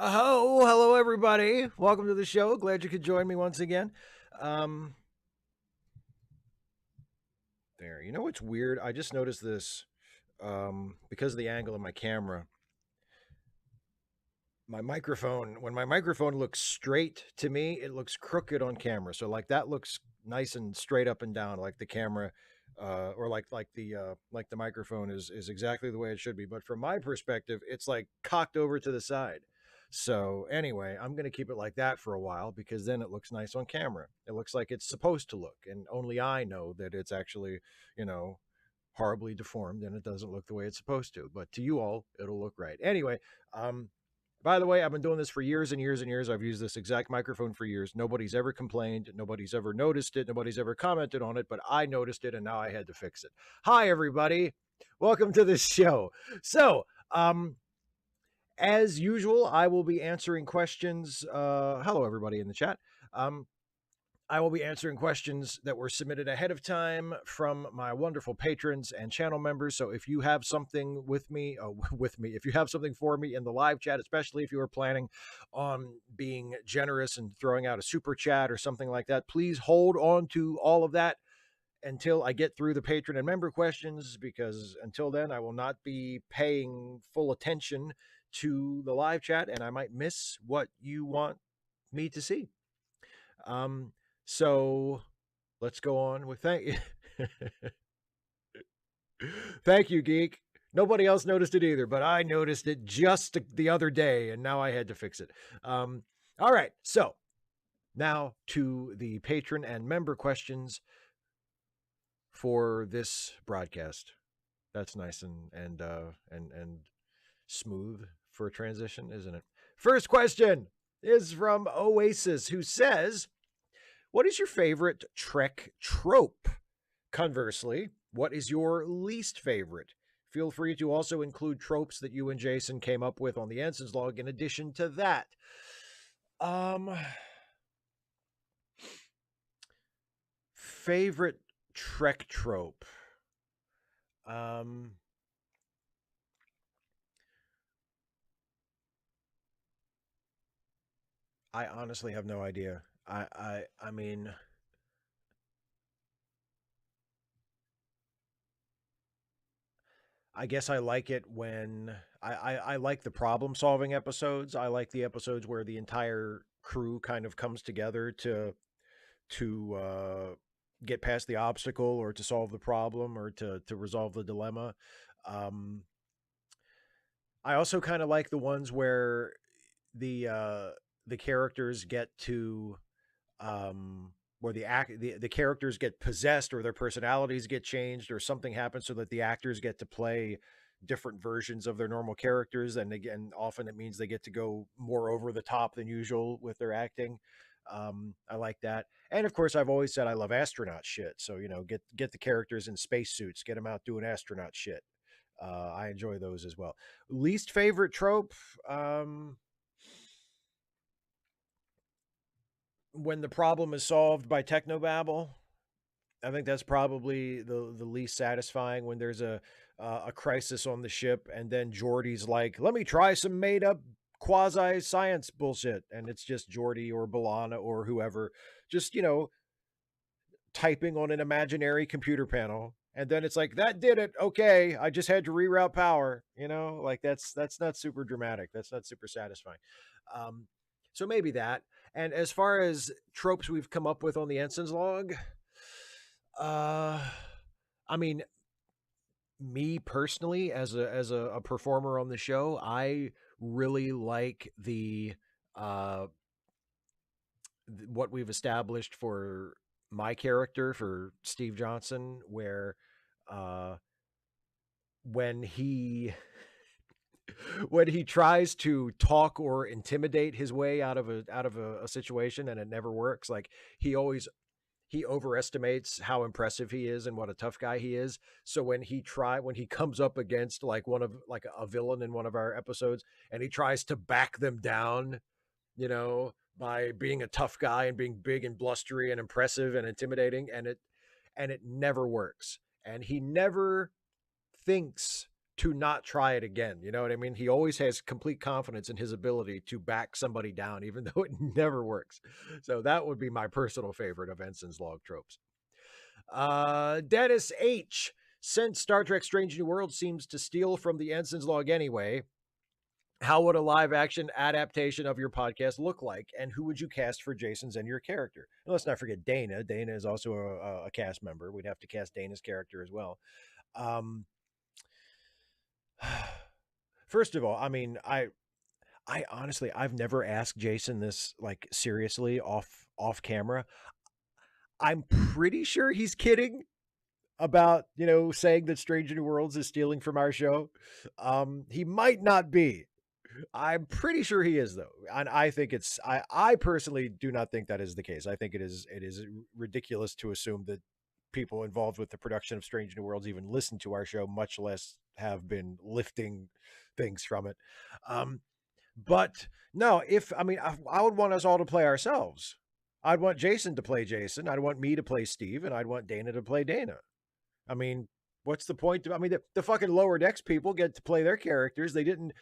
Hello everybody. Welcome to the show. Glad you could join me once again. Um, there. You know what's weird? I just noticed this because of the angle of my camera. My microphone, when my microphone looks straight to me, it looks crooked on camera. So like that looks nice and straight up and down, like the camera, or like the microphone is exactly the way it should be. But from my perspective, it's like cocked over to the side. So anyway, I'm gonna keep it like that for a while because then it looks nice on camera. It looks like it's supposed to look, and only I know that it's actually, you know, horribly deformed and it doesn't look the way it's supposed to. But to you all, it'll look right. Anyway, um, by the way, I've been doing this for years and years and years. I've used this exact microphone for years. Nobody's ever complained. Nobody's ever noticed it. Nobody's ever commented on it, but I noticed it and now I had to fix it. Hi, everybody. Welcome to the show. So, as usual, I will be answering questions. Hello, everybody in the chat. Um, I will be answering questions that were submitted ahead of time from my wonderful patrons and channel members. So if you have something if you have something for me in the live chat, especially if you are planning on being generous and throwing out a super chat or something like that, please hold on to all of that until I get through the patron and member questions, because until then, I will not be paying full attention to the live chat and I might miss what you want me to see. Um, so let's go on with thank you, Geek. Nobody else noticed it either, but I noticed it just the other day, and now I had to fix it. All right, so now to the patron and member questions for this broadcast. That's nice and smooth for a transition, isn't it? First question is from Oasis, who says, what is your favorite Trek trope? Conversely, what is your least favorite? Feel free to also include tropes that you and Jason came up with on the Ensign's log in addition to that. Favorite Trek trope. I honestly have no idea. I mean, I guess I like it when I like the problem solving episodes. I like the episodes where the entire crew kind of comes together to get past the obstacle or to solve the problem or to resolve the dilemma. Um, I also kind of like the ones where the characters get to where the characters get possessed or their personalities get changed or something happens so that the actors get to play different versions of their normal characters, and again often it means they get to go more over the top than usual with their acting. I like that. And of course, I've always said I love astronaut shit, so get the characters in spacesuits, get them out doing astronaut shit. I enjoy those as well. Least favorite trope, when the problem is solved by technobabble. I think that's probably the least satisfying, when there's a crisis on the ship and then Geordi's like, "Let me try some made up quasi science bullshit," and it's just Geordi or Balana or whoever just typing on an imaginary computer panel, and then it's like, "That did it. Okay, I just had to reroute power." Like that's not super dramatic. That's not super satisfying. Um, so maybe that. And as far as tropes we've come up with on the Ensign's log, uh, I mean, me personally, as a performer on the show, I really like uh what we've established for my character, for Steve Johnson, where uh when he when he tries to talk or intimidate his way out of a situation and it never works, like he overestimates how impressive he is and what a tough guy he is. So when he comes up against like one of like a villain in one of our episodes and he tries to back them down, by being a tough guy and being big and blustery and impressive and intimidating, and it never works. And he never thinks to not try it again. You know what I mean? He always has complete confidence in his ability to back somebody down, even though it never works. So that would be my personal favorite of Ensign's log tropes. Dennis H. Since Star Trek Strange New Worlds seems to steal from the Ensign's log anyway, how would a live action adaptation of your podcast look like? And who would you cast for Jason's and your character? And let's not forget Dana. Dana is also a cast member. We'd have to cast Dana's character as well. Um, First of all, I mean, I honestly, I've never asked Jason this like seriously off camera. I'm pretty sure he's kidding about, you know, saying that Strange New Worlds is stealing from our show. He might not be. I'm pretty sure he is though. And I think it's I personally do not think that is the case. I think it is ridiculous to assume that people involved with the production of Strange New Worlds even listen to our show, much less have been lifting things from it. But no, if I mean I would want us all to play ourselves. I'd want Jason to play Jason. I'd want me to play Steve, and I'd want Dana to play Dana. I mean, what's the point? I mean, the fucking lower decks people get to play their characters. They didn't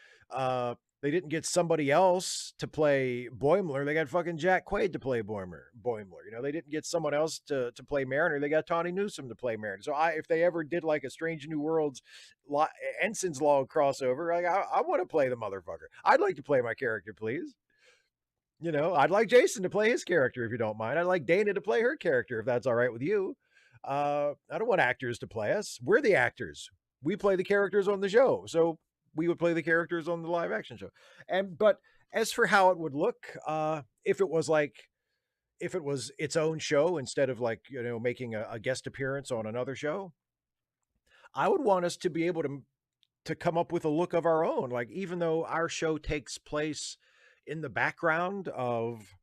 get somebody else to play Boimler. They got fucking Jack Quaid to play Boimler. You know, they didn't get someone else to play Mariner. They got Tawny Newsome to play Mariner. So if they ever did like a Strange New Worlds Ensign's Log crossover, like I want to play the motherfucker. I'd like to play my character, please. You know, I'd like Jason to play his character if you don't mind. I'd like Dana to play her character if that's all right with you. I don't want actors to play us. We're the actors. We play the characters on the show. So we would play the characters on the live action show. But as for how it would look, if it was its own show instead of like, you know, making a guest appearance on another show, I would want us to be able to come up with a look of our own. Like, even though our show takes place in the background of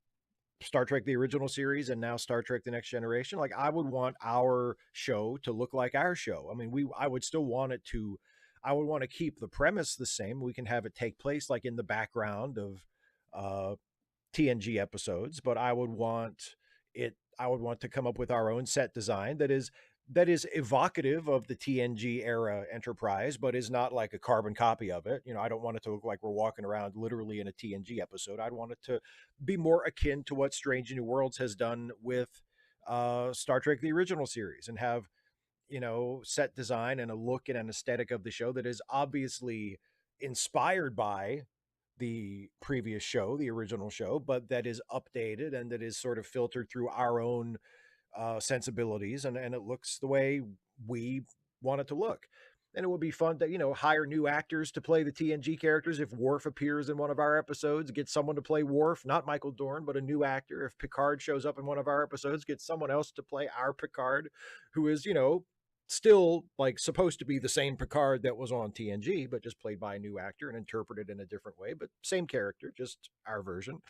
Star Trek the original series and now Star Trek the Next Generation, like I would want our show to look like our show. I mean, I would still want it to I would want to keep the premise the same. We can have it take place like in the background of TNG episodes, but I would want to come up with our own set design that is evocative of the TNG era Enterprise, but is not like a carbon copy of it. You know, I don't want it to look like we're walking around literally in a TNG episode. I'd want it to be more akin to what Strange New Worlds has done with Star Trek the original series, and have, you know, set design and a look and an aesthetic of the show that is obviously inspired by the previous show, the original show, but that is updated and that is sort of filtered through our own sensibilities, and it looks the way we want it to look. And it would be fun to, you know, hire new actors to play the TNG characters. If Worf appears in one of our episodes, get someone to play Worf, not Michael Dorn, but a new actor. If Picard shows up in one of our episodes, get someone else to play our Picard, who is, you know, still like supposed to be the same Picard that was on TNG, but just played by a new actor and interpreted in a different way, but same character, just our version.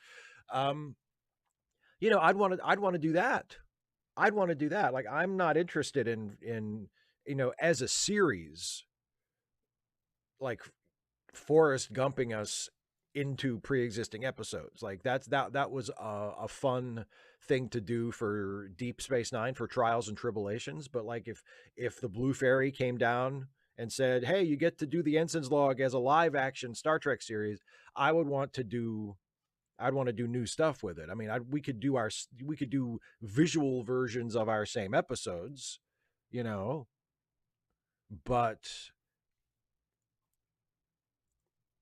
You know, I'd want to do that. I'd want to do that. Like, I'm not interested in, you know, as a series, like Forrest Gumping us into pre-existing episodes. Like that was a fun thing to do for Deep Space Nine, for Trials and Tribulations. But like if the Blue Fairy came down and said, "Hey, you get to do the Ensign's Log as a live action Star Trek series," I'd want to do new stuff with it. I mean, we could do visual versions of our same episodes, you know, but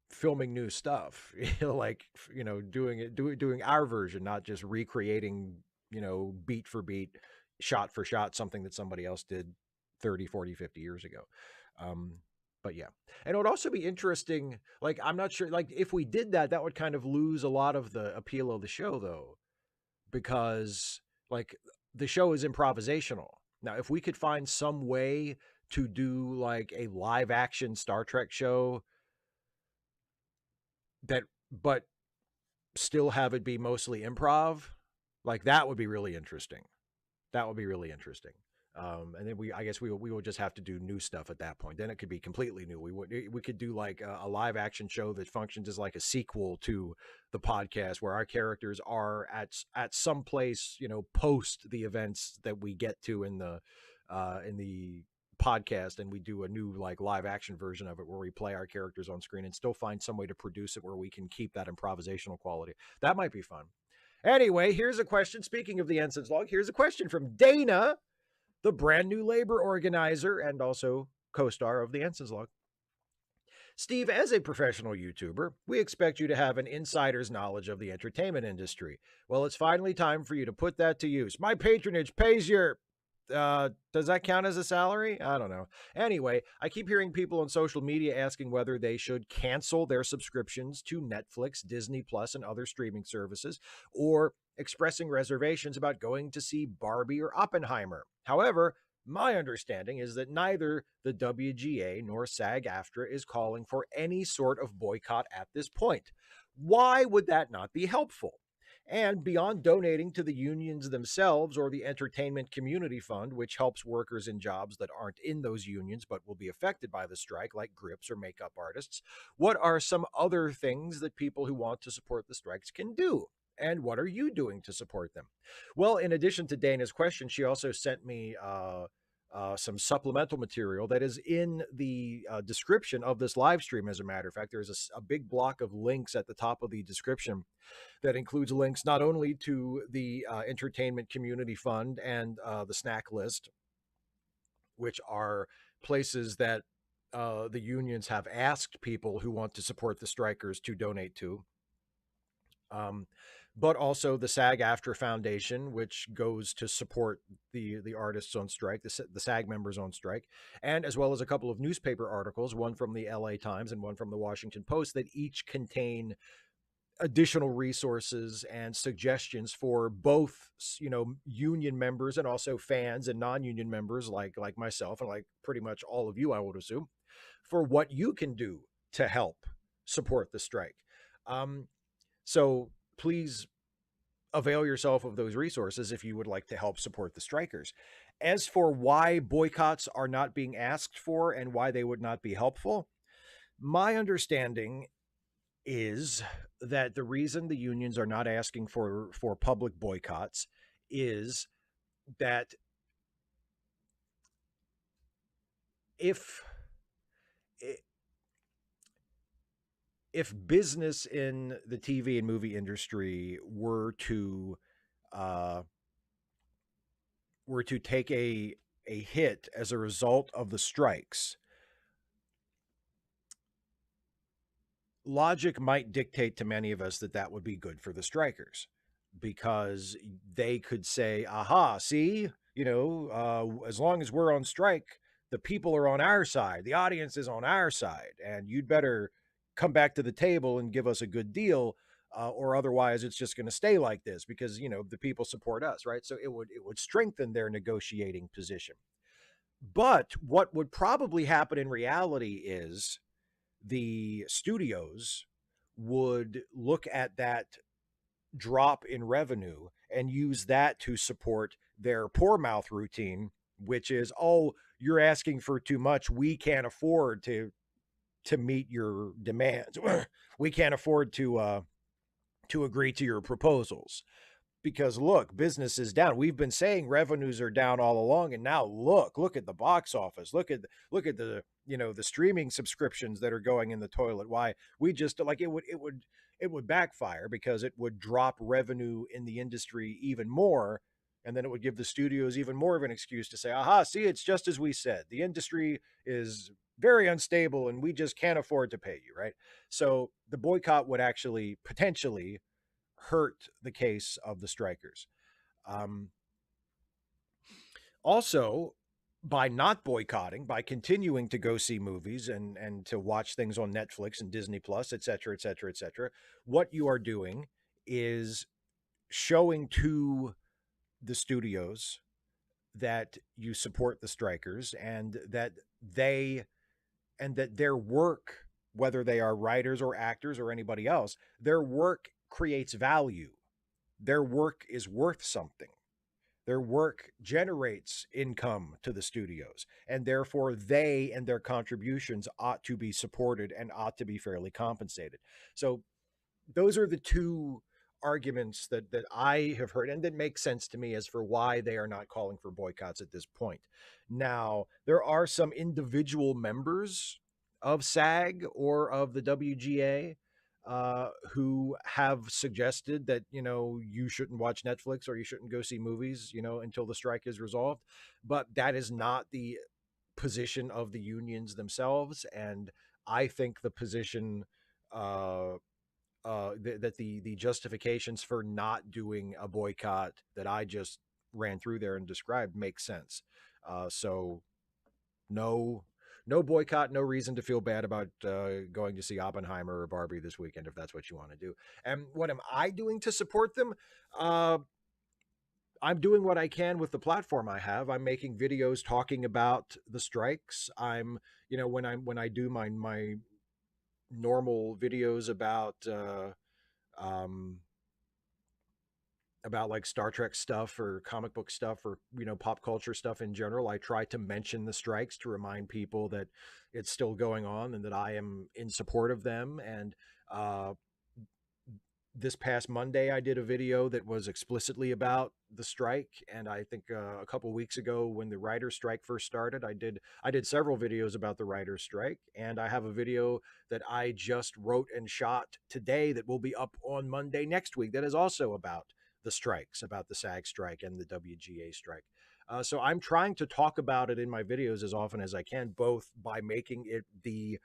filming new stuff, like, you know, doing our version, not just recreating, you know, beat for beat, shot for shot, something that somebody else did 30, 40, 50 years ago. But yeah. And it would also be interesting, like, I'm not sure, like, if we did that, that would kind of lose a lot of the appeal of the show, though, because, like, the show is improvisational. Now, if we could find some way to do, like, a live action Star Trek show but still have it be mostly improv, like, that would be really interesting. That would be really interesting. And then I guess we would just have to do new stuff at that point. Then it could be completely new. We could do like a live action show that functions as like a sequel to the podcast, where our characters are at some place, you know, post the events that we get to in the podcast and we do a new like live action version of it where we play our characters on screen and still find some way to produce it where we can keep that improvisational quality. That might be fun. Anyway, here's a question. Speaking of the Ensign's log, here's a question from Dana, the brand new labor organizer and also co-star of the Ensign's log. Steve, as a professional YouTuber, we expect you to have an insider's knowledge of the entertainment industry. Well, it's finally time for you to put that to use. My patronage pays your does that count as a salary? I don't know. Anyway, I keep hearing people on social media asking whether they should cancel their subscriptions to Netflix, Disney Plus, and other streaming services, or expressing reservations about going to see Barbie or Oppenheimer. However, my understanding is that neither the WGA nor SAG-AFTRA is calling for any sort of boycott at this point. Why would that not be helpful? And beyond donating to the unions themselves or the Entertainment Community Fund, which helps workers in jobs that aren't in those unions but will be affected by the strike, like grips or makeup artists, what are some other things that people who want to support the strikes can do? And what are you doing to support them? Well, in addition to Dana's question, she also sent me some supplemental material that is in the description of this live stream. As a matter of fact, there's a big block of links at the top of the description that includes links not only to the Entertainment Community Fund and the snack list, which are places that the unions have asked people who want to support the strikers to donate to. But also the SAG-AFTRA Foundation, which goes to support the artists on strike, the SAG members on strike, and as well as a couple of newspaper articles, one from the LA Times and one from the Washington Post, that each contain additional resources and suggestions for both, union members and also fans and non-union members like myself and like pretty much all of you, I would assume, for what you can do to help support the strike. So please avail yourself of those resources if you would like to help support the strikers. As for why boycotts are not being asked for and why they would not be helpful, my understanding is that the reason the unions are not asking for public boycotts is that if business in the TV and movie industry were to take a hit as a result of the strikes, logic might dictate to many of us that that would be good for the strikers, because they could say, aha, see, as long as we're on strike, the people are on our side, the audience is on our side, and you'd better come back to the table and give us a good deal, or otherwise it's just going to stay like this because the people support us, right? So it would strengthen their negotiating position. But what would probably happen in reality is the studios would look at that drop in revenue and use that to support their poor mouth routine, which is, oh, you're asking for too much, we can't afford to meet your demands. We can't afford to agree to your proposals. Because look, business is down. We've been saying revenues are down all along, and now look at the box office. Look at the the streaming subscriptions that are going in the toilet. Why? We just like it would backfire because it would drop revenue in the industry even more, and then it would give the studios even more of an excuse to say, aha, see, it's just as we said. The industry is very unstable and we just can't afford to pay you, right? So the boycott would actually potentially hurt the case of the strikers. Also, by not boycotting, by continuing to go see movies and to watch things on Netflix and Disney Plus, et cetera, et cetera, et cetera, what you are doing is showing to the studios that you support the strikers and that their work, whether they are writers or actors or anybody else, their work creates value. Their work is worth something. Their work generates income to the studios, and therefore they and their contributions ought to be supported and ought to be fairly compensated. So those are the two arguments that I have heard and that make sense to me as for why they are not calling for boycotts at this point. Now, there are some individual members of SAG or of the WGA who have suggested that, you know, you shouldn't watch Netflix or you shouldn't go see movies, you know, until the strike is resolved. But that is not the position of the unions themselves. And I think the position uh, that the justifications for not doing a boycott that I just ran through there and described make sense. So no, no boycott, no reason to feel bad about going to see Oppenheimer or Barbie this weekend if that's what you want to do. And what am I doing to support them? Uh, I'm doing what I can with the platform I have. I'm making videos talking about the strikes. I'm, you know, when I do my normal videos um, about like Star Trek stuff or comic book stuff or, you know, pop culture stuff in general, I try to mention the strikes to remind people that it's still going on and that I am in support of them. And uh, this past Monday, I did a video that was explicitly about the strike, and I think a couple weeks ago, when the writers' strike first started, I did several videos about the writers' strike, and I have a video that I just wrote and shot today that will be up on Monday next week that is also about the strikes, about the SAG strike and the WGA strike. So I'm trying to talk about it in my videos as often as I can, both by making it the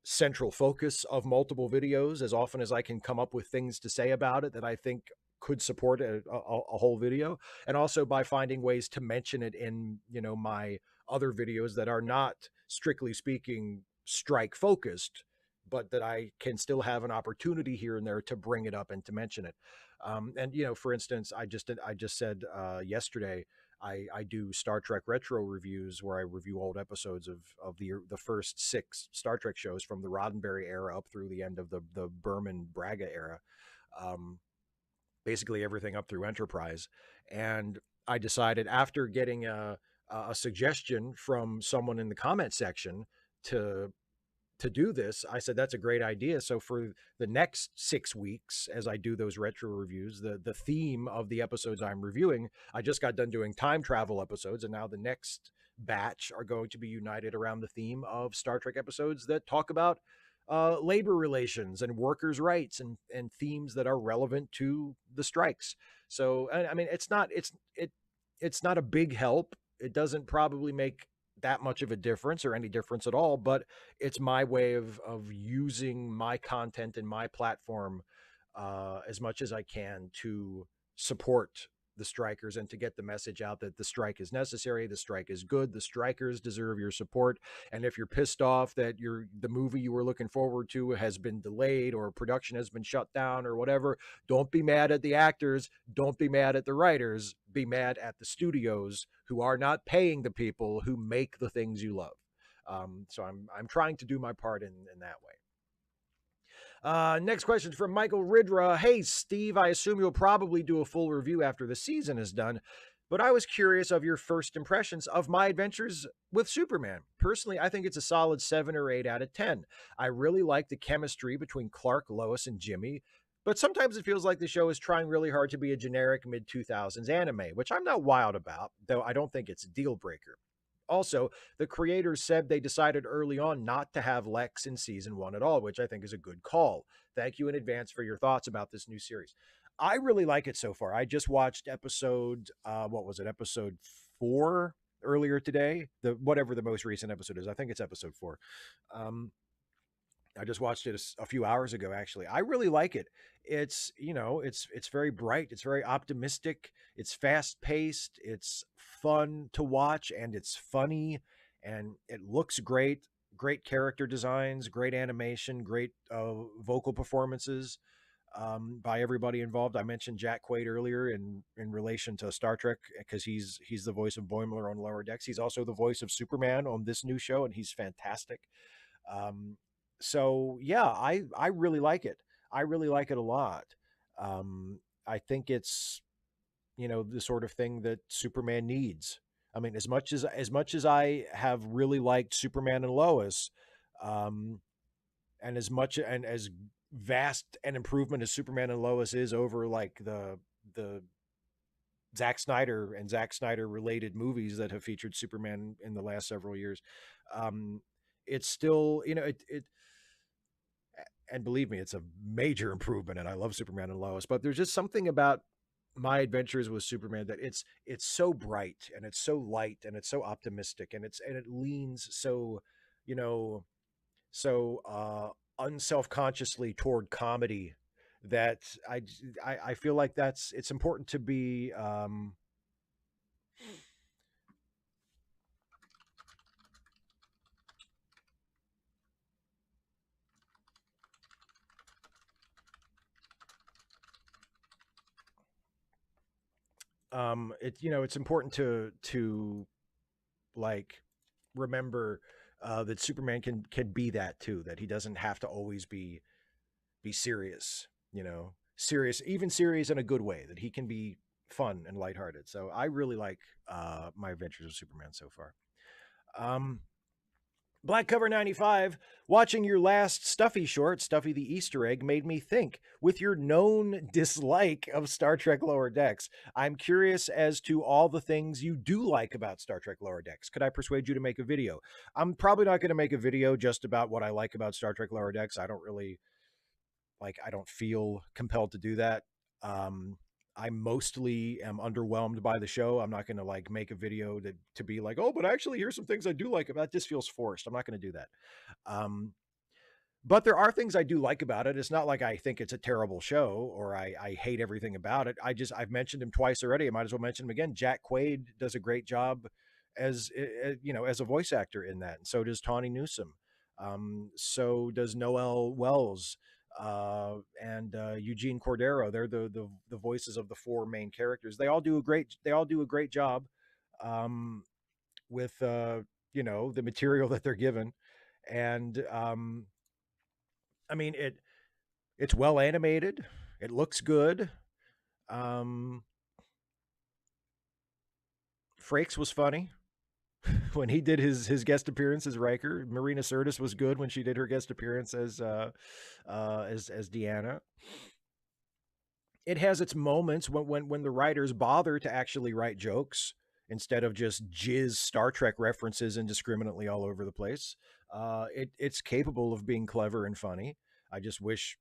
central focus of multiple videos as often as I can come up with things to say about it that I think could support a whole video, and also by finding ways to mention it in, you know, my other videos that are not strictly speaking strike focused, but that I can still have an opportunity here and there to bring it up and to mention it. And you know, for instance, I just said yesterday I do Star Trek retro reviews where I review old episodes of the first 6 Star Trek shows from the Roddenberry era up through the end of the Berman Braga era, um, basically everything up through Enterprise. And I decided after getting a suggestion from someone in the comment section to do this, I said that's a great idea. So for the next 6 weeks, as I do those retro reviews, the theme of the episodes I'm reviewing, I just got done doing time travel episodes, and now the next batch are going to be united around the theme of Star Trek episodes that talk about labor relations and workers' rights and themes that are relevant to the strikes. So I mean, it's not a big help. It doesn't probably make that much of a difference or any difference at all, but it's my way of using my content and my platform as much as I can to support the strikers and to get the message out that the strike is necessary, the strike is good, the strikers deserve your support. And if you're pissed off that the movie you were looking forward to has been delayed or production has been shut down or whatever, don't be mad at the actors, don't be mad at the writers, be mad at the studios who are not paying the people who make the things you love. So I'm trying to do my part in that way. Next question from Michael Ridra. Hey, Steve, I assume you'll probably do a full review after the season is done, but I was curious of your first impressions of my adventures with Superman. Personally, I think it's a solid 7 or 8 out of 10. I really like the chemistry between Clark, Lois, and Jimmy, but sometimes it feels like the show is trying really hard to be a generic mid 2000s anime, which I'm not wild about, though I don't think it's a deal breaker. Also, the creators said they decided early on not to have Lex in season 1 at all, which I think is a good call. Thank you in advance for your thoughts about this new series. I really like it so far. I just watched episode, what was it, episode 4 earlier today. The whatever the most recent episode is, I think it's episode 4. Um, I just watched it a few hours ago. Actually, I really like it. It's, you know, it's very bright. It's very optimistic. It's fast paced. It's fun to watch, and it's funny, and it looks great. Great character designs, great animation, great vocal performances by everybody involved. I mentioned Jack Quaid earlier in relation to Star Trek because he's the voice of Boimler on Lower Decks. He's also the voice of Superman on this new show, and he's fantastic. Um, so yeah, I really like it. I really like it a lot. I think it's, you know, the sort of thing that Superman needs. I mean, as much as I have really liked Superman and Lois, um, and as much and as vast an improvement as Superman and Lois is over like the Zack Snyder and Zack Snyder related movies that have featured Superman in the last several years, um, it's still, you know, it and believe me, it's a major improvement. And I love Superman and Lois, but there's just something about my adventures with Superman that it's so bright and it's so light and it's so optimistic and it leans so, you know, so unself-consciously toward comedy that I feel like that's it's important to be it, you know, it's important to like remember that Superman can be that too, that he doesn't have to always be serious, you know, serious, even serious in a good way, that he can be fun and lighthearted. So I really like my adventures of Superman so far. um Black Cover 95, watching your last Stuffy short, Stuffy the Easter Egg, made me think. With your known dislike of Star Trek Lower Decks, I'm curious as to all the things you do like about Star Trek Lower Decks. Could I persuade you to make a video? I'm probably not going to make a video just about what I like about Star Trek Lower Decks. I don't really like, I don't feel compelled to do that. Um, I mostly am underwhelmed by the show. I'm not going to like make a video to be like, oh, but actually, here's some things I do like about this. Feels forced. I'm not going to do that. Um, but there are things I do like about it. It's not like I think it's a terrible show or I hate everything about it. I've mentioned him twice already. I might as well mention him again. Jack Quaid does a great job as you know, as a voice actor in that, and so does Tawny Newsome. So does Noel Wells and Eugene Cordero. They're the voices of the four main characters. They all do a great job um, with you know, the material that they're given, and I mean it's well animated. It looks good. Um, Frakes was funny when he did his guest appearance as Riker. Marina Sirtis was good when she did her guest appearance as Deanna. It has its moments when the writers bother to actually write jokes instead of just jizz Star Trek references indiscriminately all over the place. It's capable of being clever and funny. I just wish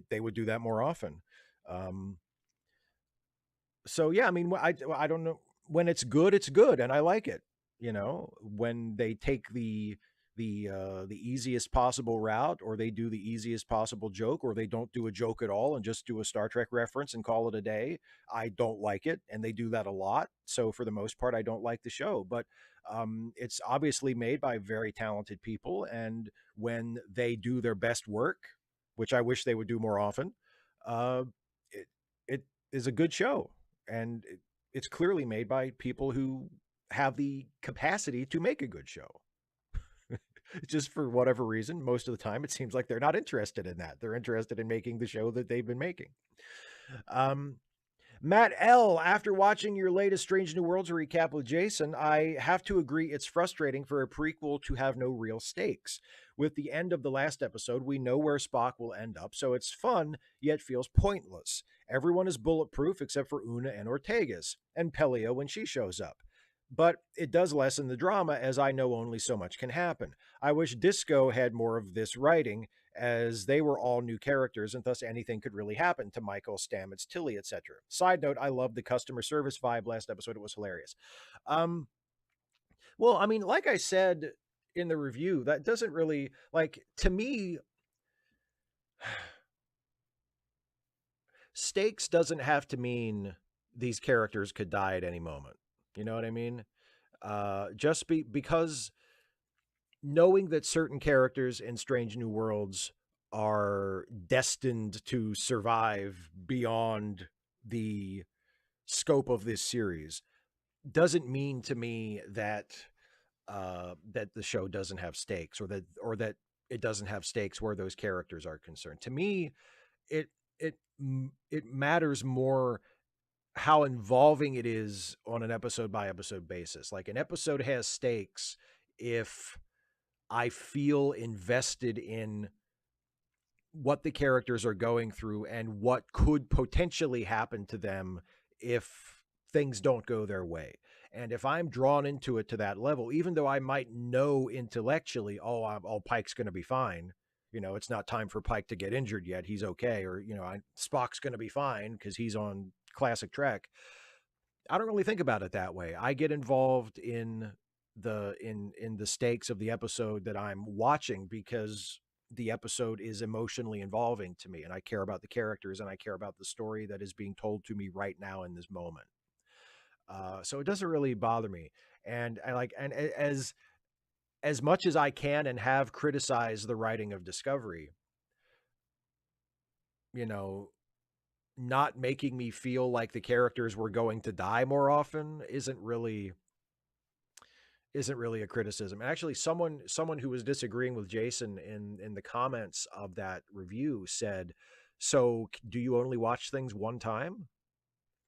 they would do that more often. Um, so yeah, I mean, I don't know, when it's good, and I like it. You know, when they take the easiest possible route, or they do the easiest possible joke, or they don't do a joke at all and just do a Star Trek reference and call it a day, I don't like it, and they do that a lot. So for the most part, I don't like the show, but it's obviously made by very talented people, and when they do their best work, which I wish they would do more often, uh, it it is a good show, and it's clearly made by people who have the capacity to make a good show. Just for whatever reason, most of the time, it seems like they're not interested in that. They're interested in making the show that they've been making. Um, Matt L., after watching your latest Strange New Worlds recap with Jason, I have to agree it's frustrating for a prequel to have no real stakes. With the end of the last episode, we know where Spock will end up, so it's fun, yet feels pointless. Everyone is bulletproof except for Una and Ortegas, and Pelia when she shows up. But it does lessen the drama, as I know only so much can happen. I wish Disco had more of this writing, as they were all new characters, and thus anything could really happen to Michael, Stamets, Tilly, etc. Side note, I loved the customer service vibe last episode. It was hilarious. Um, well, I mean, like I said in the review, that doesn't really, like, to me, stakes doesn't have to mean these characters could die at any moment. You know what I mean? Because knowing that certain characters in Strange New Worlds are destined to survive beyond the scope of this series doesn't mean to me that that the show doesn't have stakes, or that it doesn't have stakes where those characters are concerned. To me, it it matters more how involving it is on an episode by episode basis. Like, an episode has stakes if I feel invested in what the characters are going through and what could potentially happen to them if things don't go their way. And if I'm drawn into it to that level, even though I might know intellectually, oh, Pike's going to be fine. It's not time for Pike to get injured yet. He's okay. Or, Spock's going to be fine because he's on classic Trek. I don't really think about it that way. I get involved in the stakes of the episode that I'm watching because the episode is emotionally involving to me, and I care about the characters and I care about the story that is being told to me right now in this moment. So it doesn't really bother me. And as much as I can and have criticized the writing of Discovery, you know, not making me feel like the characters were going to die more often isn't really a criticism. Actually, someone who was disagreeing with Jason in the comments of that review said, "So do you only watch things one time?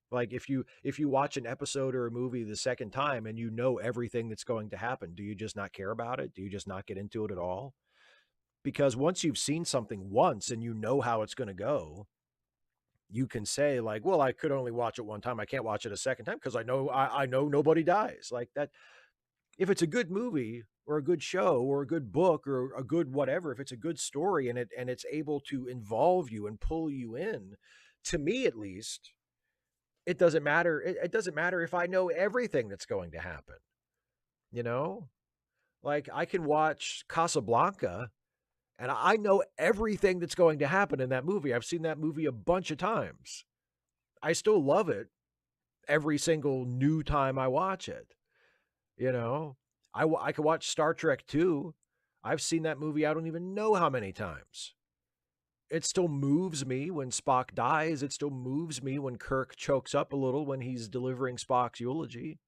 Like if you watch an episode or a movie the second time and you know everything that's going to happen, do you just not care about it? Do you just not get into it at all? Because once you've seen something once and you know how it's going to go, you can say like, well, I could only watch it one time. I can't watch it a second time because I know nobody dies. Like that. If it's a good movie or a good show or a good book or a good whatever, if it's a good story and it's able to involve you and pull you in, to me at least, it doesn't matter. It doesn't matter if I know everything that's going to happen. You know, like I can watch Casablanca and I know everything that's going to happen in that movie. I've seen that movie a bunch of times. I still love it every single new time I watch it. You know, I could watch Star Trek 2. I've seen that movie I don't even know how many times. It still moves me when Spock dies. It still moves me when Kirk chokes up a little when he's delivering Spock's eulogy.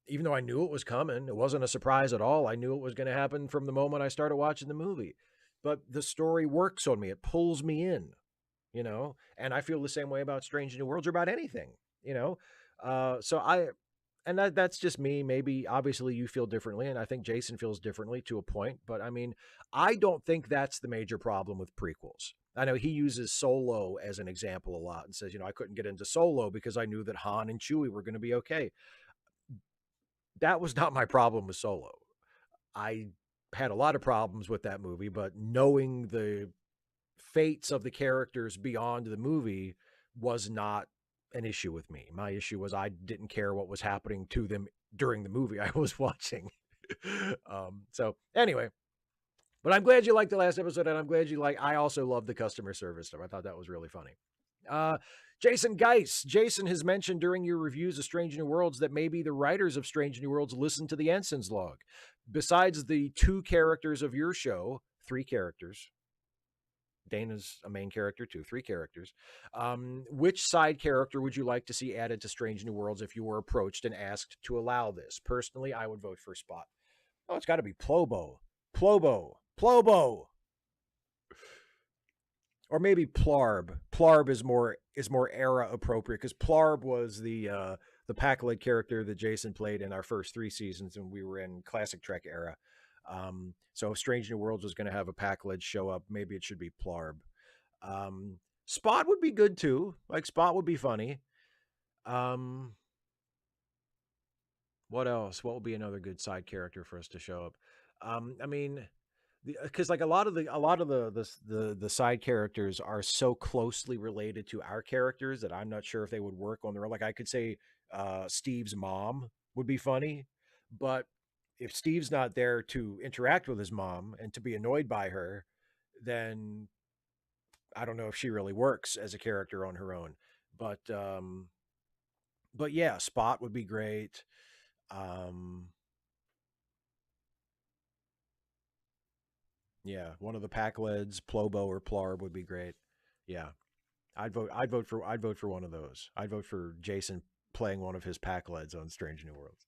Even though I knew it was coming, it wasn't a surprise at all. I knew it was going to happen from the moment I started watching the movie. But the story works on me. It pulls me in, and I feel the same way about Strange New Worlds or about anything, you know. So and that's just me. Maybe obviously you feel differently, and I think Jason feels differently to a point. But I mean, I don't think that's the major problem with prequels. I know he uses Solo as an example a lot and says, I couldn't get into Solo because I knew that Han and Chewie were going to be okay. That was not my problem with Solo. I had a lot of problems with that movie, but knowing the fates of the characters beyond the movie was not an issue with me. My issue was I didn't care what was happening to them during the movie I was watching. So anyway, but I'm glad you liked the last episode, and I'm glad I also love the customer service stuff. I thought that was really funny. Jason Geis. Jason has mentioned during your reviews of Strange New Worlds that maybe the writers of Strange New Worlds listen to the Ensign's log. Besides the 2 characters of your show, 3 characters. Dana's a main character too, 3 characters. Which side character would you like to see added to Strange New Worlds if you were approached and asked to allow this? Personally, I would vote for Spot. Oh, it's got to be Plobo. Plobo. Or maybe Plarb. Plarb is more era appropriate because Plarb was the Pac-Led character that Jason played in our first 3 seasons, and we were in classic Trek era. So if Strange New Worlds was going to have a Pac-Led show up, maybe it should be Plarb. Spot would be good too. Like Spot would be funny. What else? What would be another good side character for us to show up? I mean, because like a lot of the side characters are so closely related to our characters that I'm not sure if they would work on their own. Like I could say Steve's mom would be funny, but if Steve's not there to interact with his mom and to be annoyed by her, then I don't know if she really works as a character on her own. But yeah, Spot would be great. Yeah, one of the Pac-Leds, Plobo or Plarb would be great. Yeah. I'd vote for one of those. I'd vote for Jason playing one of his Pac-Leds on Strange New Worlds.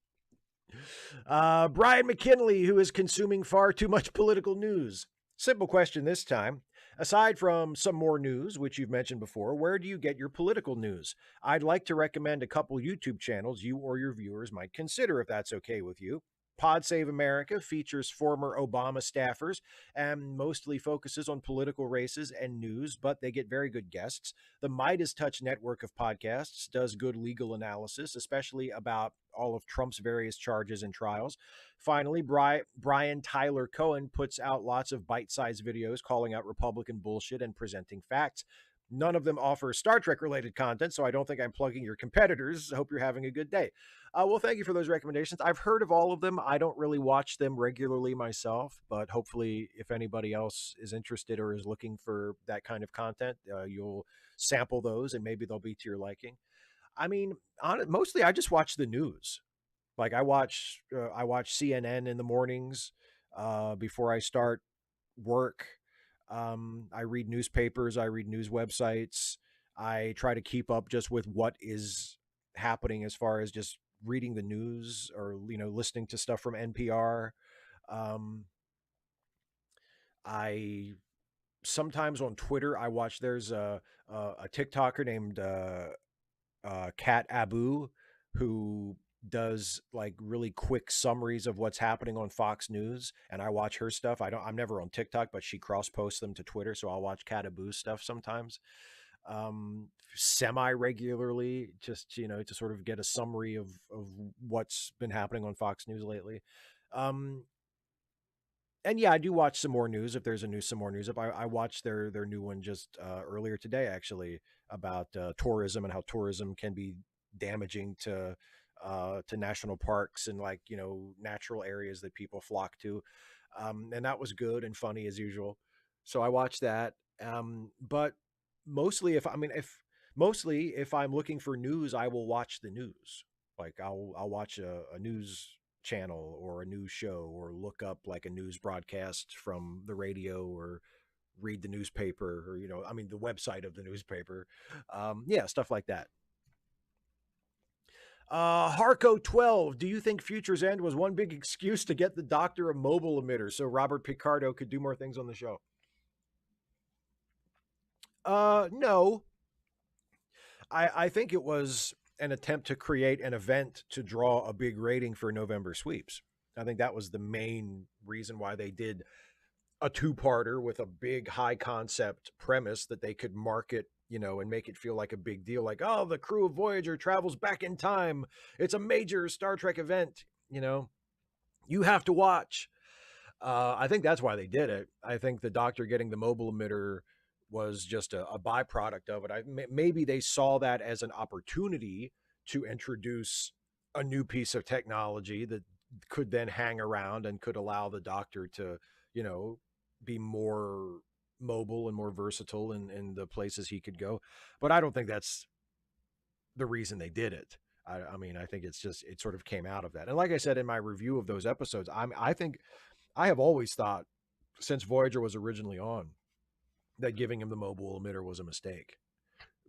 Brian McKinley, who is consuming far too much political news. Simple question this time. Aside from some more news, which you've mentioned before, where do you get your political news? I'd like to recommend a couple YouTube channels you or your viewers might consider if that's okay with you. Pod Save America features former Obama staffers and mostly focuses on political races and news, but they get very good guests. The Midas Touch network of podcasts does good legal analysis, especially about all of Trump's various charges and trials. Finally, Brian Tyler Cohen puts out lots of bite sized videos calling out Republican bullshit and presenting facts. None of them offer Star Trek related content, so I don't think I'm plugging your competitors. I hope you're having a good day. Well, thank you for those recommendations. I've heard of all of them. I don't really watch them regularly myself, but hopefully, if anybody else is interested or is looking for that kind of content, you'll sample those and maybe they'll be to your liking. I mean, mostly I just watch the news. Like I watch CNN in the mornings before I start work. I read newspapers, I read news websites. I try to keep up just with what is happening as far as just reading the news or listening to stuff from NPR. Um, I sometimes on Twitter I watch. There's a TikToker named Cat Abu who does like really quick summaries of what's happening on Fox News, and I watch her stuff. I'm never on TikTok, but she cross posts them to Twitter, so I'll watch Cat Abu's stuff sometimes. Semi regularly, just to sort of get a summary of what's been happening on Fox News lately. Um, and yeah, I do watch some more news if there's some more news. If I watched their new one just earlier today, actually, about tourism and how tourism can be damaging to national parks and like natural areas that people flock to, and that was good and funny as usual. So I watched that. But mostly, if I'm looking for news, I will watch the news. Like I'll watch a news channel or a news show or look up like a news broadcast from the radio or read the newspaper or the website of the newspaper. Yeah, stuff like that. Harco 12, do you think Future's End was one big excuse to get the Doctor a mobile emitter so Robert Picardo could do more things on the show? No. I think it was an attempt to create an event to draw a big rating for November sweeps. I think that was the main reason why they did a two-parter with a big high concept premise that they could market, and make it feel like a big deal. Like, oh, the crew of Voyager travels back in time. It's a major Star Trek event. You have to watch. I think that's why they did it. I think the Doctor getting the mobile emitter was just a byproduct of it. Maybe they saw that as an opportunity to introduce a new piece of technology that could then hang around and could allow the Doctor to, you know, be more mobile and more versatile in the places he could go. But I don't think that's the reason they did it. I mean, I think it's just it sort of came out of that. And like I said in my review of those episodes, I think I have always thought since Voyager was originally on that giving him the mobile emitter was a mistake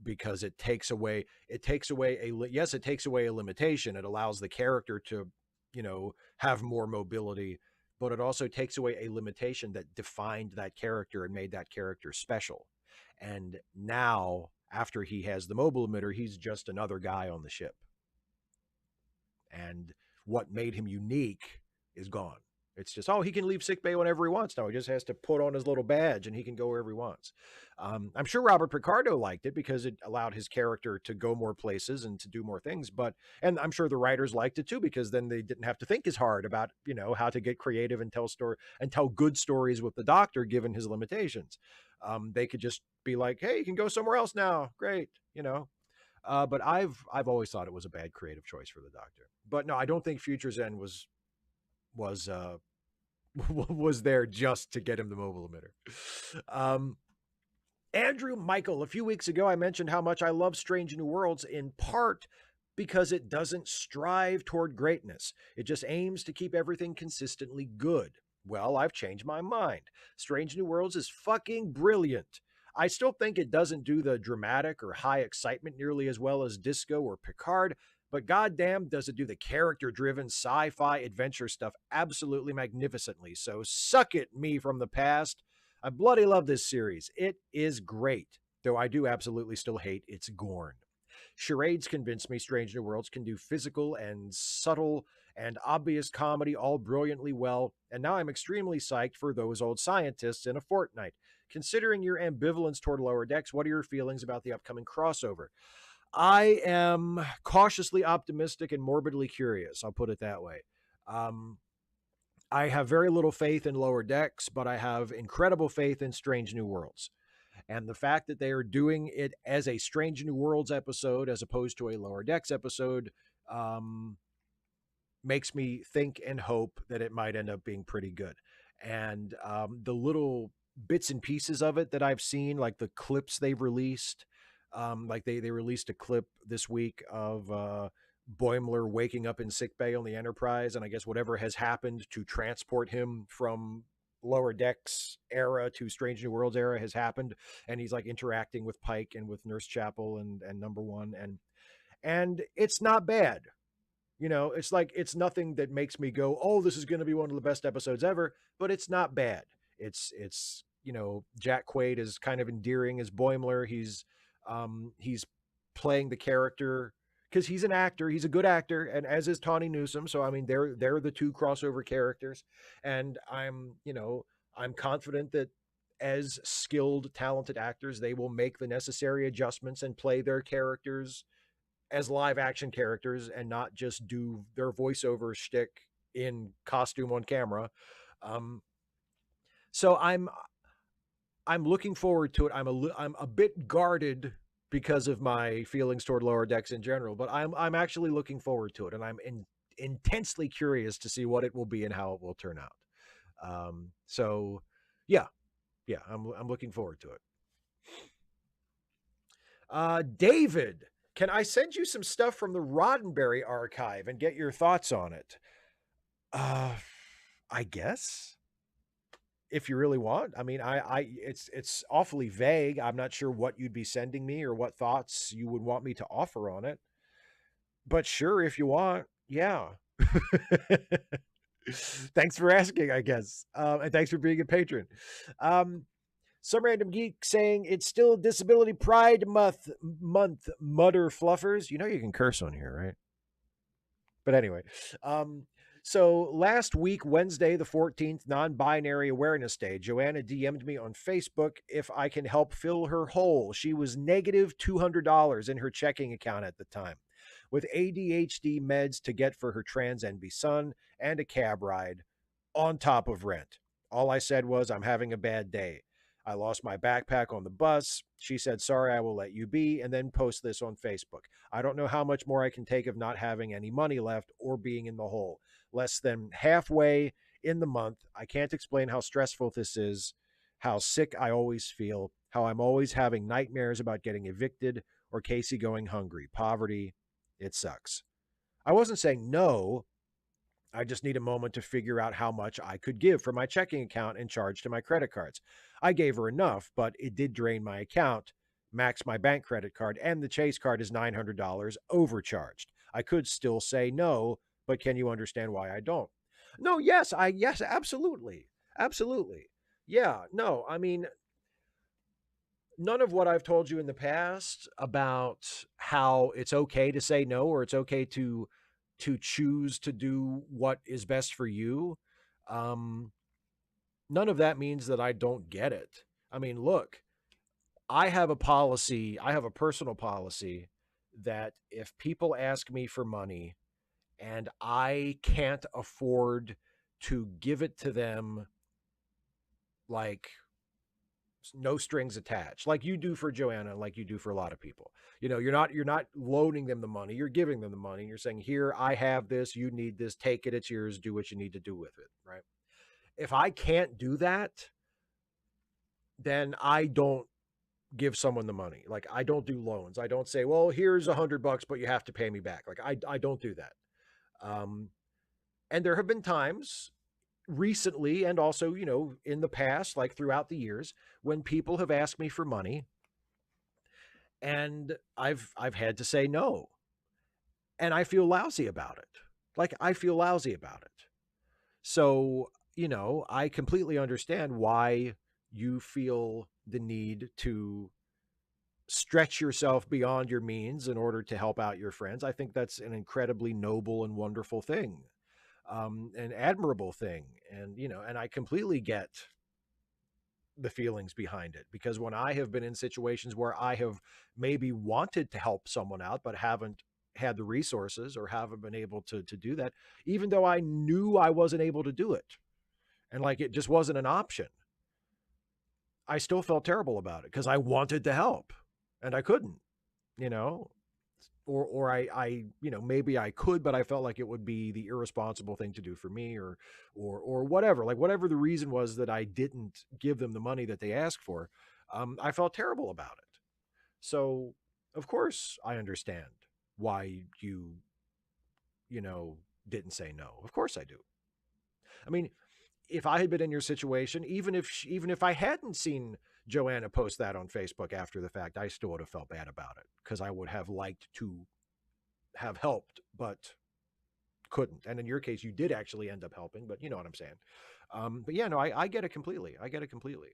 because it takes away a limitation. It allows the character to, have more mobility, but it also takes away a limitation that defined that character and made that character special. And now after he has the mobile emitter, he's just another guy on the ship. And what made him unique is gone. It's just, oh, he can leave sickbay whenever he wants now. He just has to put on his little badge and he can go wherever he wants. I'm sure Robert Picardo liked it because it allowed his character to go more places and to do more things. And I'm sure the writers liked it too because then they didn't have to think as hard about, how to get creative and tell good stories with the Doctor given his limitations. They could just be like, hey, you can go somewhere else now. Great, but I've always thought it was a bad creative choice for the Doctor. But no, I don't think Future's End was was there just to get him the mobile emitter. Andrew Michael, a few weeks ago, I mentioned how much I love Strange New Worlds in part because it doesn't strive toward greatness. It just aims to keep everything consistently good. Well, I've changed my mind. Strange New Worlds is fucking brilliant. I still think it doesn't do the dramatic or high excitement nearly as well as Disco or Picard, but goddamn does it do the character-driven sci-fi adventure stuff absolutely magnificently. So suck it, me from the past. I bloody love this series. It is great, though I do absolutely still hate its Gorn. Charades convinced me Strange New Worlds can do physical and subtle and obvious comedy all brilliantly well, and now I'm extremely psyched for those old scientists in a fortnight. Considering your ambivalence toward Lower Decks, what are your feelings about the upcoming crossover? I am cautiously optimistic and morbidly curious. I'll put it that way. Um, I have very little faith in Lower Decks, but I have incredible faith in Strange New Worlds. And the fact that they are doing it as a Strange New Worlds episode as opposed to a Lower Decks episode um, makes me think and hope that it might end up being pretty good. And the little bits and pieces of it that I've seen, like the clips they've released, like they released a clip this week of Boimler waking up in sickbay on the Enterprise, and I guess whatever has happened to transport him from Lower Decks era to Strange New Worlds era has happened, and he's like interacting with Pike and with Nurse Chapel and Number One, and it's not bad. You know, it's like it's nothing that makes me go, "Oh, this is going to be one of the best episodes ever," but it's not bad. It's you know, Jack Quaid is kind of endearing as Boimler. He's playing the character because he's an actor. He's a good actor, and as is Tawny Newsome. So I mean, they're the two crossover characters, and I'm confident that as skilled, talented actors, they will make the necessary adjustments and play their characters as live action characters and not just do their voiceover shtick in costume on camera. Um, so I'm looking forward to it. I'm a bit guarded because of my feelings toward Lower Decks in general, but I'm actually looking forward to it, and intensely curious to see what it will be and how it will turn out. So yeah, I'm looking forward to it. David, can I send you some stuff from the Roddenberry archive and get your thoughts on it? Uh, I guess if you really want. I mean, it's awfully vague. I'm not sure what you'd be sending me or what thoughts you would want me to offer on it. But sure, if you want, yeah. Thanks for asking, I guess, and thanks for being a patron. Some random geek saying it's still Disability Pride month. Mutter fluffers. You know you can curse on here, right? But anyway, so last week, Wednesday, the 14th, non binary awareness day, Joanna DM'd me on Facebook if I can help fill her hole. She was negative $200 in her checking account at the time, with ADHD meds to get for her trans NB son and a cab ride on top of rent. All I said was, I'm having a bad day. I lost my backpack on the bus. She said, sorry, I will let you be, and then post this on Facebook. I don't know how much more I can take of not having any money left or being in the hole. Less than halfway in the month. I can't explain how stressful this is, how sick I always feel, how I'm always having nightmares about getting evicted or Casey going hungry. Poverty, it sucks. I wasn't saying no. I just need a moment to figure out how much I could give for my checking account and charge to my credit cards. I gave her enough, but it did drain my account, max my bank credit card, and the Chase card is $900 overcharged. I could still say no, but can you understand why I don't? No, yes, absolutely. Absolutely. Yeah, no, I mean, none of what I've told you in the past about how it's okay to say no or it's okay to choose to do what is best for you. Um, None of that means that I don't get it. I mean, look, I have a policy, I have a personal policy that if people ask me for money and I can't afford to give it to them like no strings attached, like you do for Joanna, like you do for a lot of people. You know, you're not loaning them the money, you're giving them the money. You're saying, here, I have this, you need this, take it, it's yours, do what you need to do with it, right? If I can't do that, then I don't give someone the money. Like I don't do loans. I don't say, well, here's $100, but you have to pay me back. Like I don't do that. Um, and there have been times recently and also, you know, in the past, like throughout the years, when people have asked me for money and I've had to say no. And I feel lousy about it. Like I feel lousy about it. So, you know, I completely understand why you feel the need to stretch yourself beyond your means in order to help out your friends. I think that's an incredibly noble and wonderful thing, an admirable thing. And, and I completely get the feelings behind it, because when I have been in situations where I have maybe wanted to help someone out, but haven't had the resources or haven't been able to do that, even though I knew I wasn't able to do it and like it just wasn't an option, I still felt terrible about it because I wanted to help and I couldn't, you know, or I, maybe I could, but I felt like it would be the irresponsible thing to do for me, or whatever, like whatever the reason was that I didn't give them the money that they asked for. I felt terrible about it. So of course I understand why you know, didn't say no. Of course I do. I mean, if I had been in your situation, even if I hadn't seen Joanna post that on Facebook after the fact, I still would have felt bad about it because I would have liked to have helped, but couldn't. And in your case, you did actually end up helping, but you know what I'm saying. But yeah, no, I get it completely. I get it completely.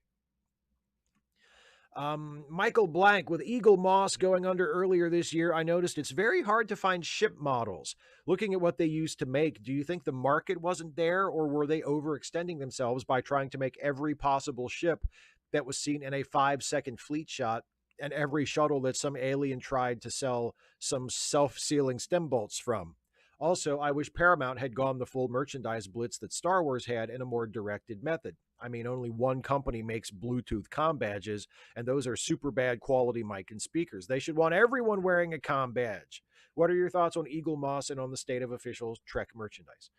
Michael Blank, with Eagle Moss going under earlier this year, I noticed it's very hard to find ship models. Looking at what they used to make, do you think the market wasn't there, or were they overextending themselves by trying to make every possible ship that was seen in a 5-second fleet shot, and every shuttle that some alien tried to sell some self-sealing stem bolts from? Also, I wish Paramount had gone the full merchandise blitz that Star Wars had in a more directed method. I mean, only one company makes Bluetooth comm badges, and those are super bad quality mic and speakers. They should want everyone wearing a comm badge. What are your thoughts on Eagle Moss and on the state of official Trek merchandise?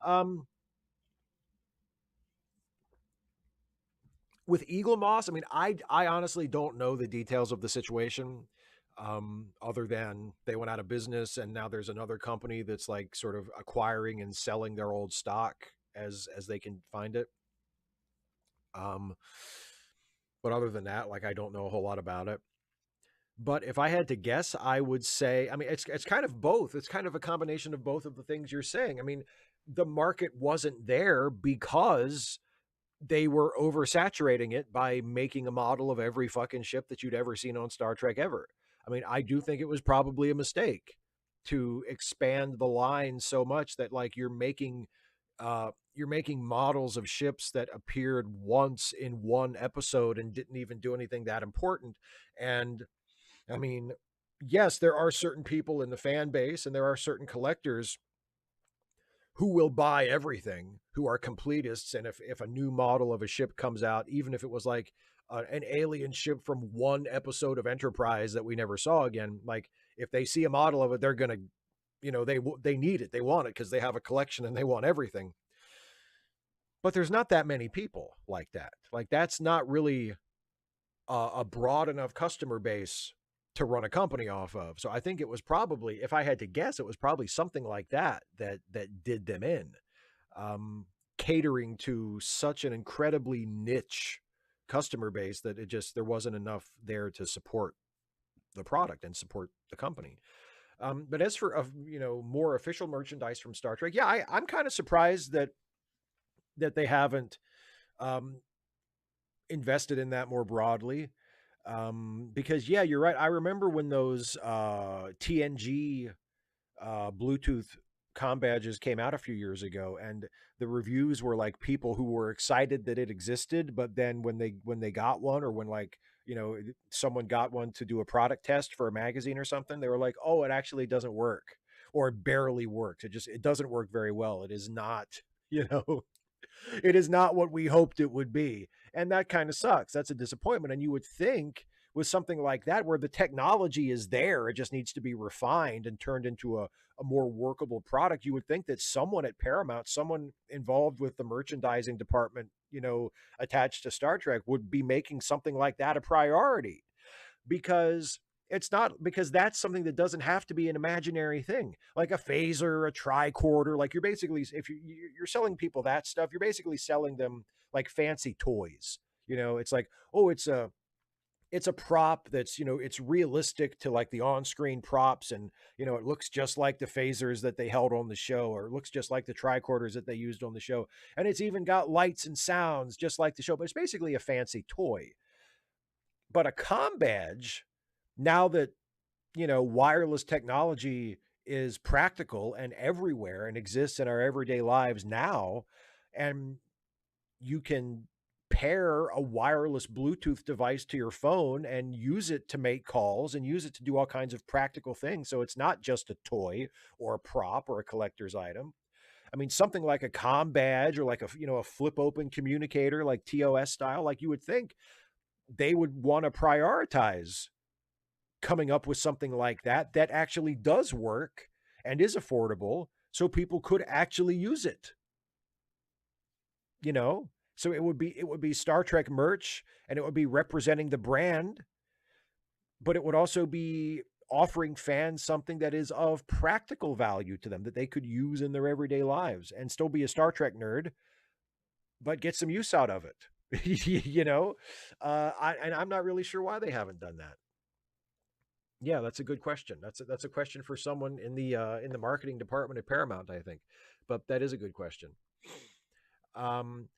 Um, with Eagle Moss, I mean, I honestly don't know the details of the situation, other than they went out of business and now there's another company that's like sort of acquiring and selling their old stock as they can find it. Um, but other than that, like I don't know a whole lot about it. But if I had to guess, I would say, I mean, it's kind of both. It's kind of a combination of both of the things you're saying. I mean, the market wasn't there because they were oversaturating it by making a model of every fucking ship that you'd ever seen on Star Trek ever. I mean, I do think it was probably a mistake to expand the line so much that like you're making models of ships that appeared once in one episode and didn't even do anything that important. And I mean, yes, there are certain people in the fan base and there are certain collectors who will buy everything, who are completists. And if a new model of a ship comes out, even if it was like an alien ship from one episode of Enterprise that we never saw again, like if they see a model of it, they're going to, they need it. They want it because they have a collection and they want everything. But there's not that many people like that. Like that's not really a broad enough customer base to run a company off of. So I think it was probably, if I had to guess, it was probably something like that did them in, catering to such an incredibly niche customer base that it just there wasn't enough there to support the product and support the company. But as for more official merchandise from Star Trek, yeah, I'm kind of surprised that they haven't um, invested in that more broadly. Because yeah, you're right. I remember when those TNG Bluetooth comm badges came out a few years ago, and the reviews were like people who were excited that it existed, but then when they got one, or when like someone got one to do a product test for a magazine or something, they were like, oh, it actually doesn't work, or it barely works. It doesn't work very well. It is not, you know, it is not what we hoped it would be. And that kind of sucks. That's a disappointment. And you would think with something like that, where the technology is there, it just needs to be refined and turned into a more workable product. You would think that someone at Paramount, someone involved with the merchandising department, attached to Star Trek, would be making something like that a priority, because it's not, because that's something that doesn't have to be an imaginary thing, like a phaser, a tricorder. Like you're basically, if you're selling people that stuff, you're basically selling them like fancy toys. It's like, oh, it's a prop that's, it's realistic to like the on-screen props, and it looks just like the phasers that they held on the show, or it looks just like the tricorders that they used on the show, and it's even got lights and sounds just like the show, but it's basically a fancy toy. But a comm badge, Now that, wireless technology is practical and everywhere and exists in our everyday lives now, and you can pair a wireless Bluetooth device to your phone and use it to make calls and use it to do all kinds of practical things. So it's not just a toy or a prop or a collector's item. I mean, something like a comm badge or like a flip open communicator, like TOS style, like you would think they would want to prioritize coming up with something like that that actually does work and is affordable so people could actually use it, you know? So it would be Star Trek merch and it would be representing the brand, but it would also be offering fans something that is of practical value to them that they could use in their everyday lives and still be a Star Trek nerd, but get some use out of it. And I'm not really sure why they haven't done that. Yeah, that's a good question. That's a question for someone in the marketing department at Paramount, I think. But that is a good question. Um,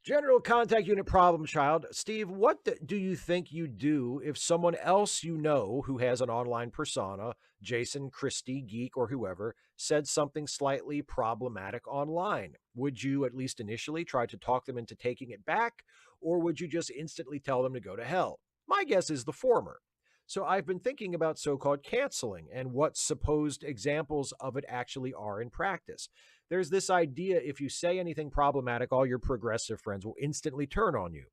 General contact unit problem child. Steve, what do you think you do if someone else you know who has an online persona, Jason, Christie, Geek, or whoever, said something slightly problematic online? Would you, at least initially, try to talk them into taking it back, or would you just instantly tell them to go to hell? My guess is the former. So I've been thinking about so called canceling and what supposed examples of it actually are in practice. There's this idea if you say anything problematic, all your progressive friends will instantly turn on you.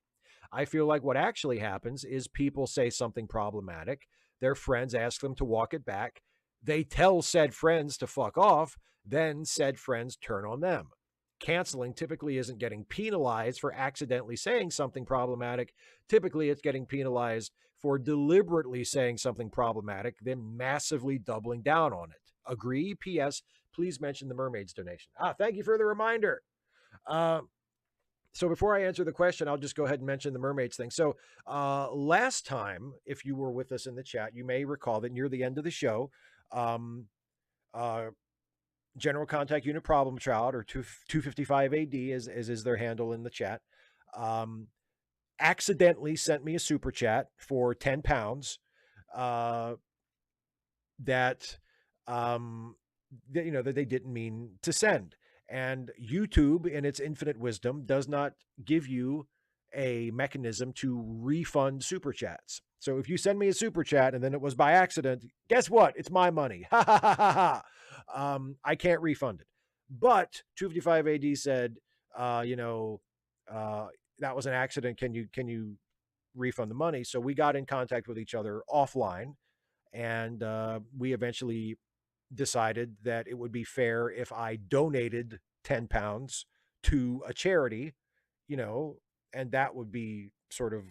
I feel like what actually happens is people say something problematic, their friends ask them to walk it back, they tell said friends to fuck off, then said friends turn on them. Canceling typically isn't getting penalized for accidentally saying something problematic. Typically, it's getting penalized for deliberately saying something problematic, then massively doubling down on it. Agree? P.S. Please mention the mermaid's donation. Thank you for the reminder. Uh, so before I answer the question, I'll just go ahead and mention the mermaids thing. So last time, if you were with us in the chat, you may recall that near the end of the show, um, uh, General Contact Unit Problem Child, or 255 AD, as is their handle in the chat, um, accidentally sent me a super chat for £10 uh, that that they didn't mean to send. And YouTube, in its infinite wisdom, does not give you a mechanism to refund super chats. So if you send me a super chat and then it was by accident, guess what? It's my money. Ha ha ha ha ha. I can't refund it. But 255 AD said, uh, you know, uh, that was an accident. Can you refund the money? So we got in contact with each other offline, and we eventually decided that it would be fair if I donated £10 to a charity, you know, and that would be sort of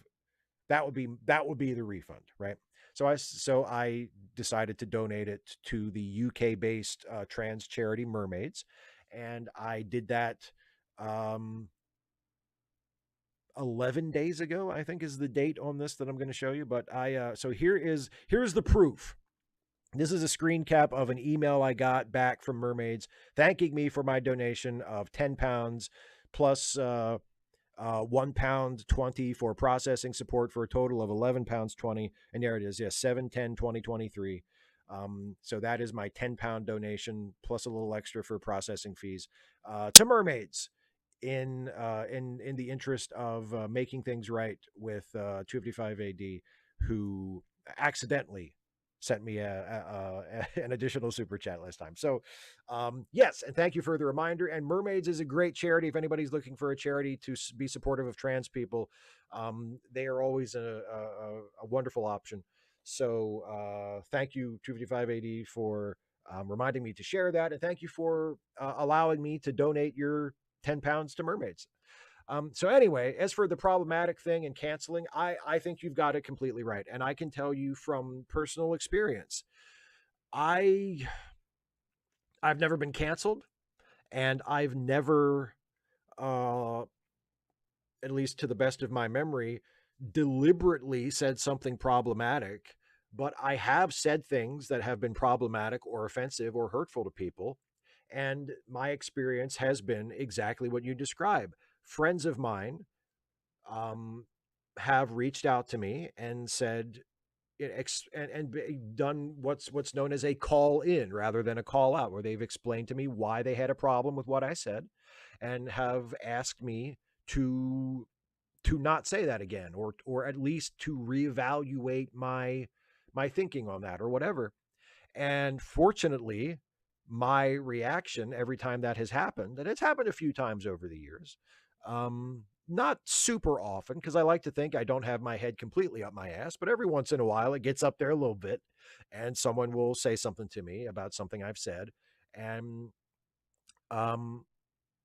that would be the refund, right? So I decided to donate it to the UK based trans charity Mermaids, and I did that um 11 days ago, I think is the date on this that I'm going to show you. But so here's the proof. This is a screen cap of an email I got back from Mermaids thanking me for my donation of £10 plus £1.20 for processing support for a total of £11.20. And there it is. Yes, 7/10/2023. So that is my £10 donation plus a little extra for processing fees to Mermaids in the interest of making things right with 255 AD, who accidentally sent me an additional super chat last time. So, yes, and thank you for the reminder. And Mermaids is a great charity. If anybody's looking for a charity to be supportive of trans people, they are always a wonderful option. So, thank you, 255 AD, for reminding me to share that. And thank you for allowing me to donate your £10 to Mermaids. So anyway, as for the problematic thing and canceling, I think you've got it completely right. And I can tell you from personal experience, I I've never been canceled, and I've never uh at least to the best of my memory, deliberately said something problematic, but I have said things that have been problematic or offensive or hurtful to people. And my experience has been exactly what you describe. Friends of mine um, have reached out to me and said, done what's known as a call in rather than a call out, where they've explained to me why they had a problem with what I said, and have asked me to not say that again, or at least to reevaluate my thinking on that or whatever. And fortunately, my reaction every time that has happened, and it's happened a few times over the years, not super often, because I like to think I don't have my head completely up my ass, but every once in a while it gets up there a little bit, and someone will say something to me about something I've said. And um,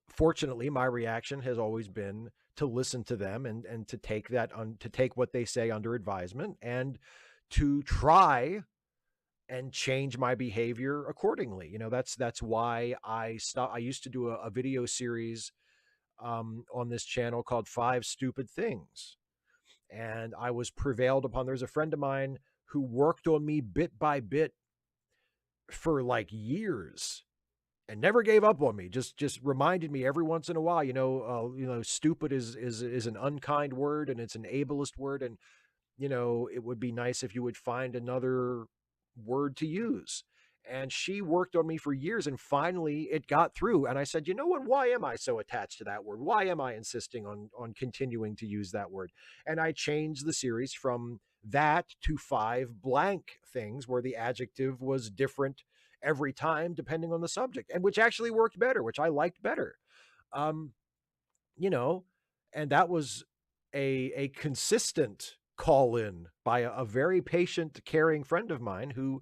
fortunately, my reaction has always been to listen to them, and to take to take what they say under advisement, and to try and change my behavior accordingly. That's why I stopped. I used to do a video series on this channel called Five Stupid Things, and I was prevailed upon. There's a friend of mine who worked on me bit by bit for like years and never gave up on me. Just reminded me every once in a while, stupid is an unkind word, and it's an ableist word, and it would be nice if you would find another word to use. And she worked on me for years, and finally it got through. And I said, you know what? Why am I so attached to that word? Why am I insisting on continuing to use that word? And I changed the series from that to five blank things, where the adjective was different every time depending on the subject, and which actually worked better, which I liked better. Um, you know, and that was a consistent call in by a very patient, caring friend of mine who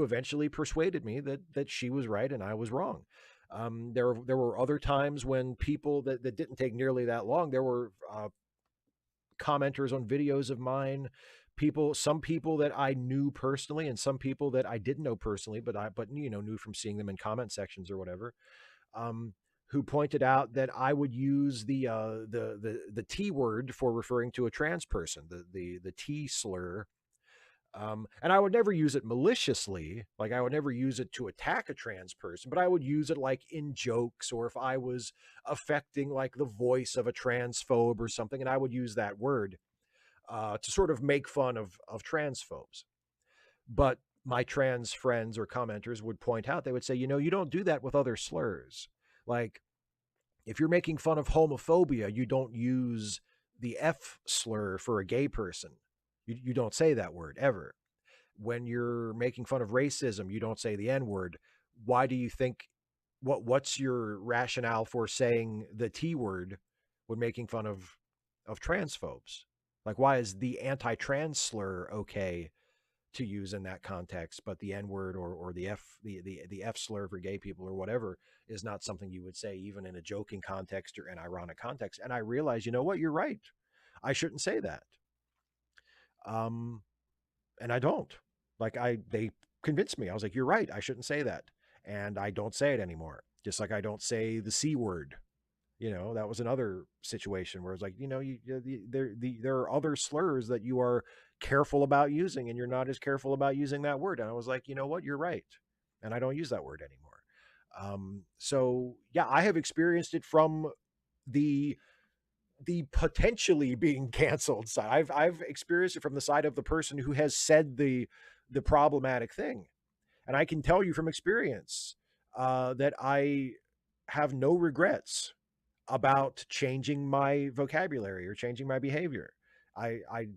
eventually persuaded me that she was right and I was wrong. There were other times when people that didn't take nearly that long. There were commenters on videos of mine, some people that I knew personally, and some people that I didn't know personally, but knew from seeing them in comment sections or whatever, um, who pointed out that I would use the T word for referring to a trans person, the T slur. And I would never use it maliciously, like I would never use it to attack a trans person, but I would use it like in jokes, or if I was affecting like the voice of a transphobe or something, and I would use that word to sort of make fun of transphobes. But my trans friends or commenters would point out, they would say, you don't do that with other slurs. Like, if you're making fun of homophobia, you don't use the F slur for a gay person. You don't say that word ever. When you're making fun of racism, you don't say the N word. Why do you think, what's your rationale for saying the T word when making fun of transphobes? Like, why is the anti-trans slur okay to use in that context, but the N word, or the F slur for gay people or whatever is not something you would say even in a joking context or an ironic context? And I realized, you know what, you're right. I shouldn't say that. Um, and I don't. Like, they convinced me. I was like, you're right. I shouldn't say that, and I don't say it anymore. Just like I don't say the C word. That was another situation where it's like, there are other slurs that you are careful about using, and you're not as careful about using that word. And I was like, you know what, you're right. And I don't use that word anymore. So yeah, I have experienced it from the potentially being canceled side. I've experienced it from the side of the person who has said the problematic thing. And I can tell you from experience that I have no regrets about changing my vocabulary or changing my behavior. I, I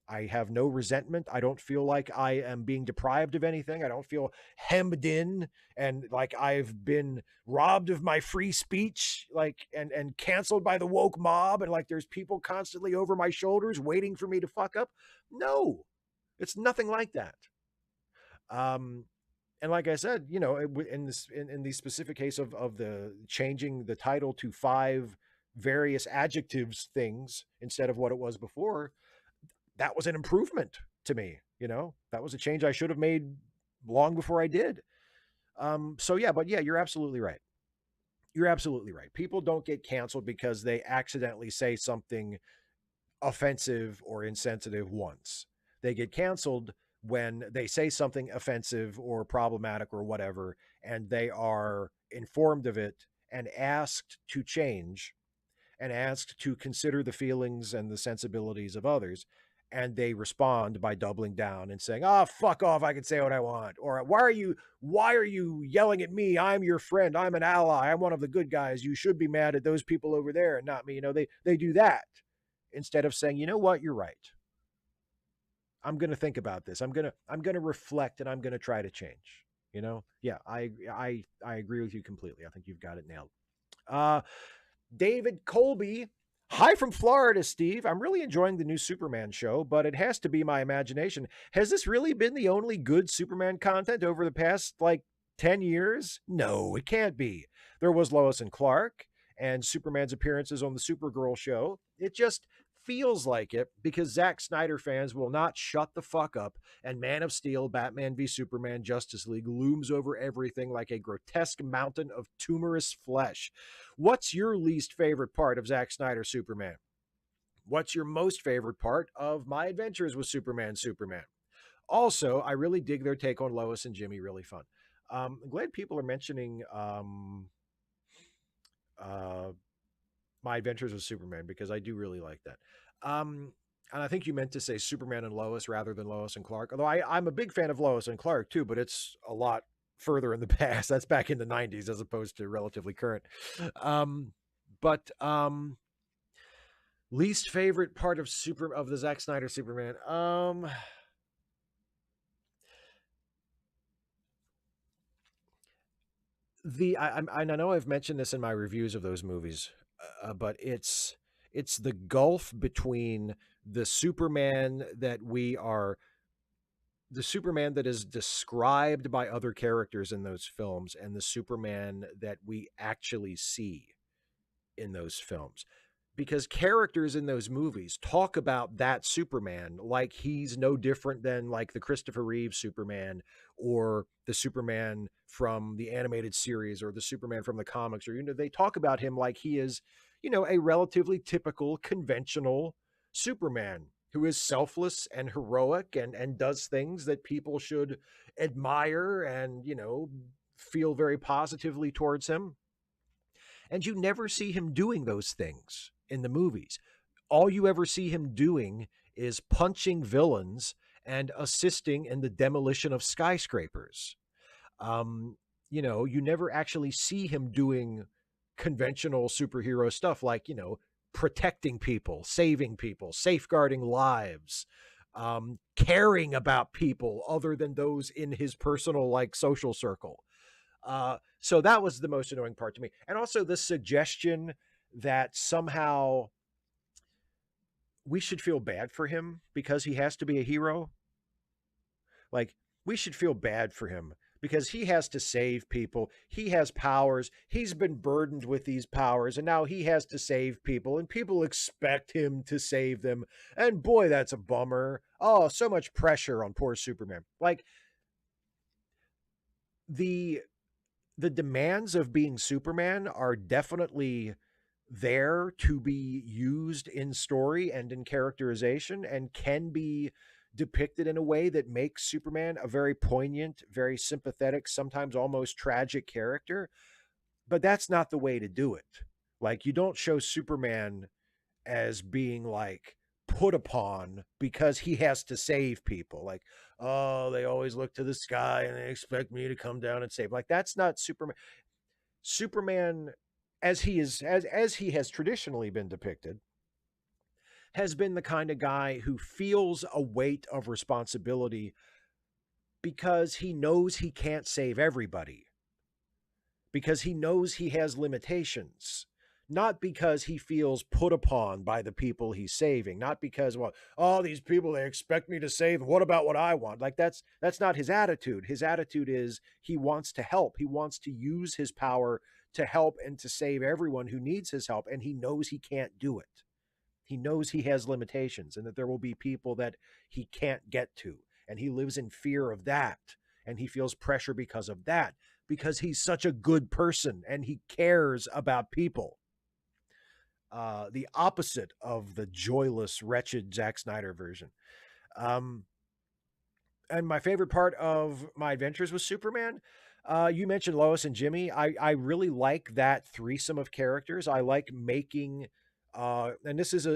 I have no resentment. I don't feel like I am being deprived of anything. I don't feel hemmed in and like I've been robbed of my free speech, like and canceled by the woke mob, and like there's people constantly over my shoulders waiting for me to fuck up. No, it's nothing like that. Um, and like I said, in the specific case of the changing the title to five various adjectives things instead of what it was before, that was an improvement to me. That was a change I should have made long before I did. So yeah, but yeah, you're absolutely right. You're absolutely right. People don't get canceled because they accidentally say something offensive or insensitive once. They get canceled when they say something offensive or problematic or whatever, and they are informed of it and asked to change and asked to consider the feelings and the sensibilities of others. and they respond by doubling down and saying, "Ah, fuck off, I can say what I want," or why are you yelling at me? I'm your friend, I'm an ally, I'm one of the good guys. You should be mad at those people over there and not me. They do that instead of saying, "You know what? You're right. I'm going to think about this. I'm going to reflect and I'm going to try to change." Yeah, I agree with you completely. I think you've got it nailed. Uh David Colby. Hi from Florida, Steve. I'm really enjoying the new Superman show, but it has to be my imagination. Has this really been the only good Superman content over the past, like, 10 years? No, it can't be. There was Lois and Clark and Superman's appearances on the Supergirl show. It just feels like it because Zack Snyder fans will not shut the fuck up, and Man of Steel, Batman v Superman, Justice League looms over everything like a grotesque mountain of tumorous flesh. What's your least favorite part of Zack Snyder's Superman? What's your most favorite part of My Adventures with Superman? Also, I really dig their take on Lois and Jimmy. Really fun. I'm glad people are mentioning uh, My Adventures with Superman because I do really like that. Um, and I think you meant to say Superman and Lois rather than Lois and Clark. Although I'm a big fan of Lois and Clark too, but it's a lot further in the past. That's back in the 90s as opposed to relatively current. Um, but least favorite part of the Zack Snyder Superman. I know I've mentioned this in my reviews of those movies, but it's the gulf between the Superman that we are the Superman that is described by other characters in those films and the Superman that we actually see in those films. Because characters in those movies talk about that Superman like he's no different than, like, the Christopher Reeve Superman or the Superman from the animated series or the Superman from the comics, or they talk about him like he is, a relatively typical conventional Superman who is selfless and heroic and does things that people should admire and, feel very positively towards him. And you never see him doing those things in the movies. All you ever see him doing is punching villains and assisting in the demolition of skyscrapers. Um, you never actually see him doing conventional superhero stuff like, protecting people, saving people, safeguarding lives, caring about people other than those in his personal, like, social circle. So that was the most annoying part to me. And also the suggestion that somehow we should feel bad for him because he has to be a hero. Like, we should feel bad for him because he has to save people. He has powers. He's been burdened with these powers, and now he has to save people, and people expect him to save them. And boy, that's a bummer. Oh, so much pressure on poor Superman. Like, the the demands of being Superman are definitely there to be used in story and in characterization and can be depicted in a way that makes Superman a very poignant, very sympathetic, sometimes almost tragic character. But that's not the way to do it. Like, you don't show Superman as being, like, put upon because he has to save people. Like, oh, they always look to the sky and they expect me to come down and save. Like, that's not Superman. Superman, as he has traditionally been depicted, has been the kind of guy who feels a weight of responsibility because he knows he can't save everybody, because he knows he has limitations, not because he feels put upon by the people he's saving, not because, well, all these people, they expect me to save. What about what I want? Like, that's not his attitude. His attitude is he wants to help. He wants to use his power to help and to save everyone who needs his help. And he knows he can't do it. He knows he has limitations and that there will be people that he can't get to. And he lives in fear of that. And he feels pressure because of that, because he's such a good person and he cares about people. The opposite of the joyless, wretched Zack Snyder version. Um, and my favorite part of My Adventures with Superman, you mentioned Lois and Jimmy. I really like that threesome of characters. I like making, and this is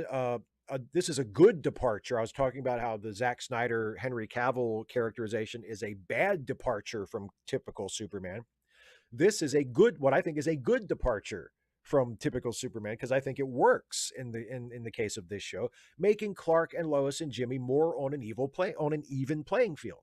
this is a good departure. I was talking about how the Zack Snyder Henry Cavill characterization is a bad departure from typical Superman. This is a good, what I think is a good departure from typical Superman, because I think it works in the case of this show, making Clark and Lois and Jimmy more on an even playing field.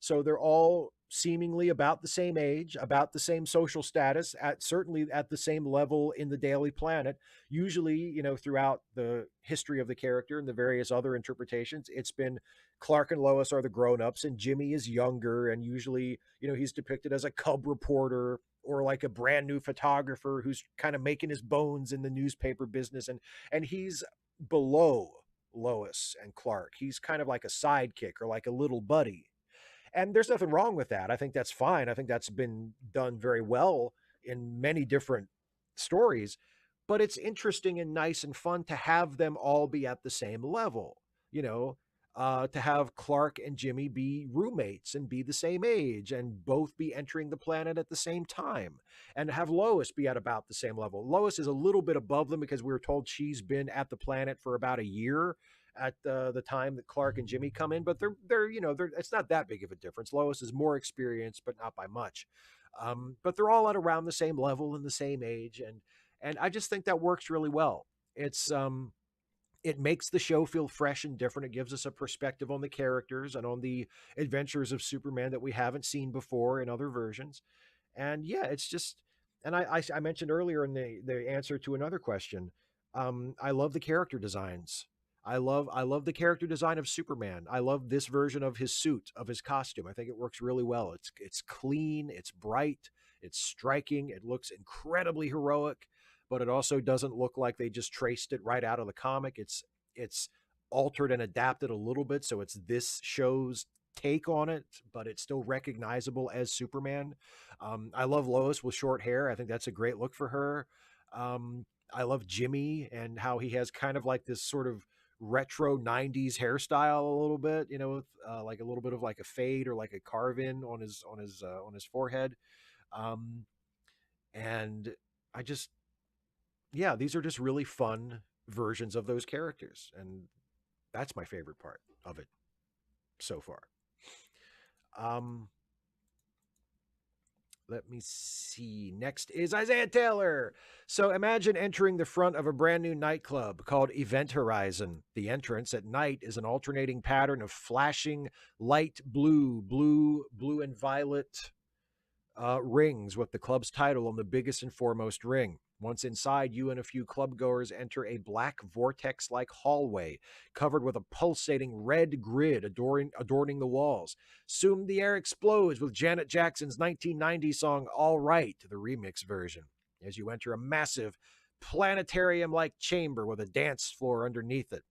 So they're all seemingly about the same age, about the same social status, at certainly at the same level in the Daily Planet. Usually, throughout the history of the character and the various other interpretations, it's been Clark and Lois are the grown-ups and Jimmy is younger, and usually, he's depicted as a cub reporter or like a brand new photographer who's kind of making his bones in the newspaper business, and he's below Lois and Clark. He's kind of like a sidekick or like a little buddy, and there's nothing wrong with that. I think that's fine. I think that's been done very well in many different stories. But it's interesting and nice and fun to have them all be at the same level, you know, to have Clark and Jimmy be roommates and be the same age and both be entering the planet at the same time, and have Lois be at about the same level. Lois is a little bit above them because we were told she's been at the planet for about a year at the time that Clark and Jimmy come in, but they're it's not that big of a difference. Lois is more experienced, but not by much. But they're all at around the same level and the same age, and I just think that works really well. It makes the show feel fresh and different. It gives us a perspective on the characters and on the adventures of Superman that we haven't seen before in other versions. And yeah, it's just, and I mentioned earlier in the answer to another question, I love the character designs. I love the character design of Superman. I love this version of his suit, of his costume. I think it works really well. It's clean, it's bright, it's striking, it looks incredibly heroic, but it also doesn't look like they just traced it right out of the comic. It's altered and adapted a little bit, so it's this show's take on it, but it's still recognizable as Superman. I love Lois with short hair. I think that's a great look for her. I love Jimmy and how he has kind of like this sort of retro 90s hairstyle a little bit, with like a little bit of like a fade or like a carve in on his forehead. Um, and I just, yeah, these are just really fun versions of those characters, and that's my favorite part of it so far. Um, Let me see. Next is Isaiah Taylor. So imagine entering the front of a brand new nightclub called Event Horizon. The entrance at night is an alternating pattern of flashing light blue, blue, and violet rings with the club's title on the biggest and foremost ring. Once inside, you and a few clubgoers enter a black vortex like hallway covered with a pulsating red grid adorning the walls. Soon the air explodes with Janet Jackson's 1990 song All Right, the remix version, as you enter a massive planetarium like chamber with a dance floor underneath it.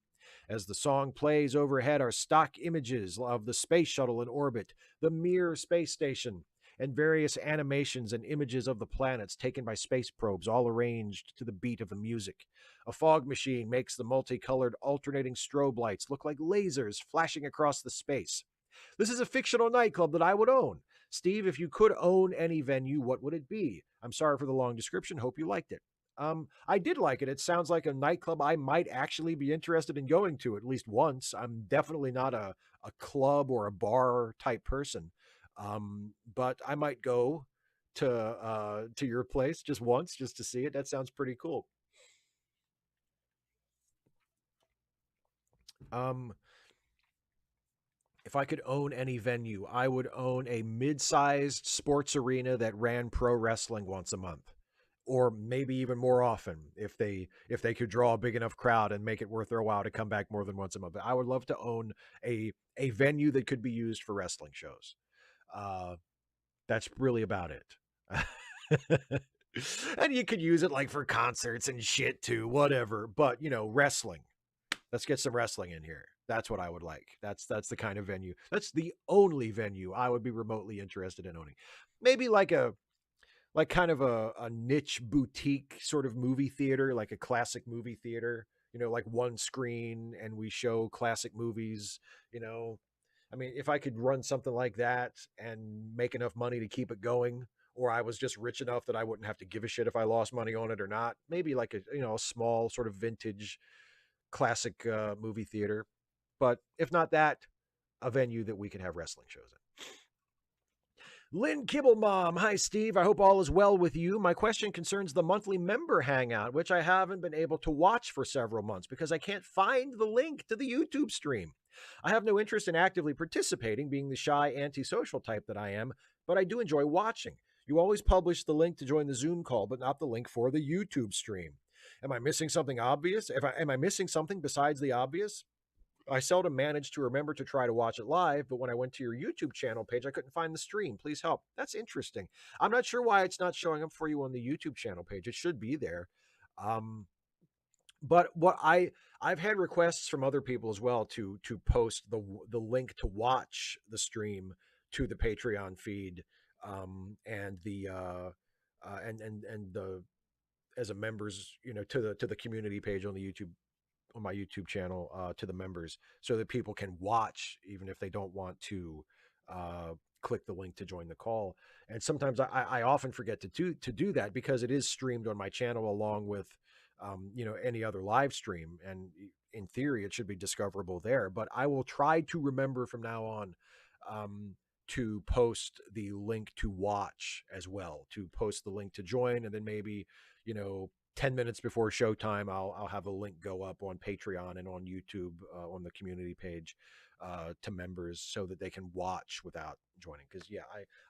As the song plays overhead are stock images of the space shuttle in orbit, the Mir space station, and various animations and images of the planets taken by space probes, all arranged to the beat of the music. A fog machine makes the multicolored alternating strobe lights look like lasers flashing across the space. This is a fictional nightclub that I would own. Steve, if you could own any venue, what would it be? I'm sorry for the long description. Hope you liked it. I did like it. It sounds like a nightclub I might actually be interested in going to at least once. I'm definitely not a club or a bar type person. But I might go to your place just once just to see it. That sounds pretty cool. Um, if I could own any venue, I would own a mid-sized sports arena that ran pro wrestling once a month, or maybe even more often if they could draw a big enough crowd and make it worth their while to come back more than once a month. I would love to own a venue that could be used for wrestling shows. Uh, that's really about it. And you could use it like for concerts and shit too, whatever. But wrestling. Let's get some wrestling in here. That's what I would like. That's the kind of venue. That's the only venue I would be remotely interested in owning. Maybe like kind of a niche boutique sort of movie theater, like a classic movie theater, like one screen and we show classic movies, you know. I mean, if I could run something like that and make enough money to keep it going, or I was just rich enough that I wouldn't have to give a shit if I lost money on it or not, maybe like a small sort of vintage classic movie theater. But if not that, a venue that we can have wrestling shows in. Lynn Kibblemom. Hi, Steve. I hope all is well with you. My question concerns the monthly member hangout, which I haven't been able to watch for several months because I can't find the link to the YouTube stream. I have no interest in actively participating, being the shy, antisocial type that I am, but I do enjoy watching. You always publish the link to join the Zoom call, but not the link for the YouTube stream. Am I missing something obvious? Am I missing something besides the obvious? I seldom manage to remember to try to watch it live, but when I went to your YouTube channel page, I couldn't find the stream. Please help. That's interesting. I'm not sure why it's not showing up for you on the YouTube channel page. It should be there. Um, but I've had requests from other people as well to post the link to watch the stream to the Patreon feed, and the and the as a members, to the community page on the YouTube, on my YouTube channel, to the members, so that people can watch even if they don't want to uh, click the link to join the call. And sometimes I often forget to do that because it is streamed on my channel along with any other live stream, and in theory it should be discoverable there. But I will try to remember from now on, um, to post the link to watch as well, to post the link to join, and then maybe, you know 10 minutes before showtime, I'll have a link go up on Patreon and on YouTube, on the community page, to members, so that they can watch without joining. Because yeah,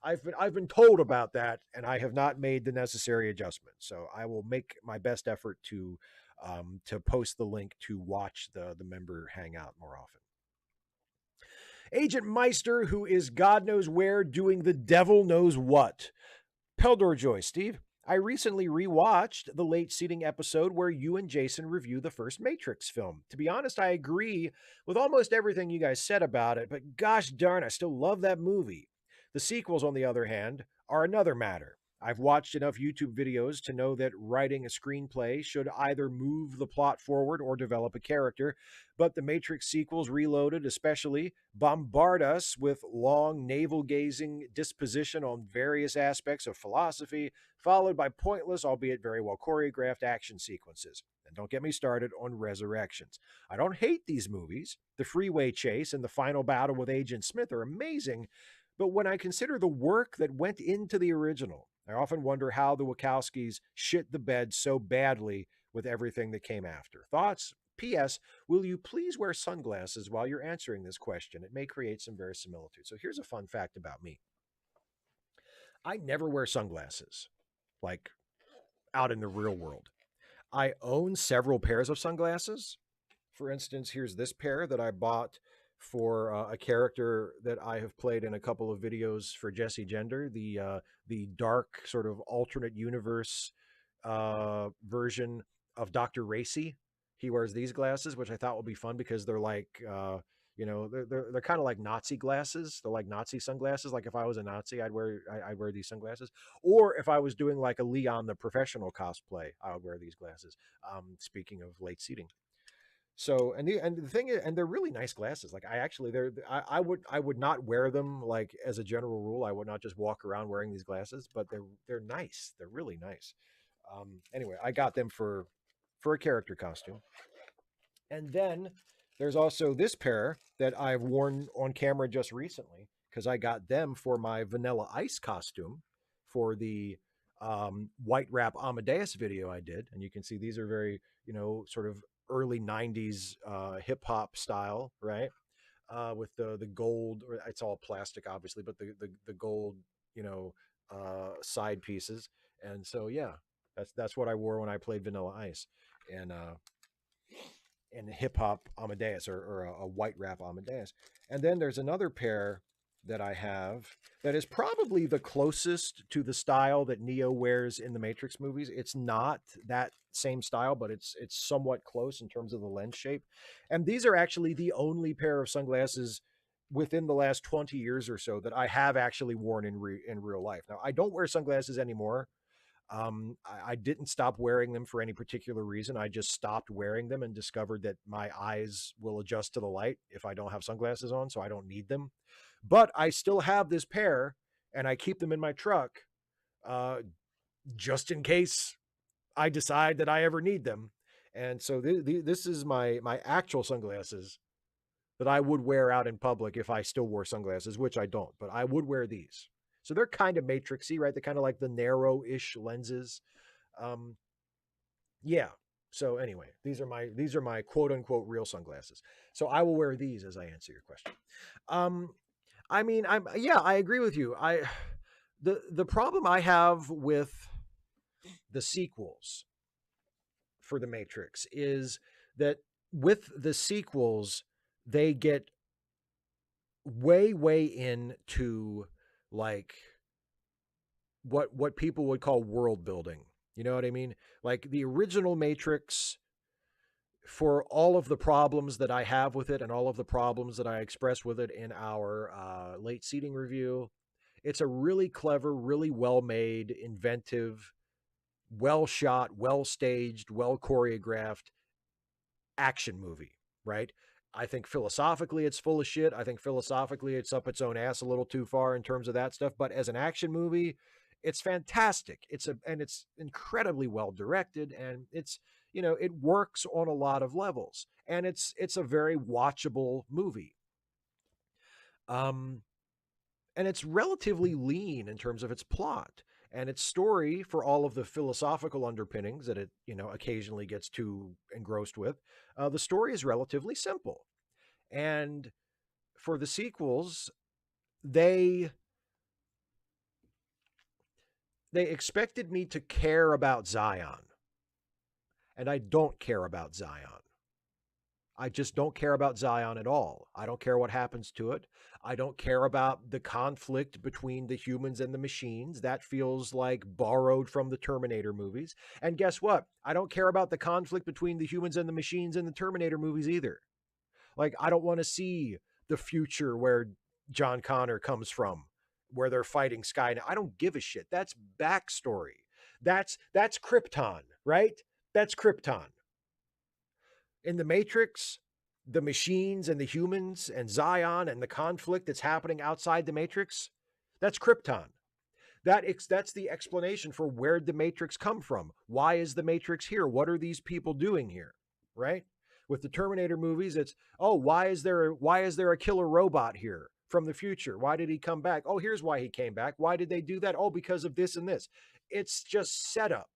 I've been told about that, and I have not made the necessary adjustments. So I will make my best effort to post the link to watch the member hangout more often. Agent Meister, who is God knows where doing the devil knows what. Peldor Joy, Steve. I recently rewatched the late seating episode where you and Jason review the first Matrix film. To be honest, I agree with almost everything you guys said about it, but gosh darn, I still love that movie. The sequels, on the other hand, are another matter. I've watched enough YouTube videos to know that writing a screenplay should either move the plot forward or develop a character, but the Matrix sequels, Reloaded especially, bombard us with long navel gazing disposition on various aspects of philosophy, followed by pointless, albeit very well choreographed, action sequences. And don't get me started on resurrections. I don't hate these movies. The freeway chase and the final battle with Agent Smith are amazing, but when I consider the work that went into the original, I often wonder how the Wachowskis shit the bed so badly with everything that came after. Thoughts? P.S. Will you please wear sunglasses while you're answering this question? It may create some verisimilitude. So here's a fun fact about me. I never wear sunglasses, like out in the real world. I own several pairs of sunglasses. For instance, here's this pair that I bought for a character that I have played in a couple of videos for Jesse Gender, the dark sort of alternate universe version of Dr. Racy. He wears these glasses, which I thought would be fun because they're like, they're kind of like Nazi glasses. They're like Nazi sunglasses. Like if I was a Nazi, I'd wear these sunglasses. Or if I was doing like a Leon the Professional cosplay, I would wear these glasses. Speaking of late seating. So and the thing is, and they're really nice glasses. Like I would not wear them like as a general rule. I would not just walk around wearing these glasses, but they're nice. They're really nice. Anyway, I got them for a character costume. And then there's also this pair that I've worn on camera just recently because I got them for my Vanilla Ice costume for the White Rap Amadeus video I did. And you can see these are very, sort of early 90s hip hop style, right? With the gold, it's all plastic, obviously, but the gold, side pieces. And so, yeah, that's what I wore when I played Vanilla Ice. And hip hop Amadeus, or a white rap Amadeus. And then there's another pair that I have that is probably the closest to the style that Neo wears in the Matrix movies. It's not that same style, but it's somewhat close in terms of the lens shape. And these are actually the only pair of sunglasses within the last 20 years or so that I have actually worn in real life. Now, I don't wear sunglasses anymore. I didn't stop wearing them for any particular reason. I just stopped wearing them and discovered that my eyes will adjust to the light if I don't have sunglasses on, so I don't need them. But I still have this pair, and I keep them in my truck, uh, just in case I decide that I ever need them. And so this is my actual sunglasses that I would wear out in public if I still wore sunglasses, which I don't, but I would wear these. So they're kind of matrixy, right? They're kind of like the narrow-ish lenses. Um, yeah. So anyway, these are my quote unquote real sunglasses. So I will wear these as I answer your question. Um, I mean, I agree with you. The problem I have with the sequels for the Matrix is that with the sequels, they get way into like what people would call world building. You know what I mean? Like the original Matrix, for all of the problems that I have with it and all of the problems that I expressed with it in our late seating review, it's a really clever, really well made, inventive, well shot, well staged, well choreographed action movie, right? I think philosophically it's full of shit. I think philosophically it's up its own ass a little too far in terms of that stuff. But as an action movie, it's fantastic. It's incredibly well directed, and it works on a lot of levels, and it's a very watchable movie. Um, and it's relatively lean in terms of its plot and its story, for all of the philosophical underpinnings that it occasionally gets too engrossed with. The story is relatively simple, and for the sequels, they they expected me to care about Zion, and I don't care about Zion. I just don't care about Zion at all. I don't care what happens to it. I don't care about the conflict between the humans and the machines. That feels like borrowed from the Terminator movies. And guess what? I don't care about the conflict between the humans and the machines in the Terminator movies either. Like, I don't want to see the future where John Connor comes from, where they're fighting Skynet. I don't give a shit. That's backstory. That's Krypton, right? That's Krypton. In the Matrix, the machines and the humans and Zion and the conflict that's happening outside the Matrix, that's Krypton. That's the explanation for where the Matrix come from. Why is the Matrix here? What are these people doing here? Right? With the Terminator movies, it's, oh, why is there a killer robot here from the future? Why did he come back? Oh, here's why he came back. Why did they do that? Oh, because of this and this. It's just setup.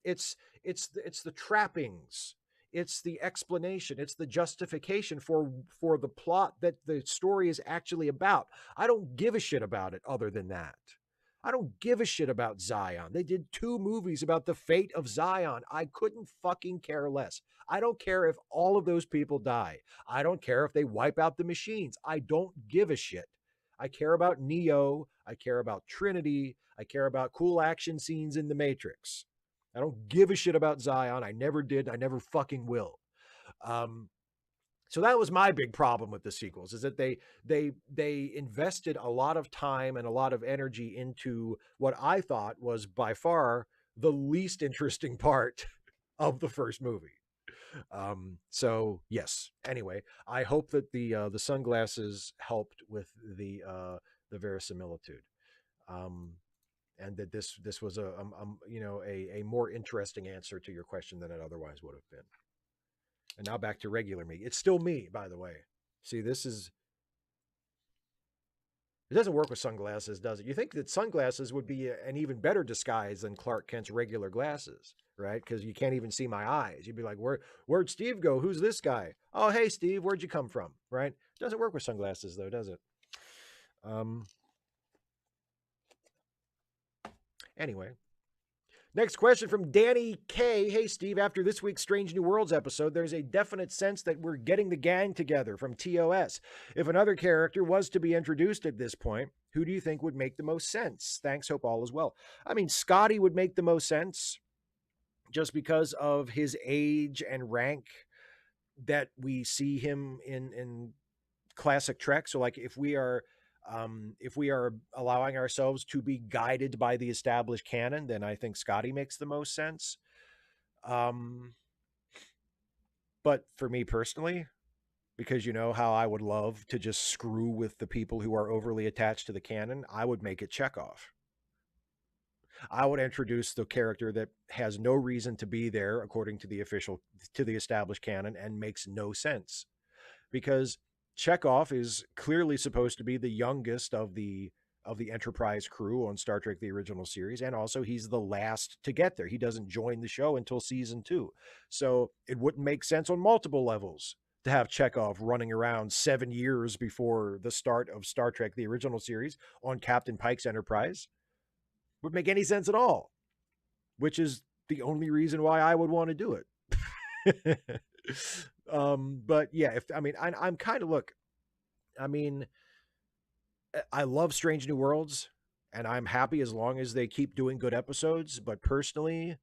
It's the trappings. It's the explanation. It's the justification for the plot that the story is actually about. I don't give a shit about it other than that. I don't give a shit about Zion. They did 2 movies about the fate of Zion. I couldn't fucking care less. I don't care if all of those people die. I don't care if they wipe out the machines. I don't give a shit. I care about Neo. I care about Trinity. I care about cool action scenes in the Matrix. I don't give a shit about Zion. I never did. I never fucking will. Um, so that was my big problem with the sequels, is that they invested a lot of time and a lot of energy into what I thought was by far the least interesting part of the first movie. So yes. Anyway, I hope that the sunglasses helped with the verisimilitude. Um, and that this was a more interesting answer to your question than it otherwise would have been. And now back to regular me. It's still me, by the way. See, it doesn't work with sunglasses, does it? You think that sunglasses would be an even better disguise than Clark Kent's regular glasses, right? Because you can't even see my eyes. You'd be like, where'd Steve go? Who's this guy? Oh, hey, Steve, where'd you come from? Right? It doesn't work with sunglasses, though, does it? Anyway, next question from Danny K. Hey, Steve, after this week's Strange New Worlds episode, there's a definite sense that we're getting the gang together from TOS. If another character was to be introduced at this point, who do you think would make the most sense? Thanks, hope all is well. I mean, Scotty would make the most sense just because of his age and rank that we see him in classic Trek. So, like, if we are allowing ourselves to be guided by the established canon, then I think Scotty makes the most sense. But for me personally, because you know how I would love to just screw with the people who are overly attached to the canon, I would make it Chekhov. I would introduce the character that has no reason to be there according to the established canon and makes no sense because Chekhov is clearly supposed to be the youngest of the Enterprise crew on Star Trek the original series, and also he's the last to get there. He doesn't join the show until season 2. So it wouldn't make sense on multiple levels to have Chekhov running around 7 years before the start of Star Trek the original series on Captain Pike's Enterprise. Would make any sense at all, which is the only reason why I would want to do it. But yeah, if I mean, I'm kind of look. I mean, I love Strange New Worlds, and I'm happy as long as they keep doing good episodes. But personally,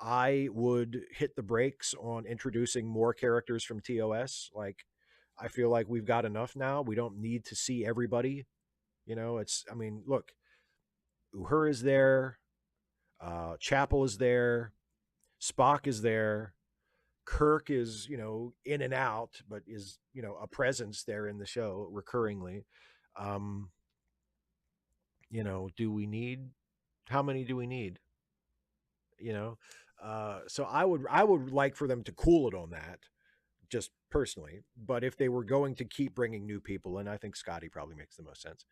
I would hit the brakes on introducing more characters from TOS. Like, I feel like we've got enough now. We don't need to see everybody. You know, it's. I mean, look, Uhura is there, Chapel is there, Spock is there. Kirk is, in and out, but is, a presence there in the show recurringly. Um, do we need how many do we need? You know? So I would like for them to cool it on that, just personally. But if they were going to keep bringing new people in, I think Scotty probably makes the most sense.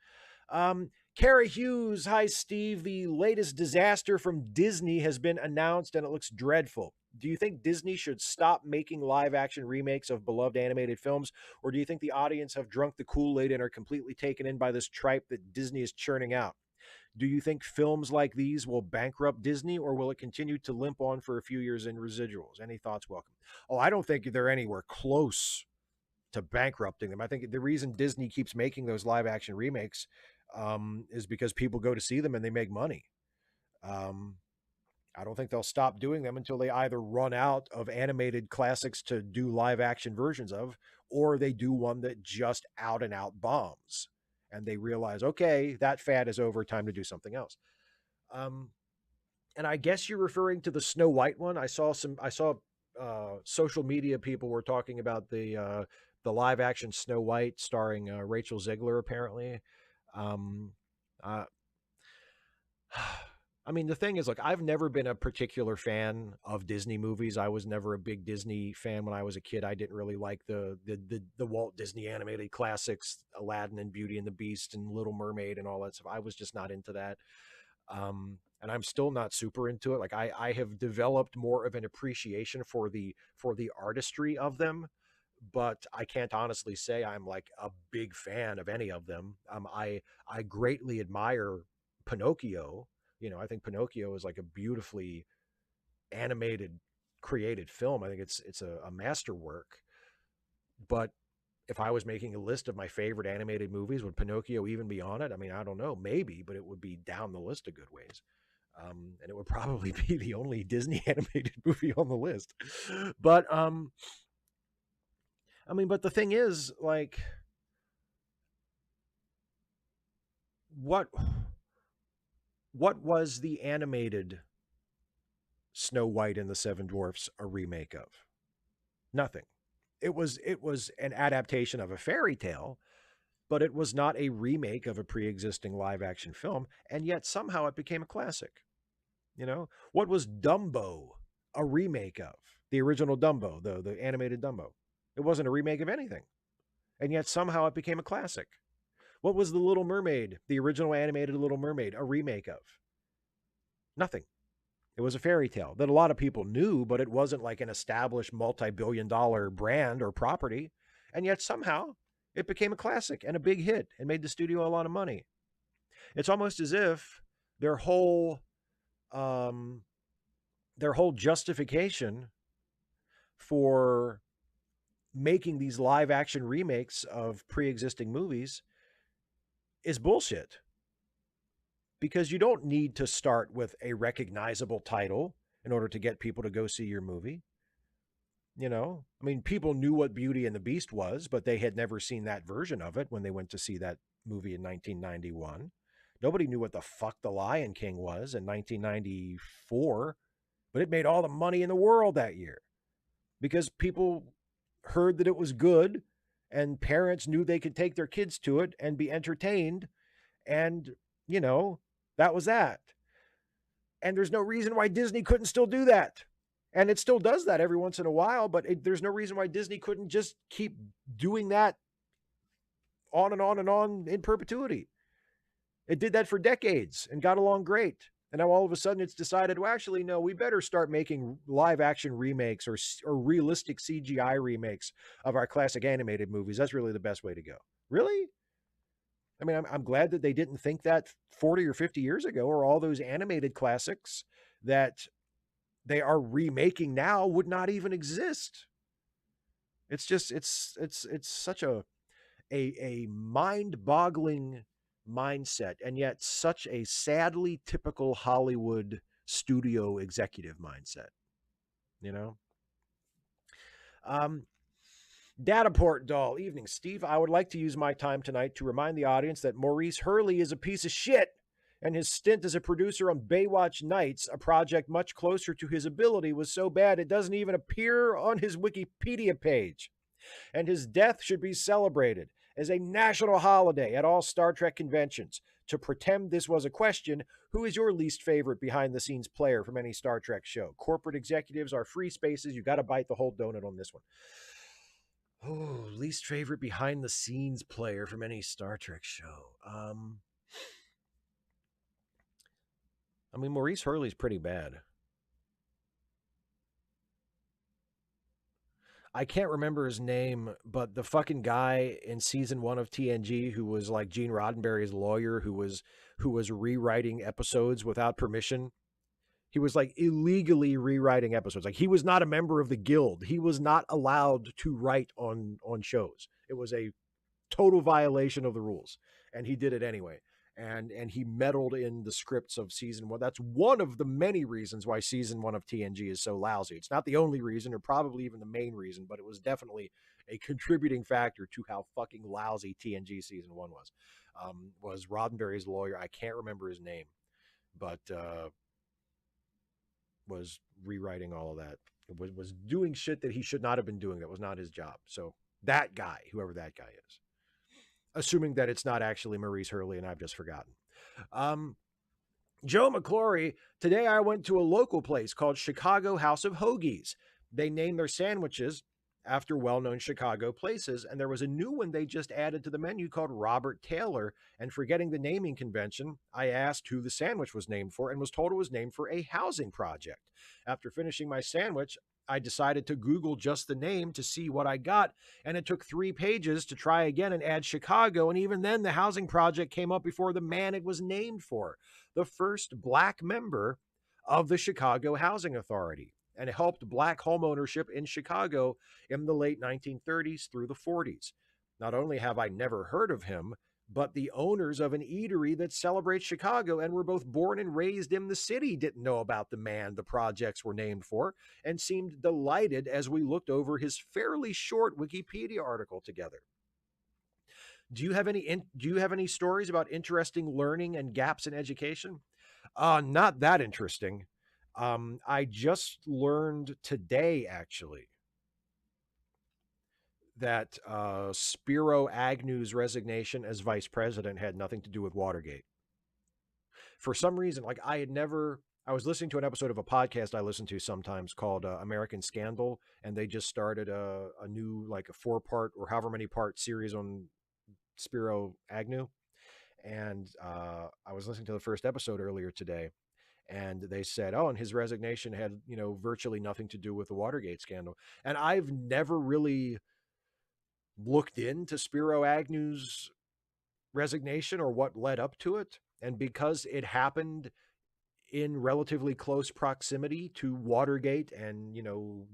Carrie Hughes, hi Steve. The latest disaster from Disney has been announced and it looks dreadful. Do you think Disney should stop making live action remakes of beloved animated films, or do you think the audience have drunk the Kool-Aid and are completely taken in by this tripe that Disney is churning out? Do you think films like these will bankrupt Disney, or will it continue to limp on for a few years in residuals? Any thoughts? Welcome. Oh, I don't think they're anywhere close to bankrupting them. I think the reason Disney keeps making those live action remakes is because people go to see them and they make money. Um, I don't think they'll stop doing them until they either run out of animated classics to do live action versions of, or they do one that just out and out bombs and they realize, okay, that fad is over, time to do something else. Um, and I guess you're referring to the Snow White one. I saw social media people were talking about the live action Snow White starring Rachel Zegler apparently. Um, uh, I mean, the thing is, like, I've never been a particular fan of Disney movies. I was never a big Disney fan when I was a kid. I didn't really like the Walt Disney animated classics, Aladdin and Beauty and the Beast and Little Mermaid and all that stuff. I was just not into that. And I'm still not super into it. Like I have developed more of an appreciation for the artistry of them, but I can't honestly say I'm like a big fan of any of them. I greatly admire Pinocchio. I think Pinocchio is like a beautifully animated, created film. I think it's a masterwork. But if I was making a list of my favorite animated movies, would Pinocchio even be on it? I mean, I don't know, maybe, but it would be down the list a good ways. And it would probably be the only Disney animated movie on the list. But I mean, but the thing is, like, what was the animated Snow White and the Seven Dwarfs a remake of? Nothing. It was an adaptation of a fairy tale, but it was not a remake of a pre-existing live action film, and yet somehow it became a classic. What was Dumbo a remake of? The original Dumbo, the animated Dumbo. It wasn't a remake of anything, and yet somehow it became a classic. What was The Little Mermaid, the original animated Little Mermaid, a remake of? Nothing. It was a fairy tale that a lot of people knew, but it wasn't like an established multi-billion-dollar brand or property. And yet somehow it became a classic and a big hit and made the studio a lot of money. It's almost as if their whole justification for making these live action remakes of pre-existing movies is bullshit. Because you don't need to start with a recognizable title in order to get people to go see your movie. I mean, people knew what Beauty and the Beast was, but they had never seen that version of it when they went to see that movie in 1991. Nobody knew what the fuck The Lion King was in 1994, but it made all the money in the world that year because people heard that it was good and parents knew they could take their kids to it and be entertained. And, that was that. And there's no reason why Disney couldn't still do that. And it still does that every once in a while, but there's no reason why Disney couldn't just keep doing that on and on and on in perpetuity. It did that for decades and got along great. And now all of a sudden it's decided, well, actually, no, we better start making live action remakes or realistic CGI remakes of our classic animated movies. That's really the best way to go. Really? I mean, I'm glad that they didn't think that 40 or 50 years ago, or all those animated classics that they are remaking now would not even exist. It's just, it's such a mind-boggling mindset, and yet such a sadly typical Hollywood studio executive mindset, you know? Dataport doll, evening, Steve. I would like to use my time tonight to remind the audience that Maurice Hurley is a piece of shit, and his stint as a producer on Baywatch Nights, a project much closer to his ability, was so bad it doesn't even appear on his Wikipedia page. And his death should be celebrated as a national holiday at all Star Trek conventions. To pretend this was a question, who is your least favorite behind-the-scenes player from any Star Trek show? Corporate executives are free spaces. You got to bite the whole donut on this one. Oh, least favorite behind-the-scenes player from any Star Trek show. I mean, Maurice Hurley's pretty bad. I can't remember his name, but the fucking guy in season 1 of TNG who was like Gene Roddenberry's lawyer, who was rewriting episodes without permission. He was like illegally rewriting episodes. Like, he was not a member of the guild. He was not allowed to write on shows. It was a total violation of the rules, and he did it anyway. And he meddled in the scripts of season 1. That's one of the many reasons why season 1 of TNG is so lousy. It's not the only reason, or probably even the main reason, but it was definitely a contributing factor to how fucking lousy TNG season 1 was. Was Roddenberry's lawyer. I can't remember his name, but was rewriting all of that. It was doing shit that he should not have been doing. That was not his job. So that guy, whoever that guy is, assuming that it's not actually Maurice Hurley and I've just forgotten. Joe McClory, today I went to a local place called Chicago House of Hoagies. They named their sandwiches after well-known Chicago places, and there was a new one they just added to the menu called Robert Taylor. And forgetting the naming convention, I asked who the sandwich was named for and was told it was named for a housing project. After finishing my sandwich, I decided to Google just the name to see what I got, and it took 3 pages to try again and add Chicago, and even then the housing project came up before the man it was named for, the first Black member of the Chicago Housing Authority, and helped Black homeownership in Chicago in the late 1930s through the 40s. Not only have I never heard of him, but the owners of an eatery that celebrates Chicago and were both born and raised in the city didn't know about the man the projects were named for, and seemed delighted as we looked over his fairly short Wikipedia article together. Do you have any stories about interesting learning and gaps in education? Not that interesting. I just learned today, actually, that Spiro Agnew's resignation as vice president had nothing to do with Watergate. For some reason, like, I was listening to an episode of a podcast I listen to sometimes called American Scandal, and they just started a new, like, a 4-part or however many part series on Spiro Agnew. And I was listening to the first episode earlier today, and they said, oh, and his resignation had, virtually nothing to do with the Watergate scandal. And I've never really looked into Spiro Agnew's resignation or what led up to it. And because it happened in relatively close proximity to Watergate and,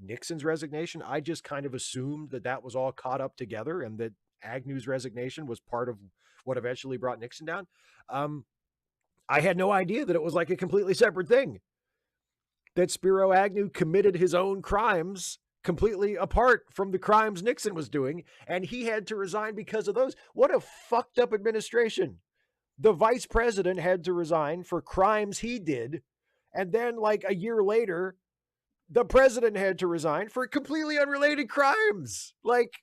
Nixon's resignation, I just kind of assumed that was all caught up together, and that Agnew's resignation was part of what eventually brought Nixon down. I had no idea that it was like a completely separate thing, that Spiro Agnew committed his own crimes completely apart from the crimes Nixon was doing, and he had to resign because of those. What a fucked up administration. The vice president had to resign for crimes he did, and then like a year later, the president had to resign for completely unrelated crimes. Like,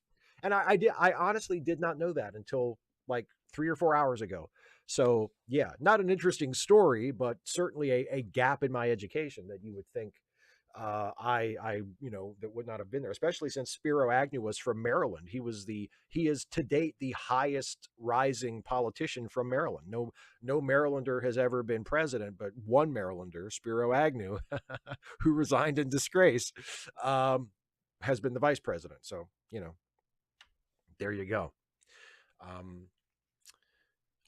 and I honestly did not know that until like 3 or 4 hours ago. So yeah, not an interesting story, but certainly a gap in my education that you would think that would not have been there, especially since Spiro Agnew was from Maryland. He is to date the highest rising politician from Maryland. No Marylander has ever been president, but one Marylander, Spiro Agnew, who resigned in disgrace, has been the vice president. So there you go. Um,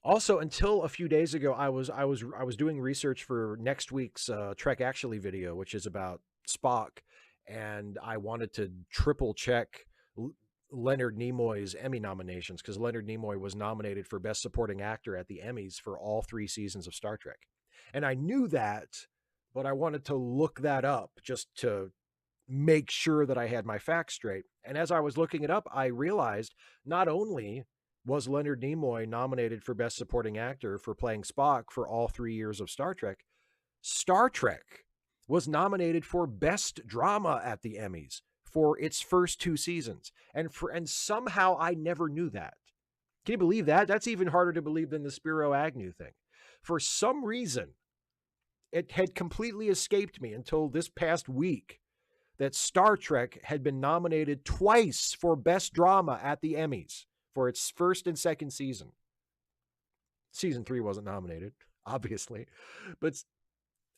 Also, until a few days ago, I was doing research for next week's Trek Actually video, which is about Spock, and I wanted to triple check Leonard Nimoy's Emmy nominations because Leonard Nimoy was nominated for Best Supporting Actor at the Emmys for all 3 seasons of Star Trek, and I knew that, but I wanted to look that up just to make sure that I had my facts straight. And as I was looking it up, I realized not only was Leonard Nimoy nominated for Best Supporting Actor for playing Spock for all 3 years of Star Trek was nominated for Best Drama at the Emmys for its first 2 seasons. And somehow I never knew that. Can you believe that? That's even harder to believe than the Spiro Agnew thing. For some reason, it had completely escaped me until this past week that Star Trek had been nominated twice for Best Drama at the Emmys for its first and second season. Season 3 wasn't nominated, obviously, but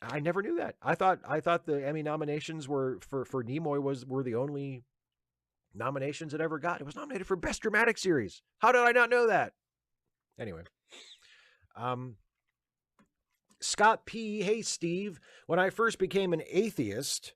I never knew that. I thought the Emmy nominations were for Nimoy were the only nominations it ever got. It was nominated for Best Dramatic Series. How did I not know that? Anyway, Scott P. Hey, Steve. When I first became an atheist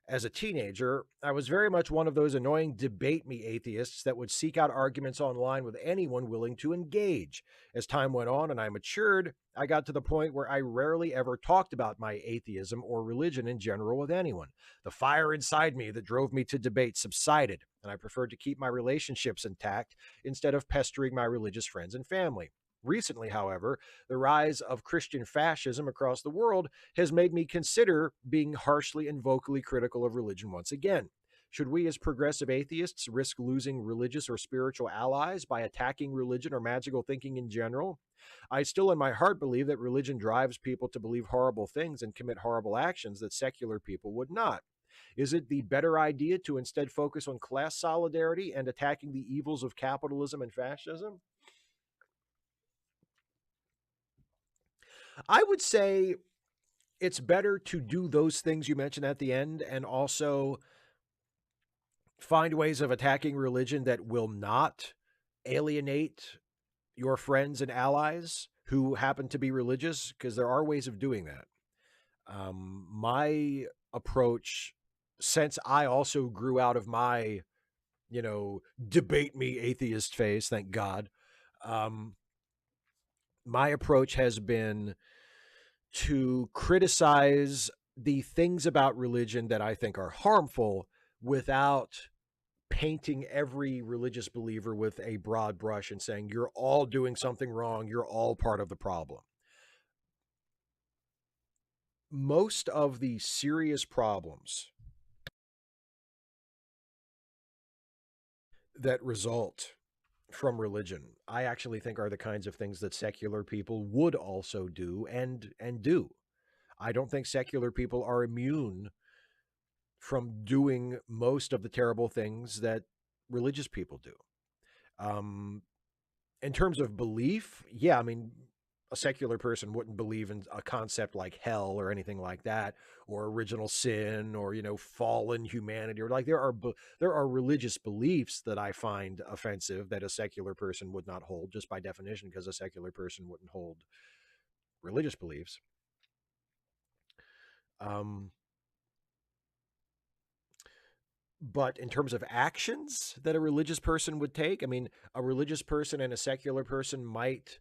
as a teenager, I was very much one of those annoying debate me atheists that would seek out arguments online with anyone willing to engage. As time went on and I matured, I got to the point where I rarely ever talked about my atheism or religion in general with anyone. The fire inside me that drove me to debate subsided, and I preferred to keep my relationships intact instead of pestering my religious friends and family. Recently, however, the rise of Christian fascism across the world has made me consider being harshly and vocally critical of religion once again. Should we, as progressive atheists, risk losing religious or spiritual allies by attacking religion or magical thinking in general? I still, in my heart, believe that religion drives people to believe horrible things and commit horrible actions that secular people would not. Is it the better idea to instead focus on class solidarity and attacking the evils of capitalism and fascism? I would say it's better to do those things you mentioned at the end and also find ways of attacking religion that will not alienate your friends and allies who happen to be religious, because there are ways of doing that. My approach, since I also grew out of my, debate me atheist phase, thank God, my approach has been to criticize the things about religion that I think are harmful without painting every religious believer with a broad brush and saying, you're all doing something wrong, you're all part of the problem. Most of the serious problems that result from religion, I actually think are the kinds of things that secular people would also do and do. I don't think secular people are immune from doing most of the terrible things that religious people do. Um, in terms of belief, yeah, I mean, a secular person wouldn't believe in a concept like hell or anything like that, or original sin, or fallen humanity, or like there are religious beliefs that I find offensive that a secular person would not hold, just by definition, because a secular person wouldn't hold religious beliefs. Um, But in terms of actions that a religious person would take, I mean, a religious person and a secular person might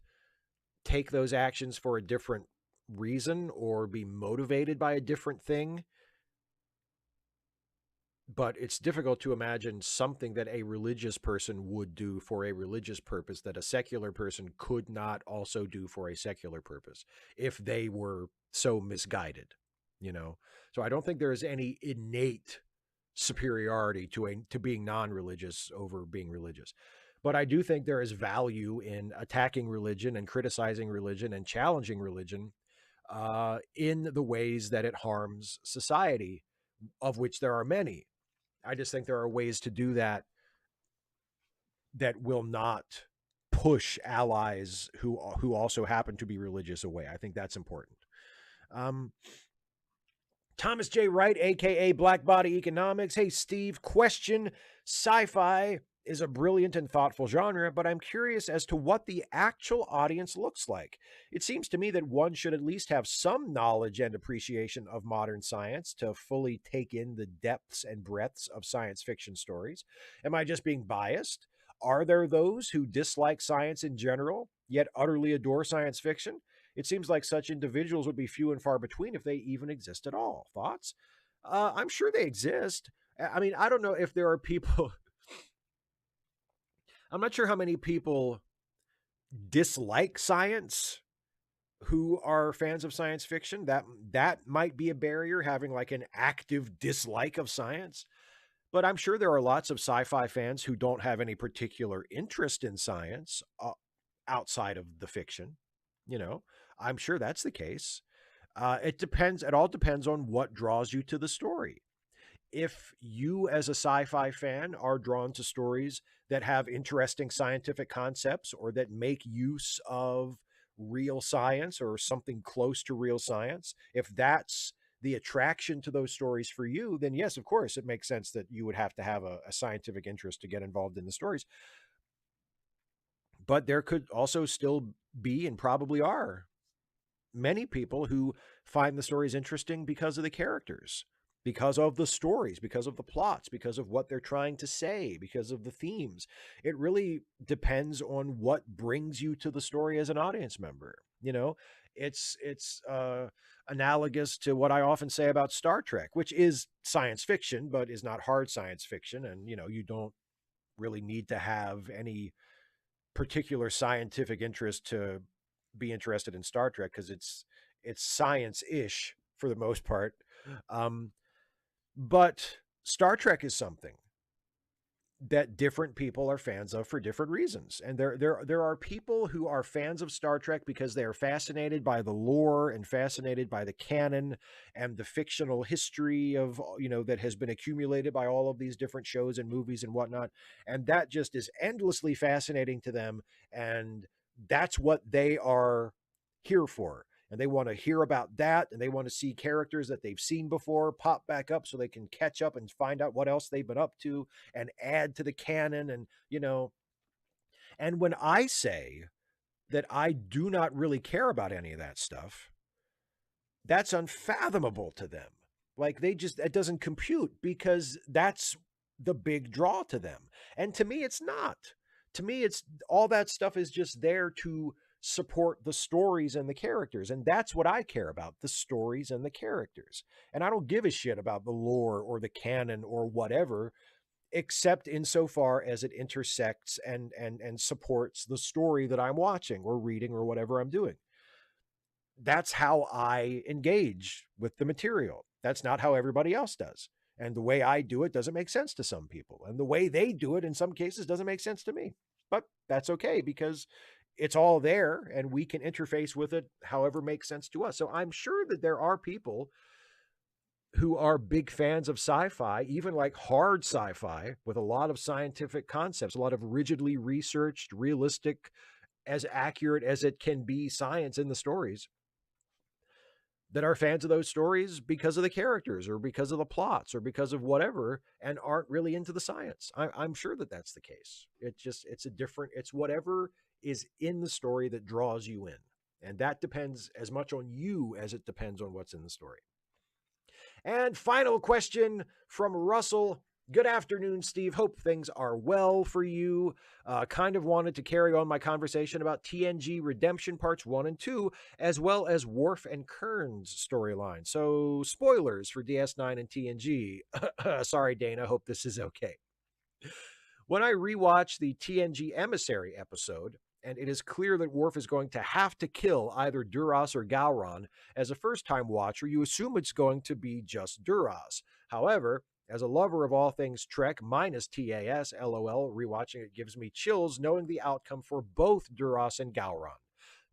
take those actions for a different reason or be motivated by a different thing. But it's difficult to imagine something that a religious person would do for a religious purpose that a secular person could not also do for a secular purpose if they were so misguided, you know? So I don't think there is any innate superiority to being non-religious over being religious. But I do think there is value in attacking religion and criticizing religion and challenging religion in the ways that it harms society, of which there are many. I just think there are ways to do that that will not push allies who also happen to be religious away. I think that's important. Um, Thomas J. Wright, aka Black Body Economics. Hey, Steve, question. Sci fi is a brilliant and thoughtful genre, but I'm curious as to what the actual audience looks like. It seems to me that one should at least have some knowledge and appreciation of modern science to fully take in the depths and breadths of science fiction stories. Am I just being biased? Are there those who dislike science in general, yet utterly adore science fiction? It seems like such individuals would be few and far between if they even exist at all. Thoughts? I'm sure they exist. I mean, I don't know if there are people. I'm not sure how many people dislike science who are fans of science fiction. That might be a barrier, having like an active dislike of science. But I'm sure there are lots of sci-fi fans who don't have any particular interest in science outside of the fiction. You know, I'm sure that's the case. It depends. It all depends on what draws you to the story. If you, as a sci fi fan, are drawn to stories that have interesting scientific concepts or that make use of real science or something close to real science, if that's the attraction to those stories for you, then yes, of course, it makes sense that you would have to have a scientific interest to get involved in the stories. But there could also still be, and probably are, many people who find the stories interesting because of the characters, because of the stories, because of the plots, because of what they're trying to say, because of the themes. It really depends on what brings you to the story as an audience member. You know, it's analogous to what I often say about Star Trek, which is science fiction, but is not hard science fiction. And, you know, you don't really need to have any particular scientific interest to be interested in Star Trek, because it's science-ish for the most part. Um, but Star Trek is something that different people are fans of for different reasons. And there are people who are fans of Star Trek because they are fascinated by the lore and fascinated by the canon and the fictional history of, you know, that has been accumulated by all of these different shows and movies and whatnot. And that just is endlessly fascinating to them. And that's what they are here for. And they want to hear about that, and they want to see characters that they've seen before pop back up so they can catch up and find out what else they've been up to and add to the canon. And, you know, and when I say that I do not really care about any of that stuff, that's unfathomable to them. Like, they just, it doesn't compute, because that's the big draw to them. And to me, it's not. To me, it's all that stuff is just there to support the stories and the characters. And that's what I care about, the stories and the characters. And I don't give a shit about the lore or the canon or whatever, except insofar as it intersects and supports the story that I'm watching or reading or whatever I'm doing. That's how I engage with the material. That's not how everybody else does. And the way I do it doesn't make sense to some people. And the way they do it in some cases doesn't make sense to me. But that's okay, because it's all there and we can interface with it however makes sense to us. So I'm sure that there are people who are big fans of sci-fi, even like hard sci-fi with a lot of scientific concepts, a lot of rigidly researched, realistic, as accurate as it can be science in the stories, that are fans of those stories because of the characters or because of the plots or because of whatever, and aren't really into the science. I'm sure that that's the case. It's whatever is in the story that draws you in. And that depends as much on you as it depends on what's in the story. And final question from Russell. Good afternoon, Steve. Hope things are well for you. Kind of wanted to carry on my conversation about TNG Redemption Parts 1 and 2, as well as Worf and Kern's storyline. So, spoilers for DS9 and TNG. Sorry, Dana. Hope this is okay. When I rewatch the TNG Emissary episode, and it is clear that Worf is going to have to kill either Duras or Gowron, as a first-time watcher, you assume it's going to be just Duras. However, As a lover of all things Trek minus TAS, LOL, rewatching it gives me chills knowing the outcome for both Duras and Gowron.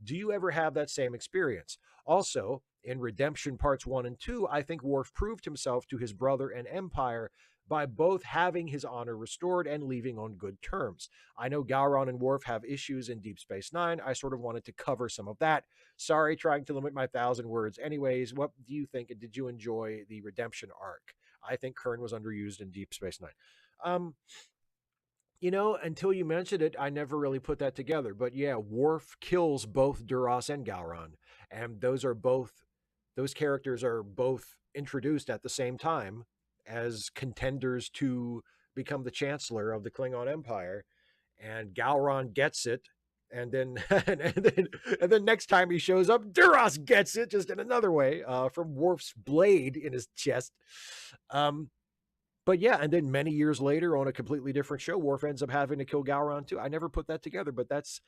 Do you ever have that same experience? Also, in Redemption Parts 1 and 2, I think Worf proved himself to his brother and Empire by both having his honor restored and leaving on good terms. I know Gowron and Worf have issues in Deep Space Nine. I sort of wanted to cover some of that. Sorry, trying to limit my 1,000 words. Anyways, what do you think? Did you enjoy the redemption arc? I think Kern was underused in Deep Space Nine. Um, until you mentioned it, I never really put that together. But yeah, Worf kills both Duras and Gowron, and those characters are both introduced at the same time as contenders to become the chancellor of the Klingon Empire. And Gowron gets it, and then and then next time he shows up, Duras gets it just in another way from Worf's blade in his chest. But yeah, and then many years later on a completely different show, Worf ends up having to kill Gowron too. I never put that together, but that's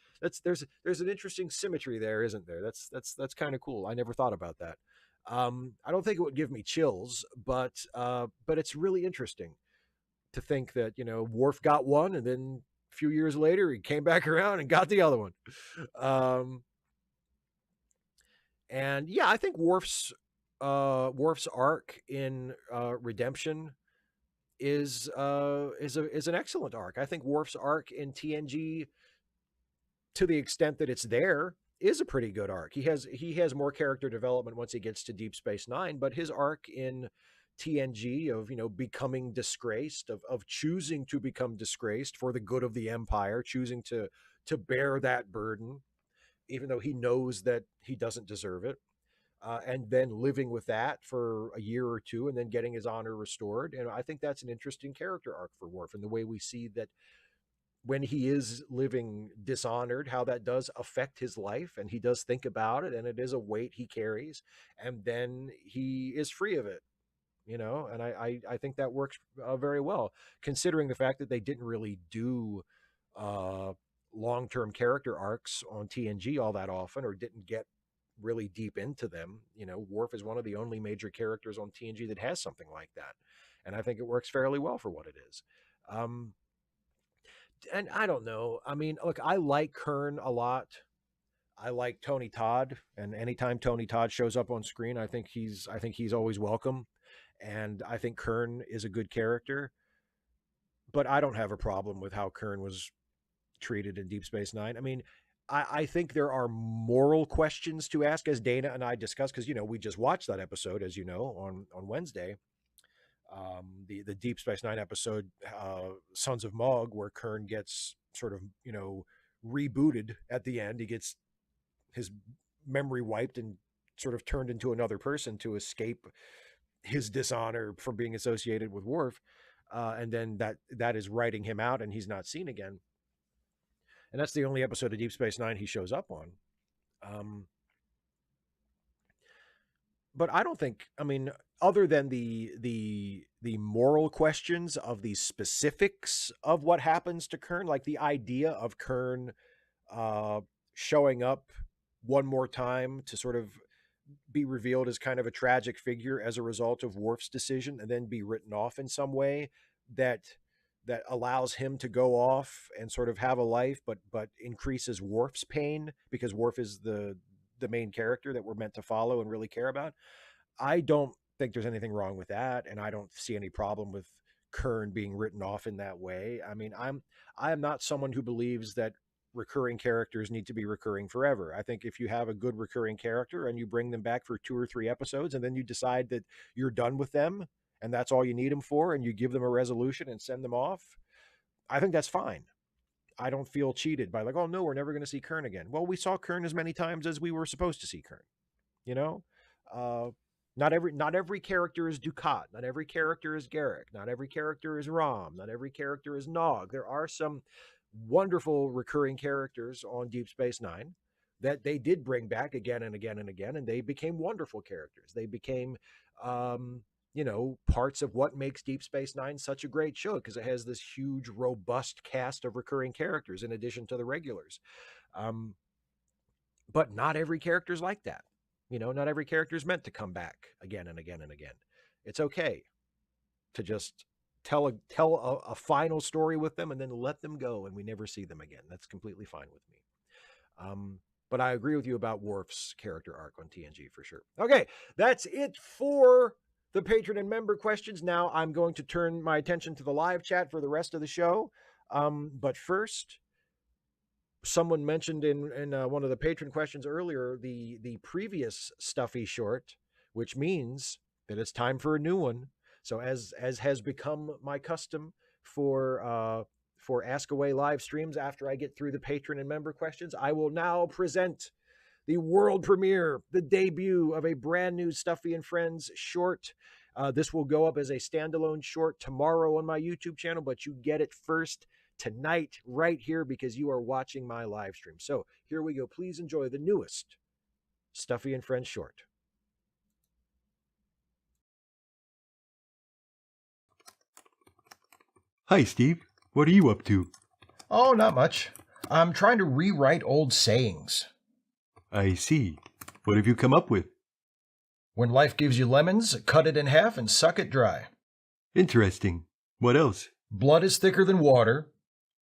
there's an interesting symmetry there, isn't there? That's kind of cool. I never thought about that. I don't think it would give me chills, but it's really interesting to think that Worf got one, and then a few years later he came back around and got the other one. Um, and yeah, I think Worf's arc in Redemption is an excellent arc. I think Worf's arc in TNG, to the extent that it's there, is a pretty good arc. He has more character development once he gets to Deep Space Nine, but his arc in TNG of becoming disgraced, of choosing to become disgraced for the good of the Empire, choosing to bear that burden, even though he knows that he doesn't deserve it, and then living with that for a year or two and then getting his honor restored. And I think that's an interesting character arc for Worf, and the way we see that when he is living dishonored, how that does affect his life, and he does think about it, and it is a weight he carries, and then he is free of it. And I think that works very well, considering the fact that they didn't really do uh, long-term character arcs on TNG all that often, or didn't get really deep into them. Worf is one of the only major characters on TNG that has something like that, and I think it works fairly well for what it is. Um, and I don't know. I mean, look, I like Kern a lot. I like Tony Todd, and anytime Tony Todd shows up on screen, I think he's always welcome, and I think Kern is a good character. But I don't have a problem with how Kern was treated in Deep Space Nine. I mean, I think there are moral questions to ask, as Dana and I discussed, because we just watched that episode, as you know, on Wednesday, the Deep Space Nine episode, Sons of Mog, where Kern gets sort of rebooted at the end. He gets his memory wiped and sort of turned into another person to escape his dishonor from being associated with Worf, and then that is writing him out, and he's not seen again. And that's the only episode of Deep Space Nine he shows up on. Um, but I don't think, I mean, other than the moral questions of the specifics of what happens to Kern, like the idea of Kern uh, showing up one more time to sort of be revealed as kind of a tragic figure as a result of Worf's decision, and then be written off in some way that allows him to go off and sort of have a life, but increases Worf's pain, because Worf is the main character that we're meant to follow and really care about. I don't think there's anything wrong with that, and I don't see any problem with Kern being written off in that way. I mean, I am not someone who believes that recurring characters need to be recurring forever. I think if you have a good recurring character and you bring them back for 2 or 3 episodes, and then you decide that you're done with them and that's all you need them for, and you give them a resolution and send them off, I think that's fine. I don't feel cheated by, like, oh no, we're never going to see Kern again. Well, we saw Kern as many times as we were supposed to see Kern. You know, uh, not every character is Dukat. Not every character is Garrick. Not every character is Rom. Not every character is Nog. There are some wonderful recurring characters on Deep Space Nine that they did bring back again and again and again, and they became wonderful characters. They became, parts of what makes Deep Space Nine such a great show, because it has this huge, robust cast of recurring characters in addition to the regulars. Um, but not every character is like that. Not every character is meant to come back again and again and again. It's okay. to just tell a final story with them and then let them go and we never see them again. That's completely fine with me. But I agree with you about Worf's character arc on TNG for sure. Okay, that's it for the patron and member questions. Now I'm going to turn my attention to the live chat for the rest of the show. But first, someone mentioned in one of the patron questions earlier the previous Stuffy short, which means that it's time for a new one. So as has become my custom for Ask Away live streams, after I get through the patron and member questions, I will now present the world premiere, the debut of a brand new Stuffy and Friends short. This will go up as a standalone short tomorrow on my YouTube channel, but you get it first tonight right here because you are watching my live stream. So here we go. Please enjoy the newest Stuffy and Friends short. Hi, Steve. What are you up to? Oh, not much. I'm trying to rewrite old sayings. I see. What have you come up with? When life gives you lemons, cut it in half and suck it dry. Interesting. What else? Blood is thicker than water,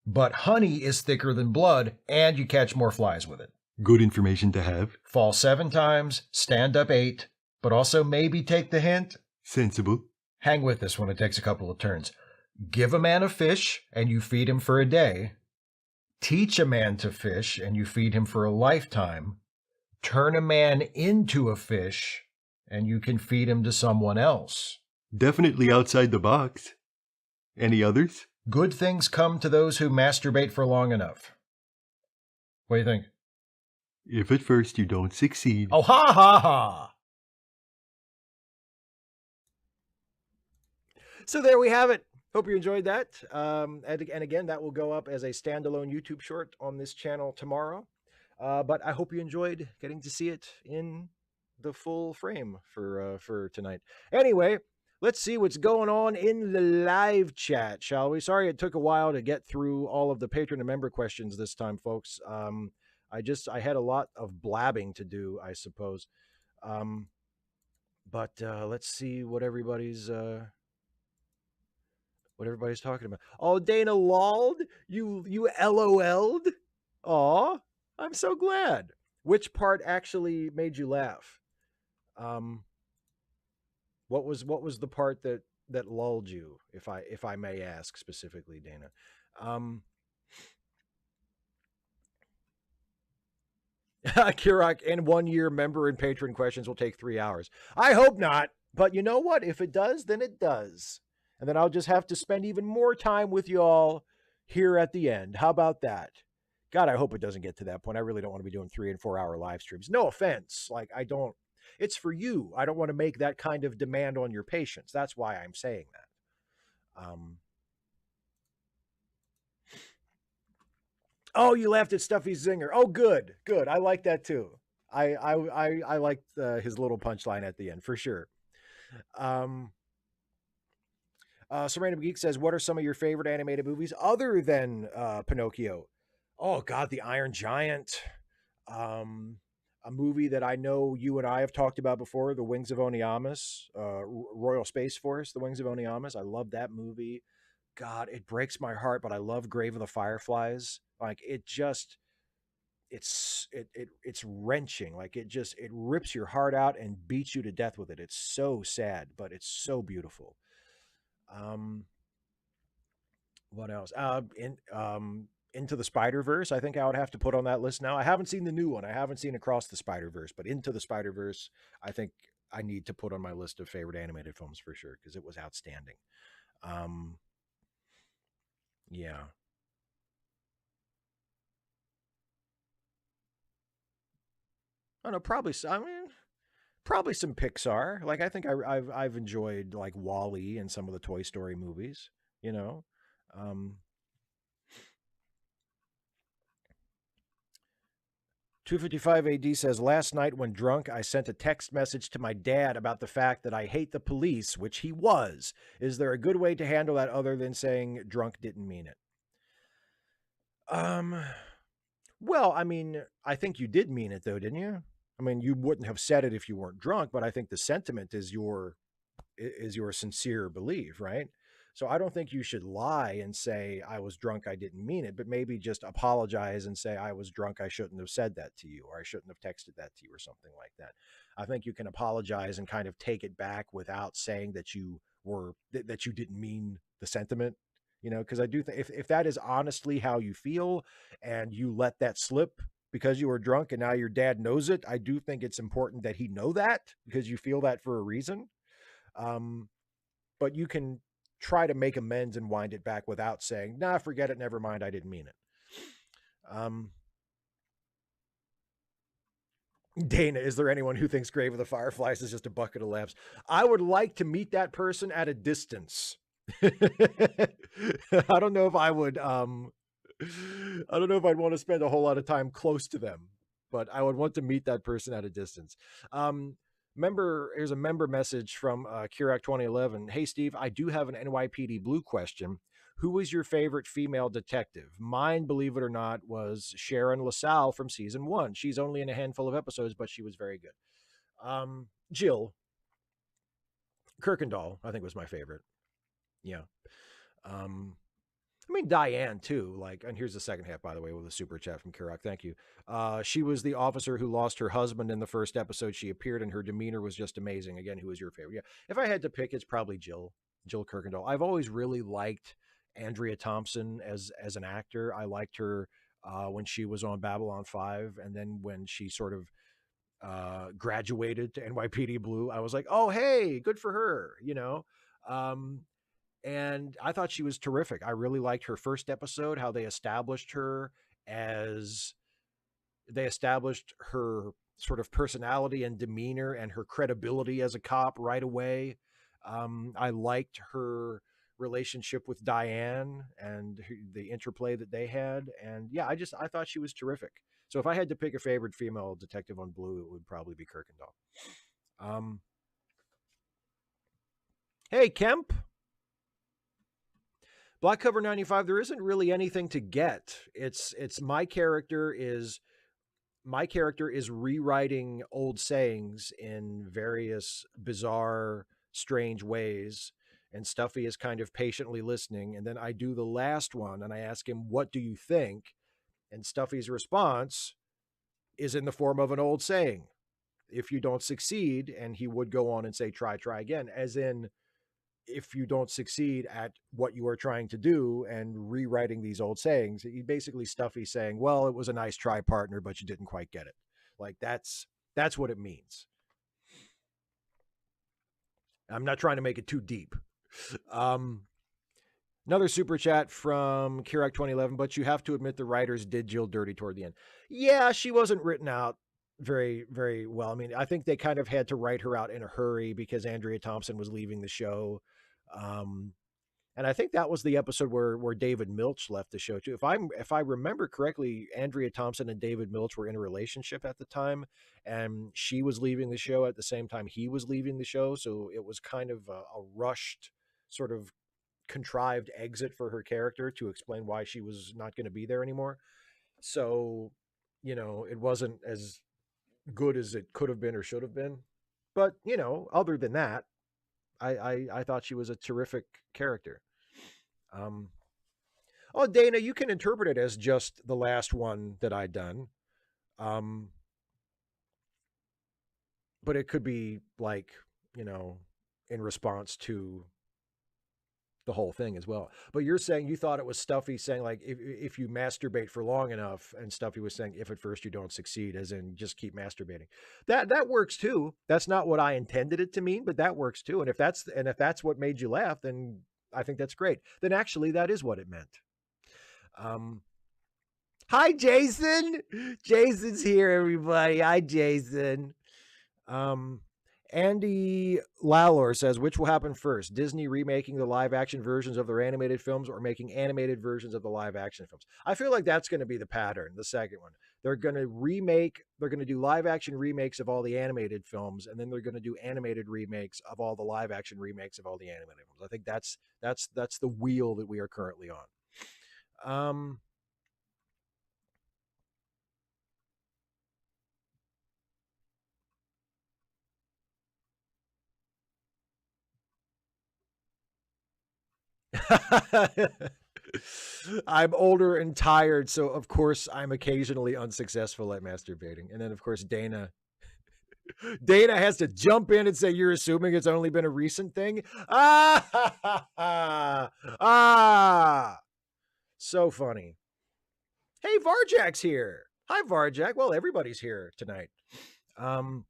but honey is thicker than blood, and you catch more flies with it. Good information to have. Fall 7 times, stand up 8, but also maybe take the hint. Sensible. Hang with this when it takes a couple of turns. Give a man a fish, and you feed him for a day. Teach a man to fish, and you feed him for a lifetime. Turn a man into a fish, and you can feed him to someone else. Definitely outside the box. Any others? Good things come to those who masturbate for long enough. What do you think? If at first you don't succeed. Oh, ha, ha, ha! So there we have it. Hope you enjoyed that. And again, that will go up as a standalone YouTube short on this channel tomorrow. But I hope you enjoyed getting to see it in the full frame for tonight. Anyway, let's see what's going on in the live chat, shall we? Sorry it took a while to get through all of the patron and member questions this time, folks. I had a lot of blabbing to do, I suppose. But let's see what everybody's talking about. Oh, Dana lolled? You LOL'd? Aw, I'm so glad. Which part actually made you laugh? What was the part that lulled you, if I may ask specifically, Dana? Kirak, and 1 year member and patron questions will take 3 hours. I hope not, but you know what? If it does, then it does. And then I'll just have to spend even more time with you all here at the end. How about that? God, I hope it doesn't get to that point. I really don't want to be doing 3 and 4 hour live streams. No offense. Like, it's for you. I don't want to make that kind of demand on your patience. That's why I'm saying that. Oh, you laughed at Stuffy's zinger. Oh, good. I like that too. I liked his little punchline at the end for sure. Some Random Geek says, what are some of your favorite animated movies other than Pinocchio? Oh, God, The Iron Giant. A movie that I know you and I have talked about before, The Wings of Oniamas, Royal Space Force, The Wings of Oniamas. I love that movie. God, it breaks my heart, but I love Grave of the Fireflies. Like, it's wrenching. Like, it rips your heart out and beats you to death with it. It's so sad, but it's so beautiful. What else? Into the Spider-Verse, I think I would have to put on that list now. I haven't seen the new one. I haven't seen Across the Spider-Verse, but Into the Spider-Verse, I think I need to put on my list of favorite animated films for sure, because it was outstanding. Yeah. I don't know, probably some Pixar. Like, I think I've enjoyed like WALL-E and some of the Toy Story movies, you know. 255 AD says, last night when drunk, I sent a text message to my dad about the fact that I hate the police, which he was. Is there a good way to handle that other than saying drunk didn't mean it? Well, I mean, I think you did mean it though, didn't you? I mean, you wouldn't have said it if you weren't drunk, but I think the sentiment is you're is your sincere belief, right? So I don't think you should lie and say I was drunk, I didn't mean it, but maybe just apologize and say I was drunk, I shouldn't have said that to you, or I shouldn't have texted that to you, or something like that. I think you can apologize and kind of take it back without saying that that you didn't mean the sentiment, because I do think if that is honestly how you feel and you let that slip because you were drunk and now your dad knows it, I do think it's important that he know that because you feel that for a reason. Um, but you can try to make amends and wind it back without saying, nah, forget it, never mind, I didn't mean it. Um, Dana, is there anyone who thinks Grave of the Fireflies is just a bucket of laughs? I would like to meet that person at a distance. I don't know if I would I don't know if I'd want to spend a whole lot of time close to them, but I would want to meet that person at a distance. Here's a member message from Kirak 2011. Hey Steve, I do have an NYPD Blue question. Who was your favorite female detective? Mine, believe it or not, was Sharon LaSalle from season 1. She's only in a handful of episodes, but she was very good. Jill Kirkendall, I think, was my favorite. Yeah. Um, I mean, Diane too. Like, and here's the second half, by the way, with a super chat from Kirak. Thank you. She was the officer who lost her husband in the first episode. She appeared, and her demeanor was just amazing. Again, who was your favorite? Yeah, if I had to pick, it's probably Jill Kirkendall. I've always really liked Andrea Thompson as an actor. I liked her when she was on Babylon 5, and then when she sort of graduated to NYPD Blue, I was like, oh hey, good for her. Um, and I thought she was terrific. I really liked her first episode, how as they established her sort of personality and demeanor and her credibility as a cop right away. I liked her relationship with Diane and the interplay that they had. And yeah, I thought she was terrific. So if I had to pick a favorite female detective on Blue, it would probably be Kirkendall. Um, hey, Kemp. Black Cover 95, there isn't really anything to get. It's my character is rewriting old sayings in various bizarre, strange ways. And Stuffy is kind of patiently listening. And then I do the last one and I ask him, what do you think? And Stuffy's response is in the form of an old saying. If you don't succeed, and he would go on and say, try again, as in, if you don't succeed at what you are trying to do and rewriting these old sayings, he basically Stuffy saying, well, it was a nice try, partner, but you didn't quite get it. Like that's what it means. I'm not trying to make it too deep. Um, Another super chat from Kirak 2011, but you have to admit the writers did Jill dirty toward the end. Yeah, she wasn't written out very, very well. I mean, I think they kind of had to write her out in a hurry because Andrea Thompson was leaving the show. Um, And I think that was the episode where David Milch left the show too. If I remember correctly, Andrea Thompson and David Milch were in a relationship at the time, and she was leaving the show at the same time he was leaving the show. So it was kind of a rushed, sort of contrived exit for her character to explain why she was not going to be there anymore. So, it wasn't as good as it could have been or should have been. But other than that, I thought she was a terrific character. Um, oh, Dana, you can interpret it as just the last one that I'd done. Um, but it could be like, you know, in response to the whole thing as well. But you're saying you thought it was Stuffy saying like if you masturbate for long enough, and Stuffy was saying if at first you don't succeed, as in just keep masturbating. That works too. That's not what I intended it to mean, but that works too. And if that's what made you laugh, then I think that's great. Then actually that is what it meant. Um, Hi, Jason. Jason's here, everybody. Hi, Jason. Um, Andy Lalor says, which will happen first? Disney remaking the live action versions of their animated films or making animated versions of the live action films? I feel like that's going to be the pattern, the second one. They're going to do live action remakes of all the animated films, and then they're going to do animated remakes of all the live action remakes of all the animated films. I think that's the wheel that we are currently on. I'm older and tired, so of course I'm occasionally unsuccessful at masturbating. And then of course Dana has to jump in and say, "You're assuming it's only been a recent thing." Ah, so funny. Hey, Varjak's here. Hi, Varjak. Well, everybody's here tonight. Um,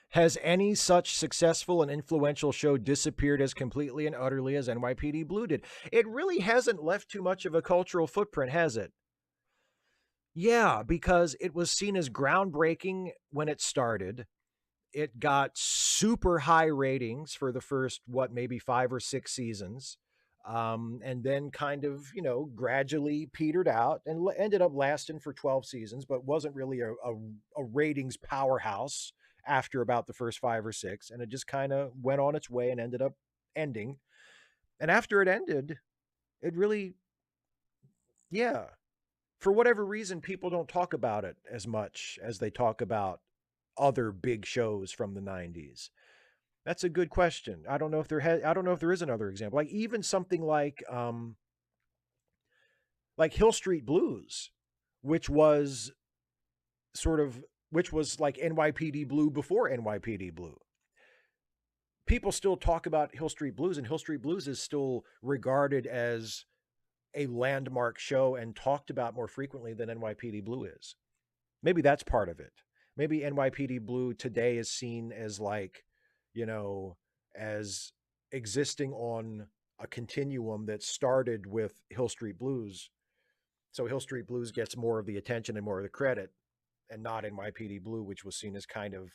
has any such successful and influential show disappeared as completely and utterly as NYPD Blue did? It really hasn't left too much of a cultural footprint, has it? Yeah, because it was seen as groundbreaking when it started. It got super high ratings for the first, what, maybe 5 or 6 seasons. And then kind of, gradually petered out and ended up lasting for 12 seasons, but wasn't really a ratings powerhouse after about the first 5 or 6. And it just kind of went on its way and ended up ending. And after it ended, it really, yeah, for whatever reason, people don't talk about it as much as they talk about other big shows from the 90s. That's a good question. I don't know if there is another example. Like even something like Hill Street Blues, which was which was like NYPD Blue before NYPD Blue. People still talk about Hill Street Blues, and Hill Street Blues is still regarded as a landmark show and talked about more frequently than NYPD Blue is. Maybe that's part of it. Maybe NYPD Blue today is seen as like, you know, as existing on a continuum that started with Hill Street Blues. So Hill Street Blues gets more of the attention and more of the credit, and not NYPD Blue, which was seen as kind of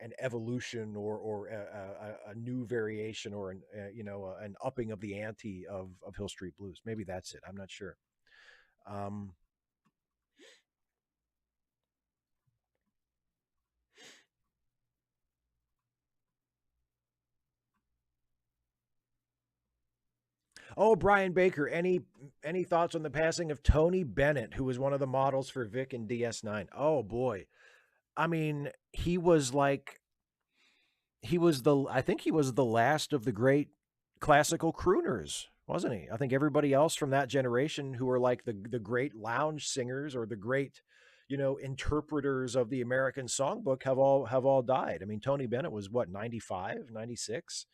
an evolution or a new variation or an upping of the ante of Hill Street Blues. Maybe that's it. I'm not sure. Um, Oh, Brian Baker, any thoughts on the passing of Tony Bennett, who was one of the models for Vic and DS9? Oh boy. I mean, he was the I think he was the last of the great classical crooners, wasn't he? I think everybody else from that generation who were like the great lounge singers or the great, interpreters of the American songbook have all died. I mean, Tony Bennett was what, 95, 96?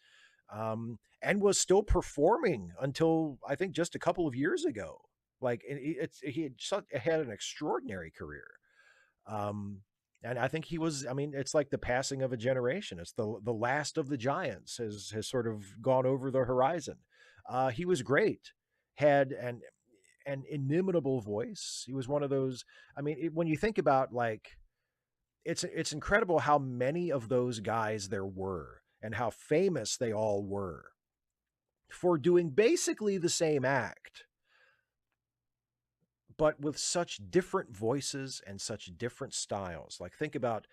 And was still performing until I think just a couple of years ago. Like he had an extraordinary career. Um, and I think he was. I mean, it's like the passing of a generation. It's the last of the giants has sort of gone over the horizon. He was great. Had an inimitable voice. He was one of those. I mean, when you think about like it's incredible how many of those guys there were and how famous they all were for doing basically the same act, but with such different voices and such different styles. Like think about,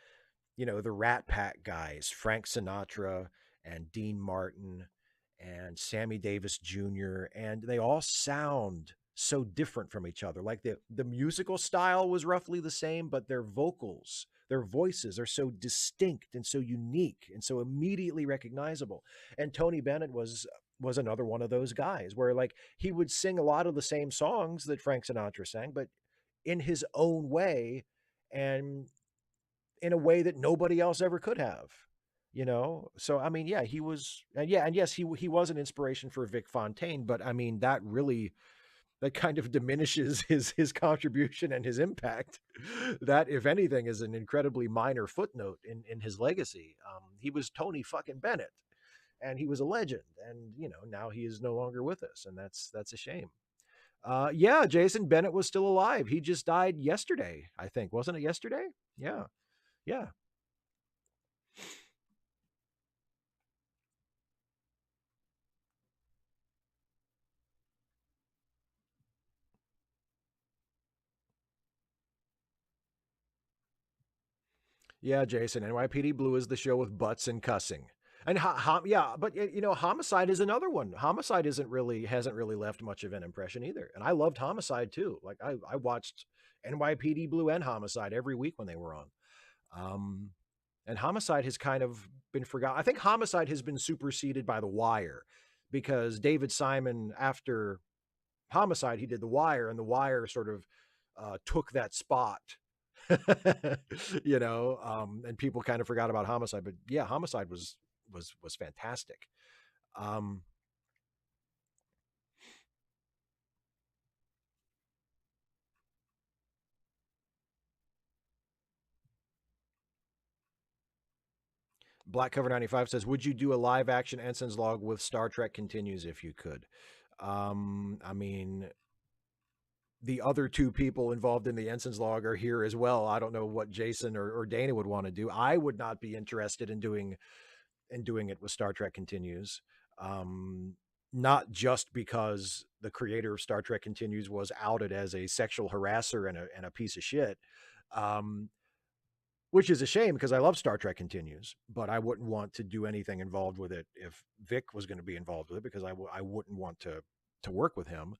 the Rat Pack guys, Frank Sinatra and Dean Martin and Sammy Davis Jr., and they all sound so different from each other. Like the musical style was roughly the same, but their vocals, their voices are so distinct and so unique and so immediately recognizable. And Tony Bennett was another one of those guys where like he would sing a lot of the same songs that Frank Sinatra sang, but in his own way and in a way that nobody else ever could have. So I mean, yeah, he was, and yeah, and yes, he was an inspiration for Vic Fontaine, but I mean that kind of diminishes his contribution and his impact. That, if anything, is an incredibly minor footnote in his legacy. He was Tony fucking Bennett, and he was a legend, and now he is no longer with us, and that's a shame. Yeah, Jason Bennett was still alive. He just died yesterday, I think. Wasn't it yesterday? Yeah, yeah. Yeah, Jason. NYPD Blue is the show with butts and cussing. And yeah, but Homicide is another one. Homicide hasn't really left much of an impression either. And I loved Homicide too. Like I watched NYPD Blue and Homicide every week when they were on. Um, and Homicide has kind of been forgotten. I think Homicide has been superseded by The Wire. because David Simon, after Homicide, he did The Wire, and The Wire sort of took that spot. And people kind of forgot about Homicide, but yeah, Homicide was fantastic. um Black Cover 95 says, would you do a live action Ensign's Log with Star Trek Continues if you could? I mean, the other two people involved in the Ensign's Log are here as well. I don't know what Jason or Dana would want to do. I would not be interested in doing it with Star Trek Continues. Um, Not just because the creator of Star Trek Continues was outed as a sexual harasser and a piece of shit, um, which is a shame because I love Star Trek Continues, but I wouldn't want to do anything involved with it if Vic was going to be involved with it, because I wouldn't want to work with him.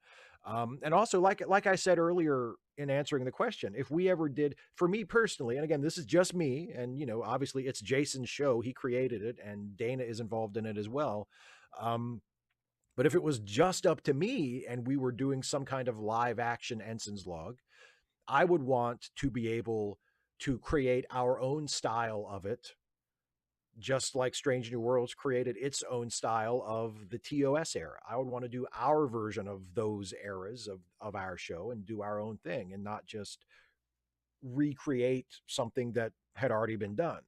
And also, like I said earlier in answering the question, if we ever did, for me personally, and again, this is just me, and obviously it's Jason's show, he created it, and Dana is involved in it as well. Um, but if it was just up to me and we were doing some kind of live action Ensign's Log, I would want to be able to create our own style of it, just like Strange New Worlds created its own style of the TOS era. I would want to do our version of those eras of our show and do our own thing and not just recreate something that had already been done.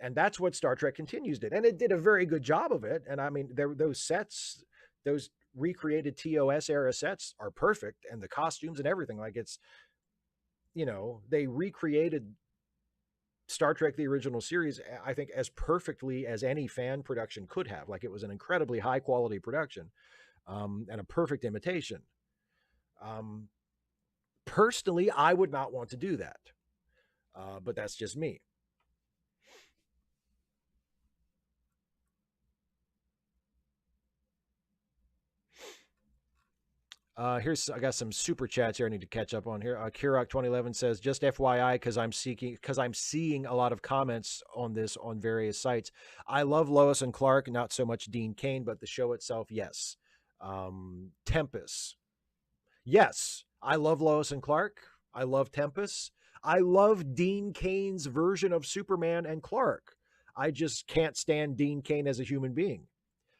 And that's what Star Trek Continues did. And it did a very good job of it. And I mean, those sets, those recreated TOS era sets are perfect. And the costumes and everything, like they recreated Star Trek the original series, I think, as perfectly as any fan production could have. Like, it was an incredibly high quality production, and a perfect imitation. Um, Personally, I would not want to do that, but that's just me. I got some super chats here I need to catch up on here. Kirok 2011 says, just FYI, because I'm seeing a lot of comments on this on various sites. I love Lois and Clark, not so much Dean Cain, but the show itself, yes. Tempest, yes. I love Lois and Clark. I love Tempest. I love Dean Cain's version of Superman and Clark. I just can't stand Dean Cain as a human being.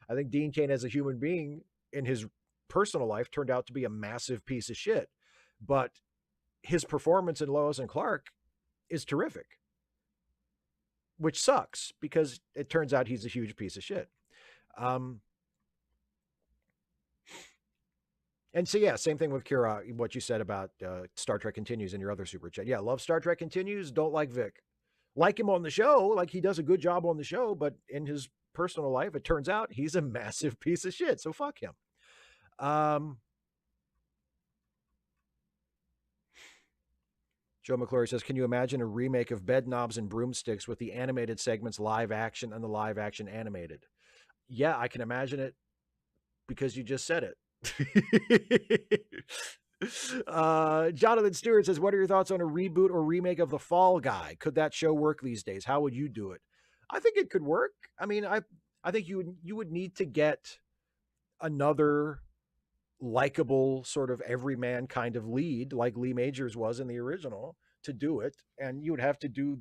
I think Dean Cain as a human being in his personal life turned out to be a massive piece of shit. But his performance in Lois and Clark is terrific, which sucks because it turns out he's a huge piece of shit. Um, and so, yeah, same thing with Kira, what you said about Star Trek Continues in your other super chat. Yeah, love Star Trek Continues, don't like Vic. Like him on the show, like he does a good job on the show, but in his personal life, it turns out he's a massive piece of shit. So fuck him. Um, Joe McClory says, can you imagine a remake of Bed Knobs and Broomsticks with the animated segments live action and the live action animated? Yeah, I can imagine it because you just said it. Jonathan Stewart says, what are your thoughts on a reboot or remake of The Fall Guy? Could that show work these days? How would you do it? I think it could work. I mean, I think you would need to get another likable sort of everyman kind of lead like Lee Majors was in the original to do it, and you would have to do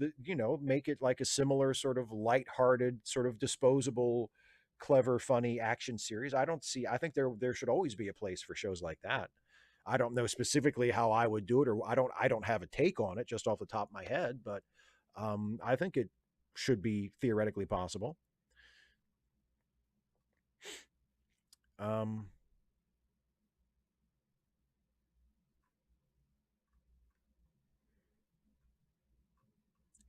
make it like a similar sort of light-hearted, sort of disposable, clever, funny action series. I think there should always be a place for shows like that. I don't know specifically how I would do it, or I don't have a take on it just off the top of my head, but I think it should be theoretically possible. um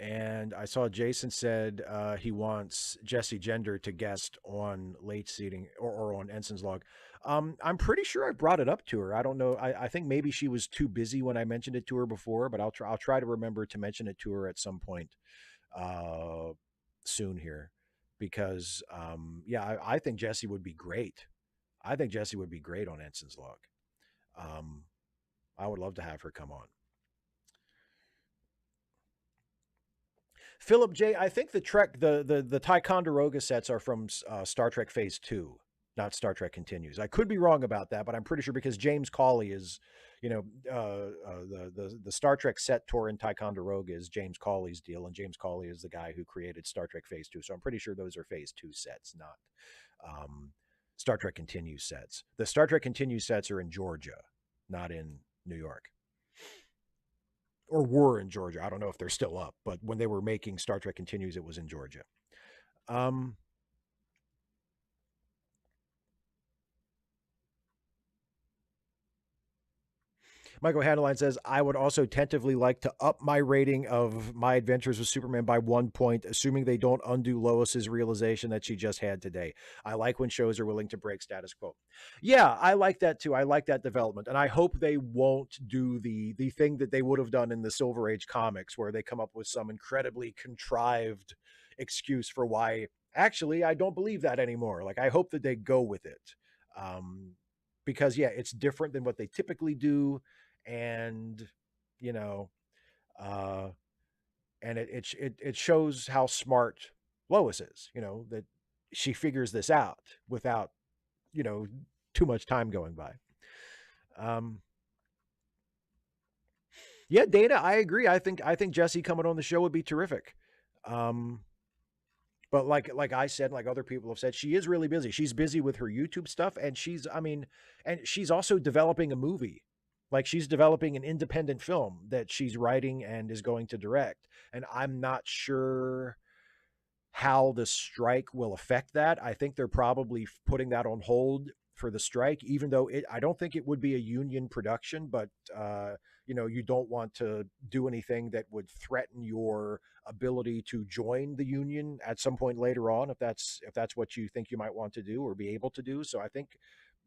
And I saw Jason said he wants Jesse Gender to guest on late seating, or on Ensign's Log. I'm pretty sure I brought it up to her. I don't know. I think maybe she was too busy when I mentioned it to her before, but I'll try to remember to mention it to her at some point uh, soon here, because yeah, I think Jesse would be great. I think Jesse would be great on Ensign's Log. Um, I would love to have her come on. Philip J, I think the Trek, the Ticonderoga sets are from Star Trek Phase 2. not Star Trek Continues. I could be wrong about that, but I'm pretty sure because James Cawley is, you know, the Star Trek set tour in Ticonderoga is James Cawley's deal, and James Cawley is the guy who created Star Trek Phase Two. So I'm pretty sure those are Phase Two sets, not um, Star Trek Continues sets. The Star Trek Continues sets are in Georgia, not in New York, or were in Georgia. I don't know if they're still up, but when they were making Star Trek Continues, it was in Georgia. Um, Michael Hadeline says, I would also tentatively like to up my rating of My Adventures with Superman by 1 point, assuming they don't undo Lois's realization that she just had today. I like when shows are willing to break status quo. Yeah, I like that too. I like that development. And I hope they won't do the thing that they would have done in the Silver Age comics, where they come up with some incredibly contrived excuse for why, actually, I don't believe that anymore. Like, I hope that they go with it. Um, because, yeah, it's different than what they typically do, and you know uh and it shows how smart Lois is, that she figures this out without you know too much time going by. um yeah, Dana, I agree. I think Jesse coming on the show would be terrific. um but like I said, like other people have said, she is really busy. She's busy with her YouTube stuff, and she's also developing a movie. Like, she's developing an independent film that she's writing and is going to direct. And I'm not sure how the strike will affect that. I think they're probably putting that on hold for the strike, even though I don't think it would be a union production, but you don't want to do anything that would threaten your ability to join the union at some point later on, if that's what you think you might want to do or be able to do. So I think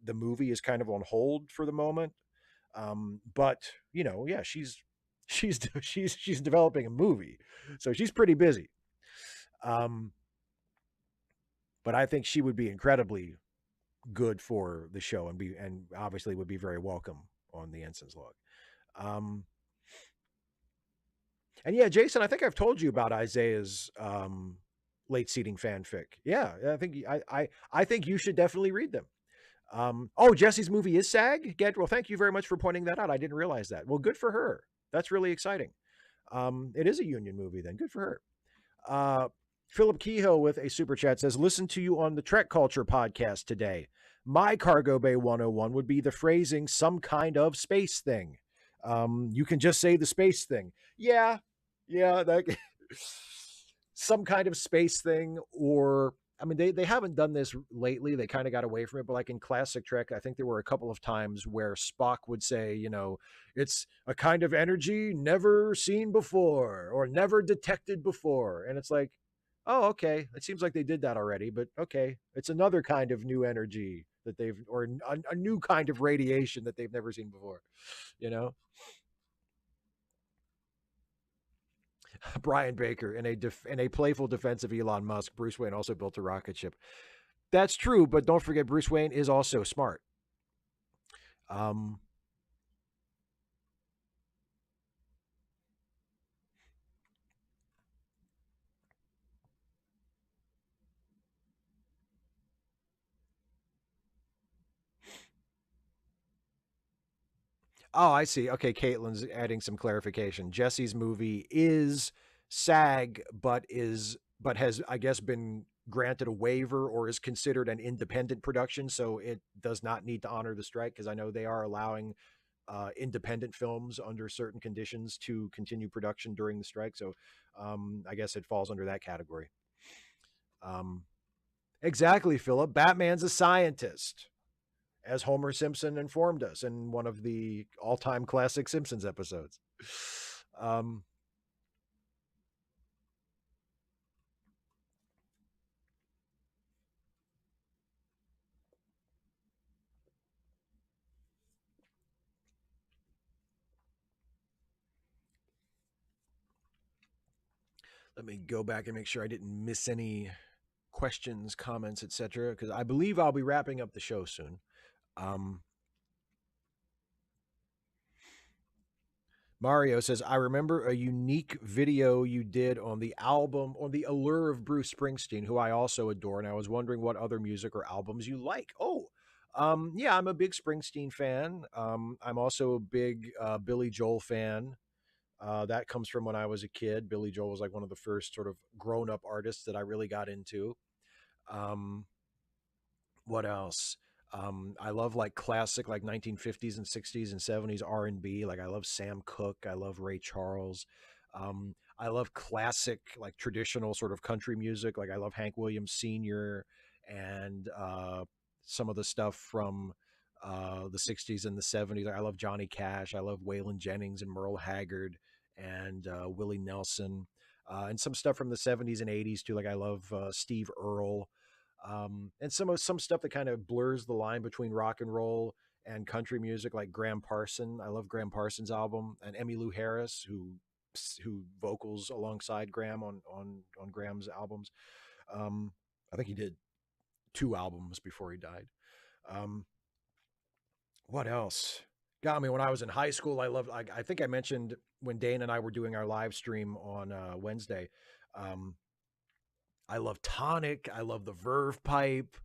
the movie is kind of on hold for the moment. But yeah, she's developing a movie, so she's pretty busy. Um, but I think she would be incredibly good for the show, and obviously would be very welcome on the Ensign's log. Um, and yeah, Jason, I think I've told you about Isaiah's late seating fanfic. Yeah, I think you should definitely read them. Oh, Jesse's movie is SAG. Well, thank you very much for pointing that out. I didn't realize that. Well, good for her. That's really exciting. It is a union movie then. Good for her. Philip Kehoe with a super chat says, listen to you on the Trek Culture podcast today. My Cargo Bay 101 would be the phrasing some kind of space thing. You can just say the space thing. Yeah. Yeah. Some kind of space thing, or I mean, they haven't done this lately. They kind of got away from it, but like in classic Trek, I think there were a couple of times where Spock would say, it's a kind of energy never seen before or never detected before. And it's like, oh, okay. It seems like they did that already, but okay. It's another kind of new energy or a new kind of radiation that they've never seen before, you know? Brian Baker, in a playful defense of Elon Musk, Bruce Wayne also built a rocket ship. That's true, but don't forget Bruce Wayne is also smart. Um, oh, I see. Okay, Caitlin's adding some clarification. Jesse's movie is SAG, but has, I guess, been granted a waiver or is considered an independent production, so it does not need to honor the strike, because I know they are allowing independent films under certain conditions to continue production during the strike. So I guess it falls under that category. Um, exactly, Philip. Batman's a scientist, as Homer Simpson informed us in one of the all-time classic Simpsons episodes. Um, let me go back and make sure I didn't miss any questions, comments, etc., because I believe I'll be wrapping up the show soon. Um, Mario says, I remember a unique video you did on the album, on the allure of Bruce Springsteen, who I also adore. And I was wondering what other music or albums you like. Oh, yeah, I'm a big Springsteen fan. I'm also a big Billy Joel fan. That comes from when I was a kid. Billy Joel was like one of the first sort of grown up artists that I really got into. Um, what else? I love like classic like 1950s and 60s and 70s R&B. Like I love Sam Cooke, I love Ray Charles. I love classic like traditional sort of country music. Like I love Hank Williams Sr. and some of the stuff from the 60s and the 70s. Like, I love Johnny Cash. I love Waylon Jennings and Merle Haggard and Willie Nelson. And some stuff from the 70s and 80s too. Like I love Steve Earle, and some stuff that kind of blurs the line between rock and roll and country music, like Graham Parson. I love Graham Parson's album, and Emmylou Harris, who vocals alongside Graham on Graham's albums. Um, I think he did two albums before he died. Um, what else? Got me when I was in high school. I loved. I think I mentioned when Dane and I were doing our live stream on Wednesday. Um, I love Tonic. I love the Verve Pipe.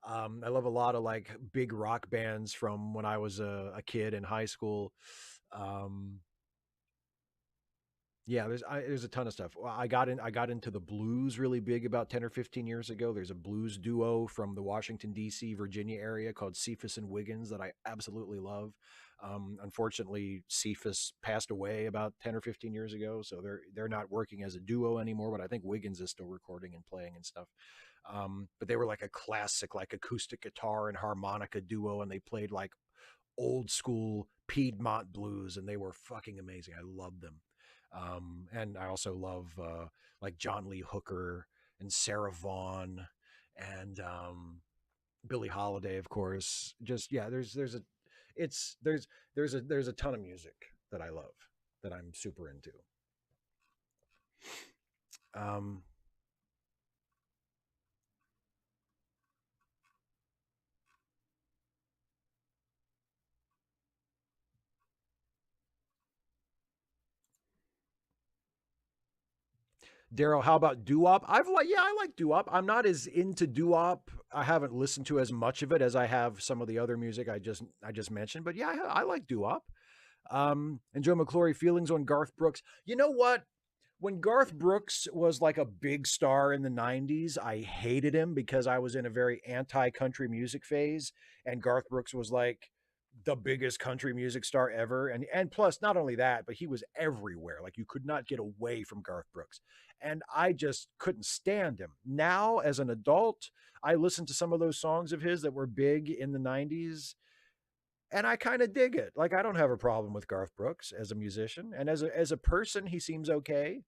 I love a lot of like big rock bands from when I was a kid in high school. Um, yeah, there's a ton of stuff. Well, I got into the blues really big about 10 or 15 years ago. There's a blues duo from the Washington D.C. Virginia area called Cephas and Wiggins that I absolutely love. Unfortunately, Cephas passed away about 10 or 15 years ago, so they're not working as a duo anymore, but I think Wiggins is still recording and playing and stuff. But they were like a classic like acoustic guitar and harmonica duo, and they played like old school Piedmont blues, and they were fucking amazing. I loved them. And I also love like John Lee Hooker and Sarah Vaughan and Billie Holiday, of course. Just yeah, there's a it's there's a ton of music that I love that I'm super into. Um, Daryl, how about doo-wop? I like doo-wop. I'm not as into doo-wop. I haven't listened to as much of it as I have some of the other music I just mentioned. But yeah, I like doo-wop. And Joe McClory, feelings on Garth Brooks. You know what? When Garth Brooks was like a big star in the 90s, I hated him because I was in a very anti country music phase. And Garth Brooks was like the biggest country music star ever. And plus, not only that, but he was everywhere. Like you could not get away from Garth Brooks. And I just couldn't stand him. Now, as an adult, I listen to some of those songs of his that were big in the 90s, and I kind of dig it. Like I don't have a problem with Garth Brooks as a musician, and as a person, he seems okay.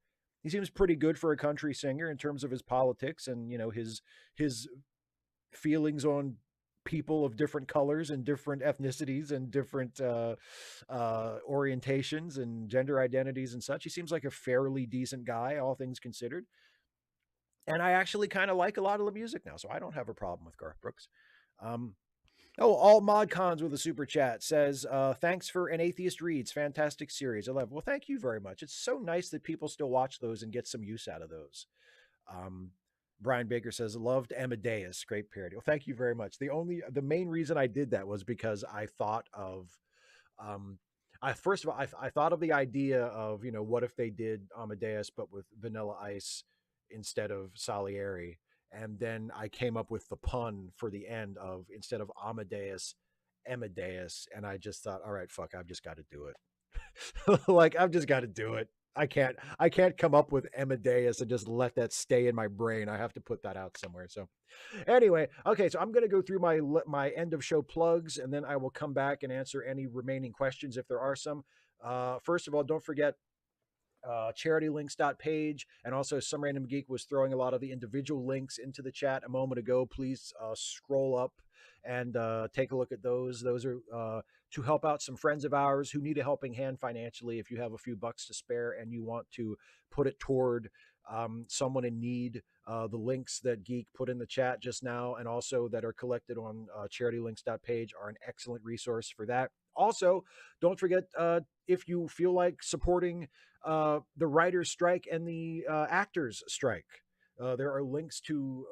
He seems pretty good for a country singer in terms of his politics and his feelings on people of different colors and different ethnicities and different orientations and gender identities and such. He seems like a fairly decent guy, all things considered. And I actually kind of like a lot of the music now, so I don't have a problem with Garth Brooks. Um, Oh, all mod cons with a super chat says, thanks for An Atheist Reads. Fantastic series. I love it. Well, thank you very much. It's so nice that people still watch those and get some use out of those. Um, Brian Baker says, loved Amadeus. Great parody. Well, thank you very much. The main reason I did that was because I thought of um, I first of all, I thought of the idea of what if they did Amadeus but with Vanilla Ice instead of Salieri, and then I came up with the pun for the end of instead of Amadeus, Amadeus, and I just thought, all right, fuck, I've just got to do it. Like I've just got to do it. I can't come up with Amadeus and just let that stay in my brain. I have to put that out somewhere. So anyway, okay, so I'm going to go through my end of show plugs, and then I will come back and answer any remaining questions if there are some. First of all, don't forget charitylinks.page, and also some random geek was throwing a lot of the individual links into the chat a moment ago. Please scroll up and take a look at those are to help out some friends of ours who need a helping hand financially. If you have a few bucks to spare and you want to put it toward someone in need, the links that Geek put in the chat just now and also that are collected on charitylinks.page are an excellent resource for that. Also, don't forget, if you feel like supporting the writers' strike and the actors' strike, there are links to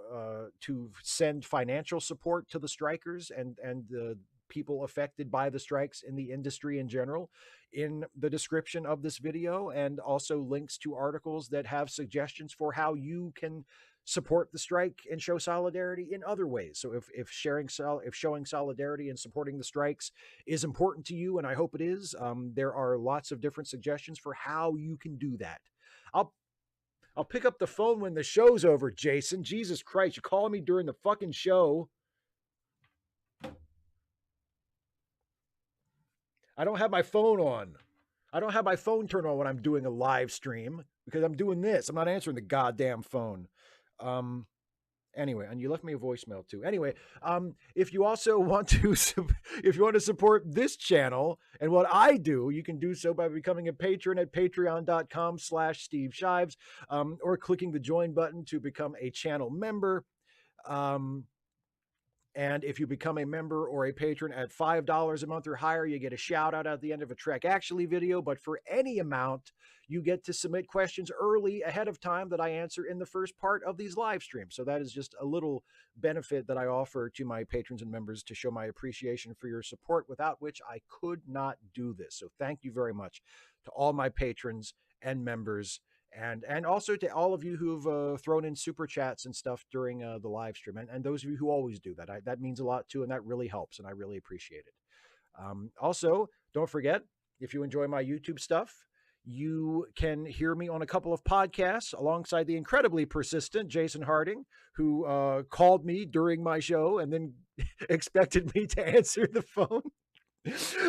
send financial support to the strikers and the people affected by the strikes in the industry in general in the description of this video, and also links to articles that have suggestions for how you can support the strike and show solidarity in other ways. So if showing solidarity and supporting the strikes is important to you, and I hope it is, there are lots of different suggestions for how you can do that. I'll pick up the phone when the show's over, Jason. Jesus Christ, you're calling me during the fucking show. I don't have my phone on. I don't have my phone turned on when I'm doing a live stream because I'm doing this. I'm not answering the goddamn phone. Anyway, and you left me a voicemail too. Anyway, if you also want to, if you want to support this channel and what I do, you can do so by becoming a patron at patreon.com/Steve Shives, or clicking the join button to become a channel member. And if you become a member or a patron at $5 a month or higher, you get a shout out at the end of a Trek Actually video. But for any amount, you get to submit questions early ahead of time that I answer in the first part of these live streams. So that is just a little benefit that I offer to my patrons and members to show my appreciation for your support, without which I could not do this. So thank you very much to all my patrons and members. And also to all of you who've thrown in super chats and stuff during the live stream, and those of you who always do that. That means a lot too, and that really helps, and I really appreciate it. Also, don't forget, if you enjoy my YouTube stuff, you can hear me on a couple of podcasts alongside the incredibly persistent Jason Harding, who called me during my show and then expected me to answer the phone.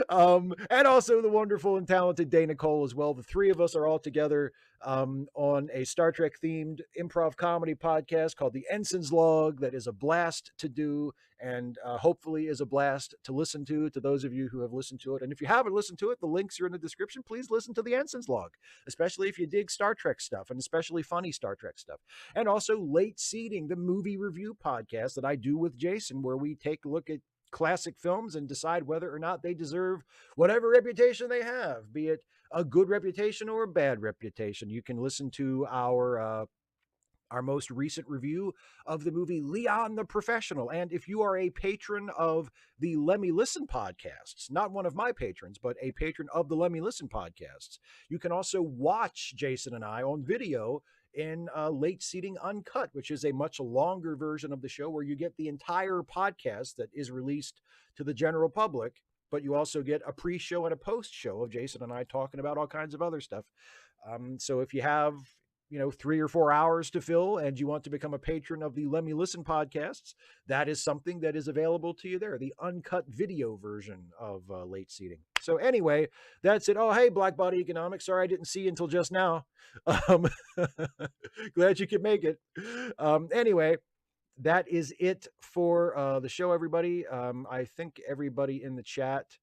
And also the wonderful and talented Dana Cole as well. The three of us are all together on a Star Trek themed improv comedy podcast called the Ensign's Log. That is a blast to do, and hopefully is a blast to listen to those of you who have listened to it. And if you haven't listened to it, the links are in the description. Please listen to the Ensign's Log, especially if you dig Star Trek stuff, and especially funny Star Trek stuff. And also Late Seating, the movie review podcast that I do with Jason, where we take a look at classic films and decide whether or not they deserve whatever reputation they have, be it a good reputation or a bad reputation. You can listen to our most recent review of the movie Leon the Professional. And if you are a patron of the Let Me Listen podcasts, not one of my patrons, but a patron of the Let Me Listen podcasts, you can also watch Jason and I on video in Late Seating Uncut, which is a much longer version of the show where you get the entire podcast that is released to the general public, but you also get a pre-show and a post-show of Jason and I talking about all kinds of other stuff. So if you have 3 or 4 hours to fill and you want to become a patron of the Let Me Listen podcasts, that is something that is available to you there, the uncut video version of Late Seating. So anyway, that's it. Oh, hey, Black Body Economics. Sorry I didn't see you until just now. Glad you could make it. Anyway, that is it for the show, everybody. I think everybody in the chat.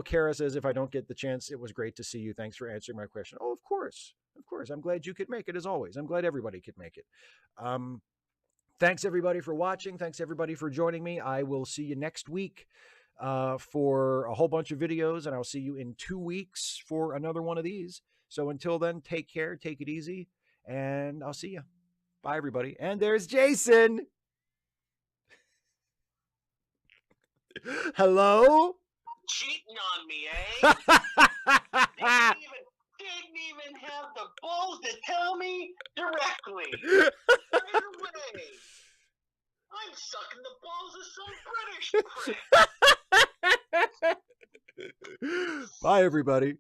Kara says, if I don't get the chance, it was great to see you. Thanks for answering my question. Oh, of course. Of course. I'm glad you could make it, as always. I'm glad everybody could make it. Thanks, everybody, for watching. Thanks, everybody, for joining me. I will see you next week for a whole bunch of videos, and I'll see you in 2 weeks for another one of these. So until then, take care, take it easy, and I'll see you. Bye, everybody. And there's Jason. Hello? Cheating on me, eh? didn't even have the balls to tell me directly. Right away. I'm sucking the balls of some British prick. Bye, everybody.